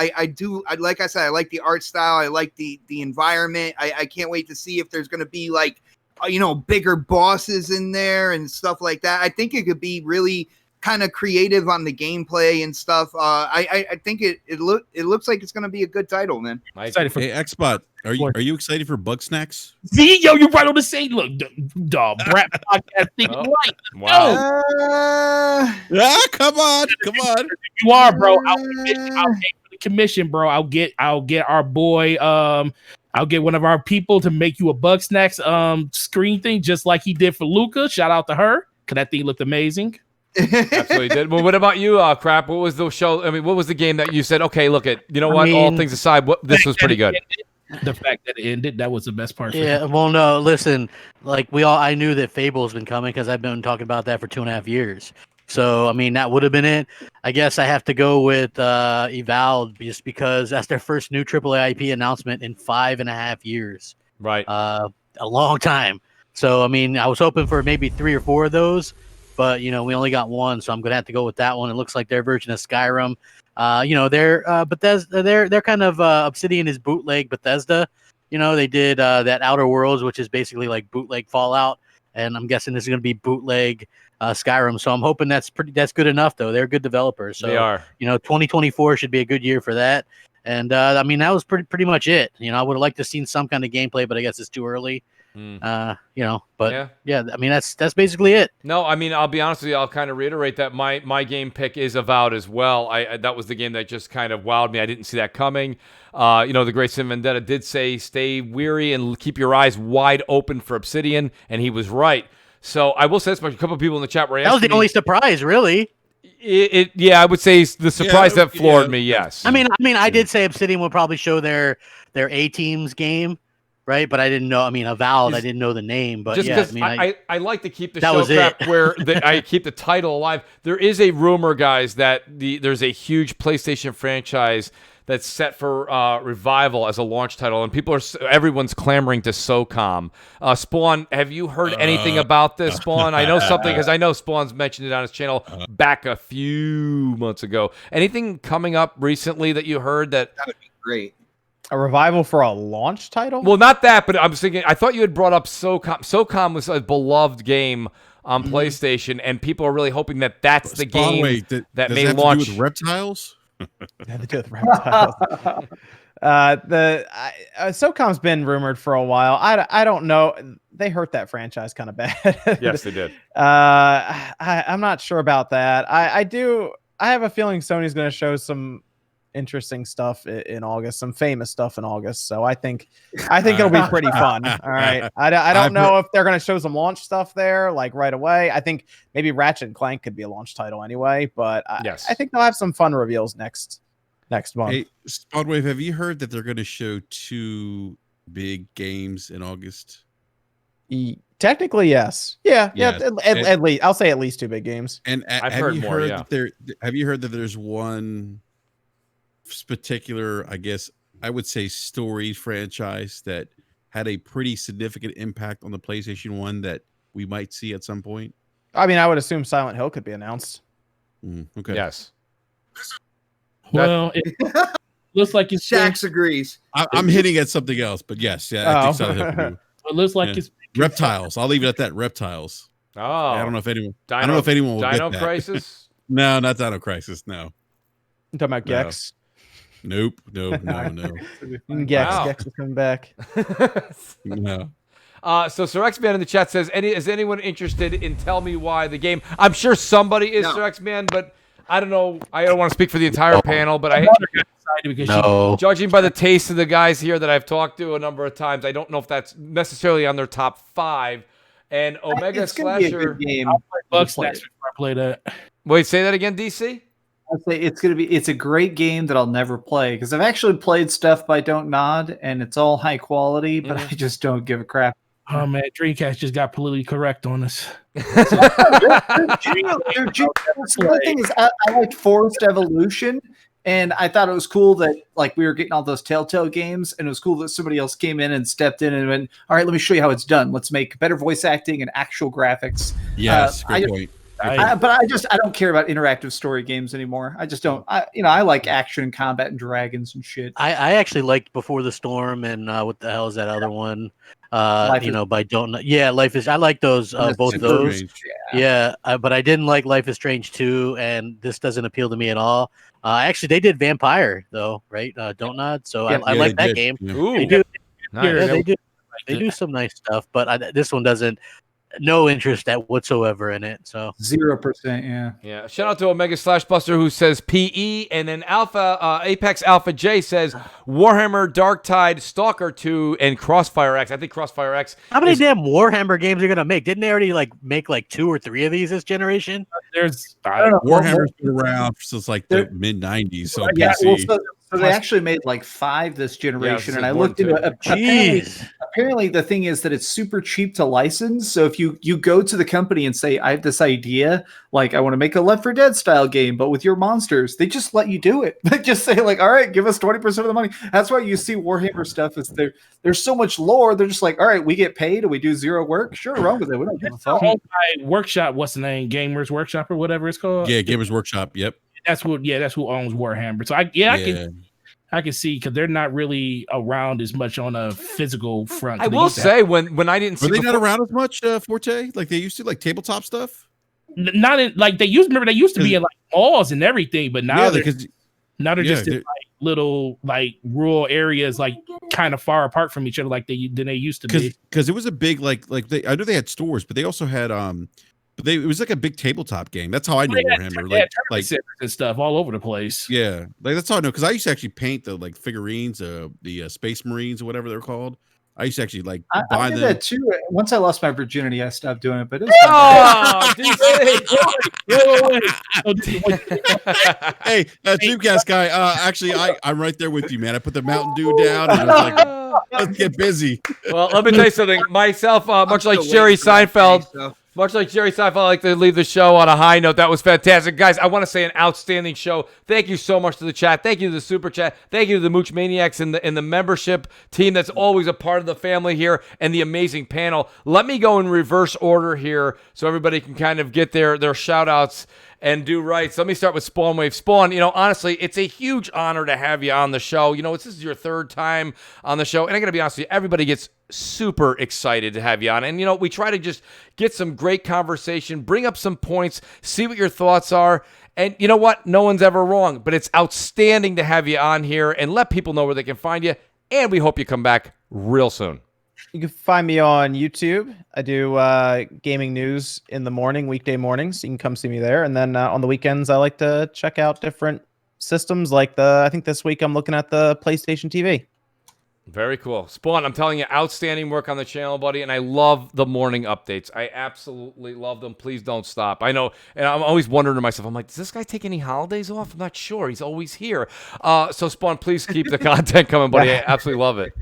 Like I said, I like the art style. I like the environment. I can't wait to see if there's going to be like, bigger bosses in there and stuff like that. I think it could be really kind of creative on the gameplay and stuff. I think it looks like it's going to be a good title, man. Excited for Xbot. Are you excited for Bug Snacks? See, you're right on the same look. Dog, Brat podcast thinking right. Wow. Come on. You are, bro. I'll pay for the commission, bro. I'll get our boy. I'll get one of our people to make you a Bug Snacks screen thing, just like he did for Luca. Shout out to her, because that thing looked amazing. Absolutely did. Well, what about you, Crap? What was the show? I mean, what was the game that you said, okay, look at, all things aside, this was pretty good. The fact that it ended, that was the best part. Yeah, well, no, listen, like I knew that Fable's been coming because I've been talking about that for 2.5 years. So, I mean, that would have been it. I guess I have to go with Evalve just because that's their first new AAA IP announcement in 5.5 years. Right. A long time. So, I mean, I was hoping for maybe 3 or 4 of those. But, we only got one, so I'm going to have to go with that one. It looks like their version of Skyrim. They're Bethesda. They're kind of Obsidian is bootleg Bethesda. They did that Outer Worlds, which is basically like bootleg Fallout. And I'm guessing this is going to be bootleg Skyrim. So I'm hoping that's good enough, though. They're good developers. So, they are. 2024 should be a good year for that. And, I mean, that was pretty much it. I would have liked to have seen some kind of gameplay, but I guess it's too early. I mean, that's basically it. No, I mean, I'll be honest with you. I'll kind of reiterate that my game pick is Avowed as well. That was the game that just kind of wowed me. I didn't see that coming. The Great Sin Vendetta did say, stay weary and keep your eyes wide open for Obsidian. And he was right. So I will say this much. A couple of people in the chat were asking that was the only surprise, really. I would say the surprise that floored me. Yes. I mean, I did say Obsidian would probably show their A-Team's game. Right, but I didn't know. I mean, Avowed, I didn't know the name, but just because I like to keep the show crap where I keep the title alive. There is a rumor, guys, that there's a huge PlayStation franchise that's set for revival as a launch title, and everyone's clamoring to SOCOM. Spawn, have you heard anything about this, Spawn? I know something because I know Spawn's mentioned it on his channel back a few months ago. Anything coming up recently that you heard that would be great? A revival for a launch title? Well, not that, but I'm thinking. I thought you had brought up SOCOM. SOCOM was a beloved game on PlayStation, and people are really hoping that that's the game that may launch. Does it have to do with reptiles? Had to do with reptiles. SOCOM's been rumored for a while. I don't know. They hurt that franchise kind of bad. Yes, they did. I'm not sure about that. I have a feeling Sony's going to show some interesting stuff in August, some famous stuff in August. So I think it'll be pretty fun. All right. I don't know if they're going to show some launch stuff there like right away. I think maybe Ratchet and Clank could be a launch title anyway, but yes. I think they'll have some fun reveals next next month. Hey, Spawnwave, have you heard that they're going to show 2 big games in August? Technically, yes. Yeah. At least I'll say at least 2 big games. And have you heard that there's one particular, I guess I would say, story franchise that had a pretty significant impact on the PlayStation 1 that we might see at some point? I mean, I would assume Silent Hill could be announced. Okay. Yes. Well, it looks like it's Shax agrees. I'm hitting at something else, but yes, yeah, I think Silent Hill could be. It looks like it's reptiles. I'll leave it at that. Reptiles. Oh, I don't know if anyone. I don't know if anyone will Dino get that. Crisis. No, not Dino Crisis. No. You talking about Gex? Nope. No. Gex is coming back. No. So Sir X-Man in the chat says, is anyone interested in Tell Me Why the game? I'm sure somebody is, Sir X-Man, but I don't know. I don't want to speak for the entire panel, but judging by the taste of the guys here that I've talked to a number of times, I don't know if that's necessarily on their top 5. And Omega Slasher. I'll play that. Wait, say that again, DC? I'll say it's a great game that I'll never play because I've actually played stuff by Don't Nod and it's all high quality, but I just don't give a crap. Oh man, Dreamcast just got politically correct on us. The thing is, I liked Forced Evolution, and I thought it was cool that like we were getting all those Telltale games, and it was cool that somebody else came in and stepped in and went, "All right, let me show you how it's done. Let's make better voice acting and actual graphics." Yes, great point. But I don't care about interactive story games anymore. I just don't. I like action and combat and dragons and shit. I actually liked Before the Storm and what the hell is that other one? By Don't Know. Yeah, Life is. I like those both of those. Yeah, but I didn't like Life is Strange 2, and this doesn't appeal to me at all. Actually, they did Vampire though, right? Don't Nod. So I like that game. Ooh, they do. Nice. Yeah, they do some nice stuff, but this one doesn't. No interest whatsoever in it. So 0%. Yeah. Shout out to Omega Slashbuster who says PE, and then Apex Alpha J says Warhammer Dark Tide, Stalker 2, and Crossfire X. I think Crossfire X. How many damn Warhammer games are gonna make? Didn't they already make 2 or 3 of these this generation? There's Warhammer's been around since like the mid '90s. So PC. So they actually made 5 this generation, and I looked into it. Apparently, the thing is that it's super cheap to license. So if you go to the company and say, "I have this idea, I want to make a Left 4 Dead style game, but with your monsters," they just let you do it. They just say, "All right, give us 20% of the money." That's why you see Warhammer stuff is there's so much lore. They're just like, "All right, we get paid and we do 0 work. Sure, wrong with it. We don't give a fuck." Workshop, what's the name? Gamers Workshop or whatever it's called. Yeah, Gamers Workshop. Yep. That's who owns Warhammer. So I can see because they're not really around as much on a physical front. I will say when I didn't see, were they not around as much, Forte? Like they used to, tabletop stuff. Not in they used. Remember, they used to be in malls and everything, but now they're just in little rural areas, kind of far apart from each other, than they used to be. Because it was a big I know they had stores, but they also had But it was like a big tabletop game. That's how I know Warhammer. Like and stuff all over the place. Yeah, that's how I know, because I used to actually paint the figurines, the Space Marines or whatever they're called. I used to actually buy I did them. that too. Once I lost my virginity, I stopped doing it. But it's hey, Dreamcast guy. Actually, I'm right there with you, man. I put the Mountain Dew down and I was like, let's get busy. Well, let me tell you something. Myself, much like Jerry Seinfeld. Much like Jerry Seinfeld, I like to leave the show on a high note. That was fantastic. Guys, I want to say an outstanding show. Thank you so much to the chat. Thank you to the Super Chat. Thank you to the Mooch Maniacs and the membership team that's always a part of the family here and the amazing panel. Let me go in reverse order here so everybody can kind of get their shout-outs and do right. So let me start with Spawn Wave. Spawn, honestly, it's a huge honor to have you on the show. This is your 3rd time on the show, and I got to be honest with you, everybody gets super excited to have you on. And, we try to just get some great conversation, bring up some points, see what your thoughts are. And you know what? No one's ever wrong, but it's outstanding to have you on here and let people know where they can find you. And we hope you come back real soon. You can find me on YouTube. I do gaming news in the morning, weekday mornings. You can come see me there. And then on the weekends, I like to check out different systems. I think this week I'm looking at the PlayStation TV. Very cool. Spawn, I'm telling you, outstanding work on the channel, buddy, and I love the morning updates. I absolutely love them. Please don't stop. I know, and I'm always wondering to myself, I'm like, does this guy take any holidays off? I'm not sure. He's always here. So, Spawn, please keep the content coming, buddy. I absolutely love it.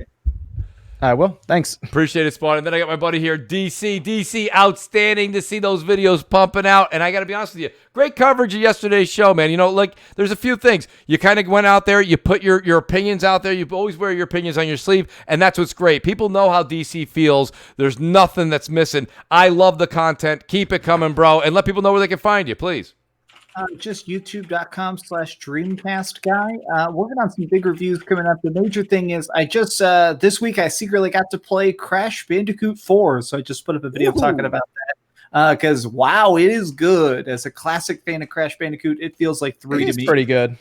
I will. Thanks. Appreciate it, Spawn. And then I got my buddy here, DC. DC, outstanding to see those videos pumping out. And I got to be honest with you, great coverage of yesterday's show, man. You know, like, there's a few things. You kind of went out there, you put your opinions out there. You always wear your opinions on your sleeve, and that's what's great. People know how DC feels. There's nothing that's missing. I love the content. Keep it coming, bro. And let people know where they can find you, please. Just youtube.com/dreamcast guy. Working on some big reviews coming up. The major thing is I just this week I secretly got to play Crash Bandicoot 4, so I just put up a video talking about that. Because wow, it is good. As a classic fan of Crash Bandicoot, it feels like 3 to me. It's pretty good.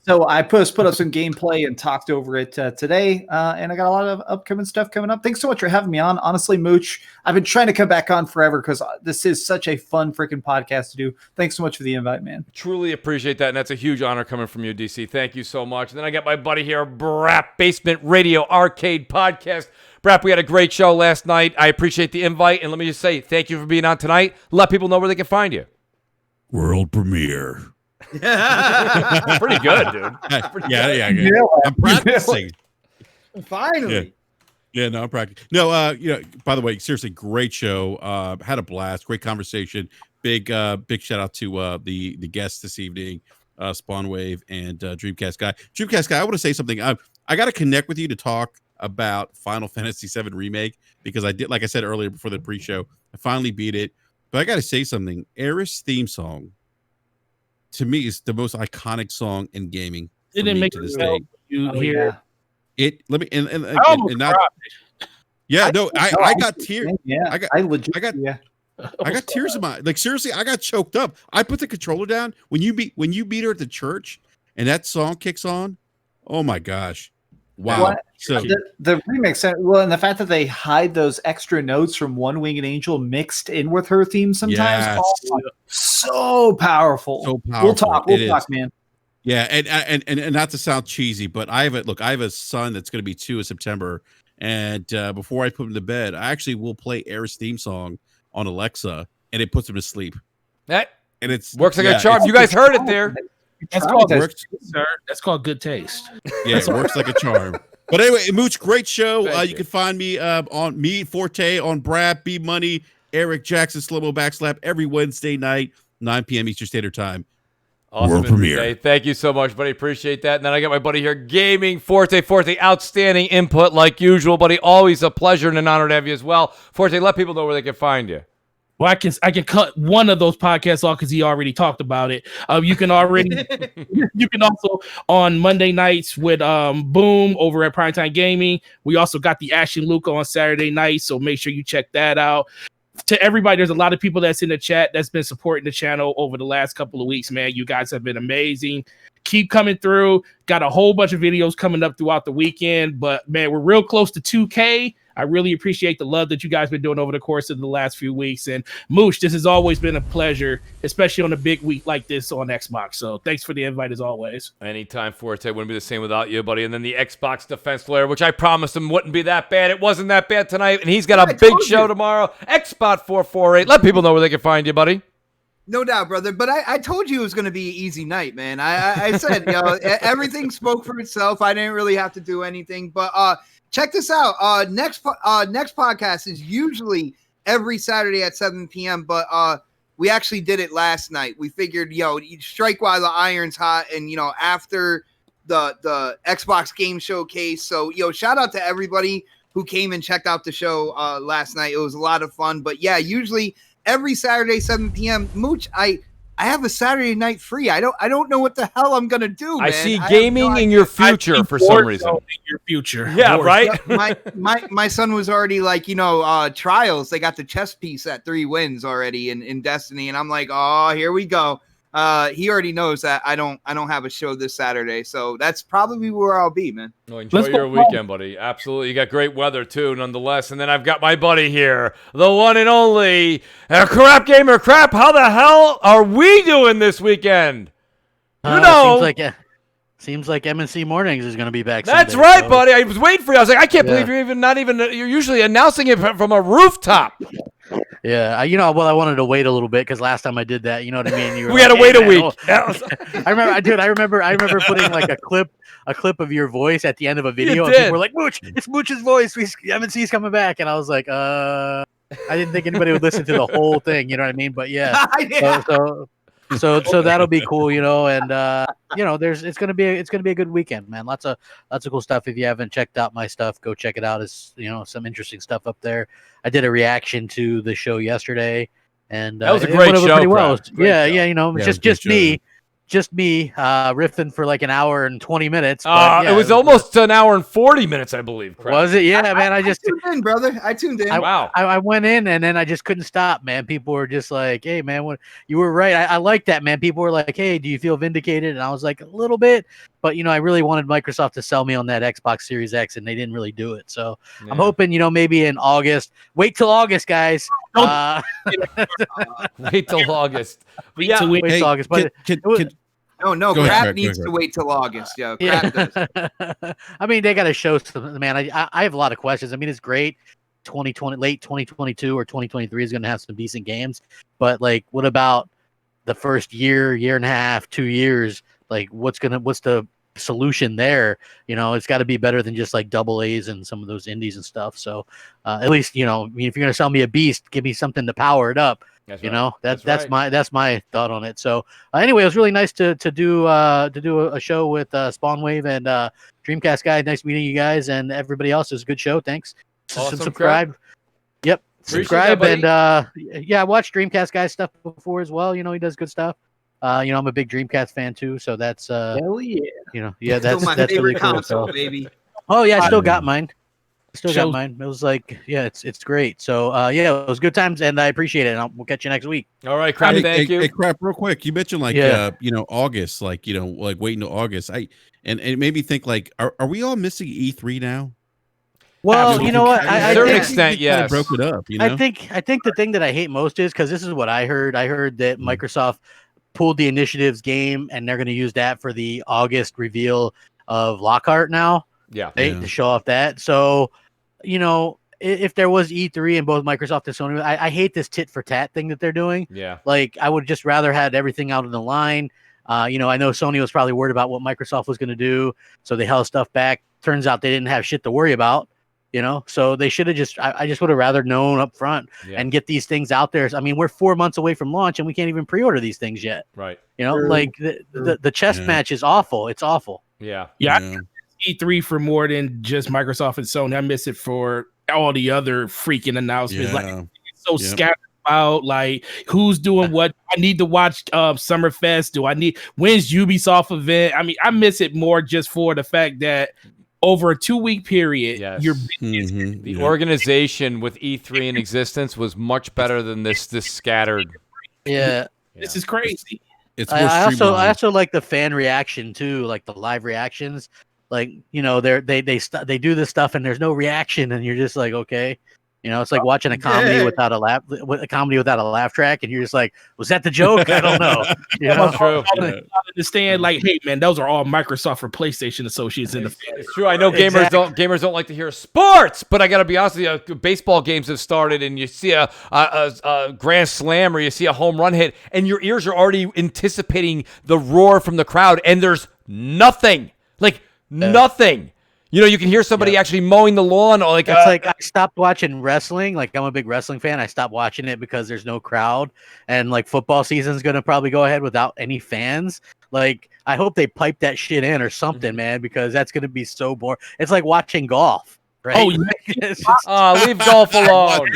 So I put up some gameplay and talked over it today, and I got a lot of upcoming stuff coming up. Thanks so much for having me on. Honestly, Mooch, I've been trying to come back on forever because this is such a fun freaking podcast to do. Thanks so much for the invite, man. Truly appreciate that, and that's a huge honor coming from you, DC. Thank you so much. And then I got my buddy here, Brap, Basement Radio Arcade Podcast. Brap, we had a great show last night. I appreciate the invite, and let me just say thank you for being on tonight. Let people know where they can find you. World premiere. Pretty good, dude. Yeah. I'm practicing. Finally. Yeah, no, I'm practicing. No, by the way, seriously, great show. Had a blast. Great conversation. Big shout out to the guests this evening, Spawn Wave and Dreamcast Guy. Dreamcast Guy, I want to say something. I got to connect with you to talk about Final Fantasy VII Remake because I did, like I said earlier before the pre-show, I finally beat it. But I got to say something. Aerith's theme song, to me, is the most iconic song in gaming. It didn't make to this day. You hear it. Let me and not. Yeah, no, I got tears. Yeah, I got tears in my, like, seriously, I got choked up. I put the controller down when you beat her at the church, and that song kicks on. Oh my gosh. Wow. Well, so the remix, well, and the fact that they hide those extra notes from One Winged Angel mixed in with her theme sometimes, yes. So powerful. So powerful. We'll talk, man. Yeah, and not to sound cheesy, but I have a son that's going to be 2 in September, and before I put him to bed, I actually will play Air's theme song on Alexa, and it puts him to sleep. That and it's works like a charm. You guys heard it there. That's called good taste. Yeah, it works like a charm. But anyway, Mooch, great show. You can find me on me, Forte, on Brad, B Money, Eric Jackson, Slow-Mo Backslap every Wednesday night, 9 p.m. Eastern Standard Time. Awesome. World premiere. Thank you so much, buddy. Appreciate that. And then I got my buddy here, Gaming Forte. Outstanding input like usual, buddy. Always a pleasure and an honor to have you as well. Forte, let people know where they can find you. Well, I can cut one of those podcasts off because he already talked about it. You can also on Monday nights with Boom over at Primetime Gaming. We also got the Action Luca on Saturday night, so make sure you check that out. To everybody, there's a lot of people that's in the chat that's been supporting the channel over the last couple of weeks, man. You guys have been amazing. Keep coming through. Got a whole bunch of videos coming up throughout the weekend, but man, we're real close to 2K. I really appreciate the love that you guys been doing over the course of the last few weeks. And Mooch, this has always been a pleasure, especially on a big week like this on Xbox. So thanks for the invite as always. Anytime, Forte. Wouldn't be the same without you, buddy. And then the Xbox Defense Lawyer, which I promised him wouldn't be that bad. It wasn't that bad tonight. And he's got a big show tomorrow. Xbot 448. Let people know where they can find you, buddy. No doubt, brother. But I told you it was going to be an easy night, man. I said, everything spoke for itself. I didn't really have to do anything. But check this out. Next podcast is usually every Saturday at 7 p.m. But we actually did it last night. We figured, you strike while the iron's hot, and after the Xbox Game Showcase. So, shout out to everybody who came and checked out the show last night. It was a lot of fun. But yeah, usually every Saturday, 7 p.m. Mooch, I have a Saturday night free. I don't know what the hell I'm gonna do, man. I see gaming in your future for some reason. In your future, yeah, right. my son was already like, trials. They got the chess piece at 3 wins already in Destiny, and I'm like, oh, here we go. He already knows that I don't have a show this Saturday, so that's probably where I'll be, man. Well, enjoy your weekend, buddy. Absolutely. You got great weather too, nonetheless. And then I've got my buddy here, the one and only Crap Gamer. Crap, how the hell are we doing this weekend? Seems like Seems like MNC Mornings is going to be back. That's someday, right, so. buddy. I was waiting for you. I was like, I can't believe you're usually announcing it from a rooftop. Yeah, I wanted to wait a little bit because last time I did that, you know what I mean. You were We had to like, wait "Hey, a man, week. I remember putting like a clip of your voice at the end of a video, and did. people were like, "Mooch, it's Mooch's voice. MNC's coming back," and I was like, I didn't think anybody would listen to the whole thing. You know what I mean? But yeah, so that'll be cool, and it's gonna be a good weekend, man. Lots of cool stuff. If you haven't checked out my stuff, go check it out. It's some interesting stuff up there. I did a reaction to the show yesterday, and that was a it great went over show. pretty well. Great Yeah, show. just me riffing for like an hour and 20 minutes. It was almost an hour and 40 minutes, I believe. Crap. Was it? Yeah, man. I just tuned in, brother. I tuned in. Wow. I went in and then I just couldn't stop, man. People were just like, "Hey, man, you were right." I like that, man. People were like, "Hey, do you feel vindicated?" And I was like, "A little bit," but I really wanted Microsoft to sell me on that Xbox Series X, and they didn't really do it. So I'm hoping, maybe in August. Wait till August, guys. Wait till August. But yeah, wait till August. But No, Go ahead, crap Craig, needs go to wait till August. Yeah, yeah. crap does. I mean, they got to show something, man. I have a lot of questions. I mean, it's great. 2020, late 2022 or 2023 is going to have some decent games, but like, what about the first year and a half, 2 years? Like, what's the solution there? It's got to be better than just like double A's and some of those indies and stuff. So at least, if you're going to sell me a beast, give me something to power it up. That's my thought on it. So anyway, it was really nice to do a show with Spawnwave and Dreamcast guy. Nice meeting you guys and everybody else. It was a good show. Thanks. Awesome, Subscribe. Craig. Yep. Appreciate Subscribe that, and I watched Dreamcast guy's stuff before as well. He does good stuff. I'm a big Dreamcast fan too, so that's Hell yeah. That's my that's favorite really cool. console, So. baby. Oh yeah, I still got mine. Shows- It was like, it's great. So it was good times, and I appreciate it. And we'll catch you next week. All right, Crap. Thank you. Hey, Crap, real quick. You mentioned August, like wait until August. And it made me think like, are we all missing E3 now? Well, Absolutely. you know what? To a certain extent, They kinda yes. broke it up. I think the thing that I hate most is because this is what I heard. I heard that Microsoft pulled the Initiatives game, and they're going to use that for the August reveal of Lockhart now. Yeah. To show off that. So, if there was E3 and both Microsoft and Sony, I hate this tit for tat thing that they're doing. Yeah. Like, I would just rather had everything out in the line. I know Sony was probably worried about what Microsoft was going to do, so they held stuff back. Turns out they didn't have shit to worry about. So they should have I just would have rather known up front and get these things out there. I mean, we're 4 months away from launch and we can't even pre-order these things yet. Right. Like the chess match is awful. It's awful. Yeah. Yeah. I miss E3 for more than just Microsoft and Sony. I miss it for all the other freaking announcements. Yeah. Like, it's so scattered about, like, who's doing what. I need to watch Summerfest. When's Ubisoft event? I mean, I miss it more just for the fact that over a 2-week period, you're the organization with E3 in existence was much better than this scattered. Yeah. This is crazy. It's more I streamlined. also like the fan reaction too, like the live reactions. Like, they do this stuff and there's no reaction, and you're just like, okay. It's like watching a comedy without a laugh track, and you're just like, was that the joke? I don't know. True. I understand, like, hey man, those are all Microsoft or PlayStation associates in the fan. It's true. I know gamers don't like to hear sports, but I got to be honest with you. Baseball games have started, and you see a grand slam or you see a home run hit, and your ears are already anticipating the roar from the crowd, and there's nothing. Like nothing. You can hear somebody actually mowing the lawn. Or like it's like I stopped watching wrestling. Like, I'm a big wrestling fan. I stopped watching it because there's no crowd, and like football season's gonna probably go ahead without any fans. Like, I hope they pipe that shit in or something, man, because that's gonna be so boring. It's like watching golf. Right? Oh, yeah. Leave golf alone.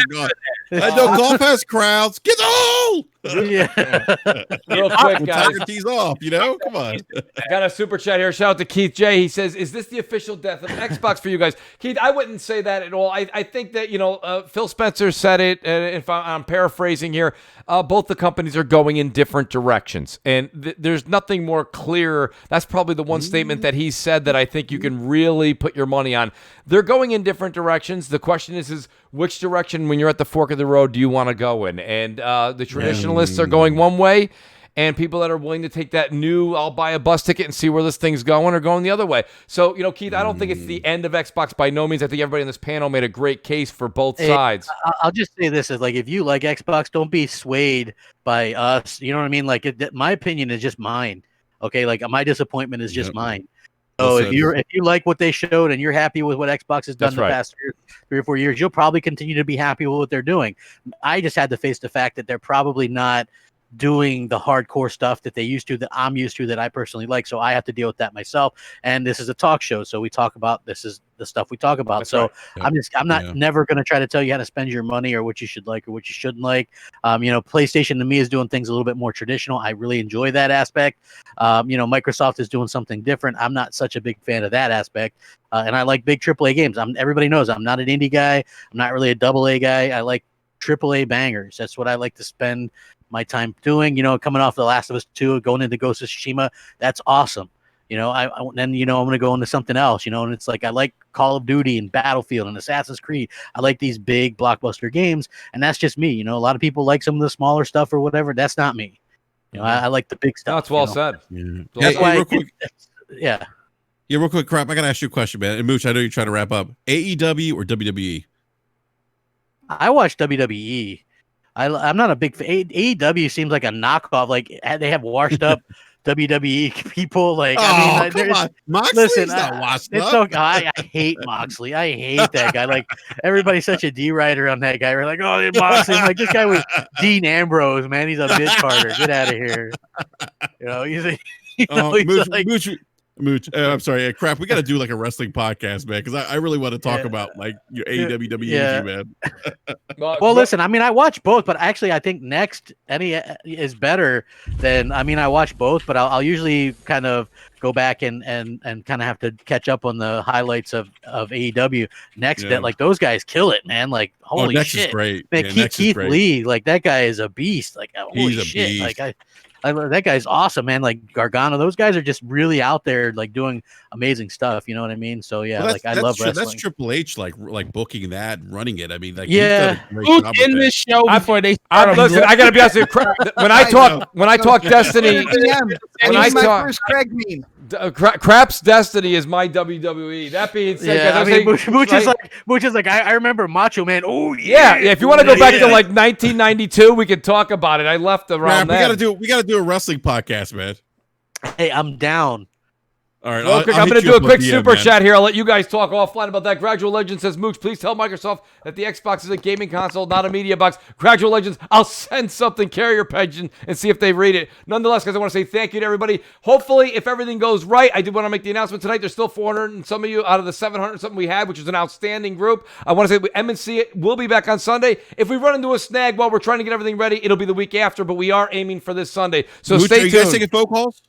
I know golf has crowds. Get all. Yeah. Real quick, guys. Tiger tees off. Come on. I got a super chat here. Shout out to Keith J. He says, "Is this the official death of Xbox for you guys?" Keith, I wouldn't say that at all. I think that Phil Spencer said it. If I'm paraphrasing here, both the companies are going in different directions, and there's nothing more clear. That's probably the one statement that he said that I think you can really put your money on. They're going in different directions. The question is which direction, when you're at the fork of the road, do you want to go in? And the traditionalists are going one way, and people that are willing to take that new, I'll buy a bus ticket and see where this thing's going, or going the other way. So, Keith, I don't think it's the end of Xbox by no means. I think everybody in this panel made a great case for both sides. I'll just say this is like, if you like Xbox, don't be swayed by us. You know what I mean? Like, my opinion is just mine. Okay, like my disappointment is just mine. So if you like what they showed and you're happy with what Xbox has done the past 3 or 4 years, you'll probably continue to be happy with what they're doing. I just had to face the fact that they're probably not doing the hardcore stuff that they used to, that I'm used to, that I personally like. So I have to deal with that myself. And this is a talk show, so we talk about, this is the stuff we talk about. That's so right. I'm not never going to try to tell you how to spend your money or what you should like or what you shouldn't like. PlayStation to me is doing things a little bit more traditional. I really enjoy that aspect. Microsoft is doing something different. I'm not such a big fan of that aspect. And I like big AAA games. Everybody knows I'm not an indie guy. I'm not really a AA guy. I like AAA bangers. That's what I like to spend my time doing. Coming off The Last of Us 2, going into Ghost of Tsushima, that's awesome. I'm going to go into something else, and it's like, I like Call of Duty and Battlefield and Assassin's Creed. I like these big blockbuster games, and that's just me. A lot of people like some of the smaller stuff or whatever. That's not me. I like the big stuff. That's well said. That's why real quick. Yeah, real quick, Crap. I got to ask you a question, man. And Mooch, I know you're trying to wrap up. AEW or WWE? I watch WWE. I'm not a big fan. AEW seems like a knockoff. Like, they have washed up WWE people. Like, come on. Moxley's not washed up. I hate Moxley. I hate that guy. Like, everybody's such a D-rider on that guy. We're like, oh, Moxley. I'm like, this guy was Dean Ambrose, man. He's a mid-carder. Get out of here. Mooch, I'm sorry, Crap. We got to do like a wrestling podcast, man, because I really want to talk about like your AEW, WWE, man. Well, listen, I watch both, but actually, I think Next is better than. I watch both, but I'll usually kind of go back and kind of have to catch up on the highlights of AEW. Next, that like those guys kill it, man. Like, holy Next shit, is great. Man, Keith Lee, like that guy is a beast. Like, holy shit, beast. like that guy's awesome, man. Like Gargano, those guys are just really out there, like doing amazing stuff. You know what I mean? So yeah, I love wrestling. That's Triple H, like booking that, running it. Like, who's in this show before they start? Listen, I gotta be honest with you. When I talk Destiny, when I talk first Craig meme. Crap's Destiny is my WWE. That being said, Mooch is like, I remember Macho Man. Oh yeah. If you want to go back to like 1992, we could talk about it. I left around then. We gotta do a wrestling podcast, man. Hey, I'm down. All right, I'm going to do a quick super chat here. I'll let you guys talk offline about that. Gradual Legends says, Mooch, please tell Microsoft that the Xbox is a gaming console, not a media box. Gradual Legends, I'll send something carrier pigeon and see if they read it. Nonetheless, guys, I want to say thank you to everybody. Hopefully, if everything goes right, I did want to make the announcement tonight. There's still 400 and some of you out of the 700 something we had, which is an outstanding group. I want to say M&C will be back on Sunday. If we run into a snag while we're trying to get everything ready, it'll be the week after, but we are aiming for this Sunday. So Mooch, stay tuned. Are you guys taking phone calls?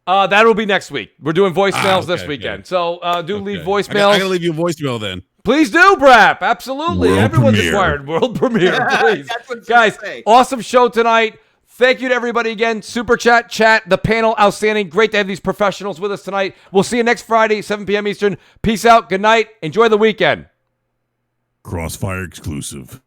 That'll be next week. We're doing voicemails this weekend. So leave voicemails. I gotta leave you a voicemail then. Please do, Brap. Absolutely. World Everyone's premiere. required. World premiere, please. Guys, awesome show tonight. Thank you to everybody again. Super chat, the panel, outstanding. Great to have these professionals with us tonight. We'll see you next Friday, 7 p.m. Eastern. Peace out. Good night. Enjoy the weekend. CrossFire exclusive.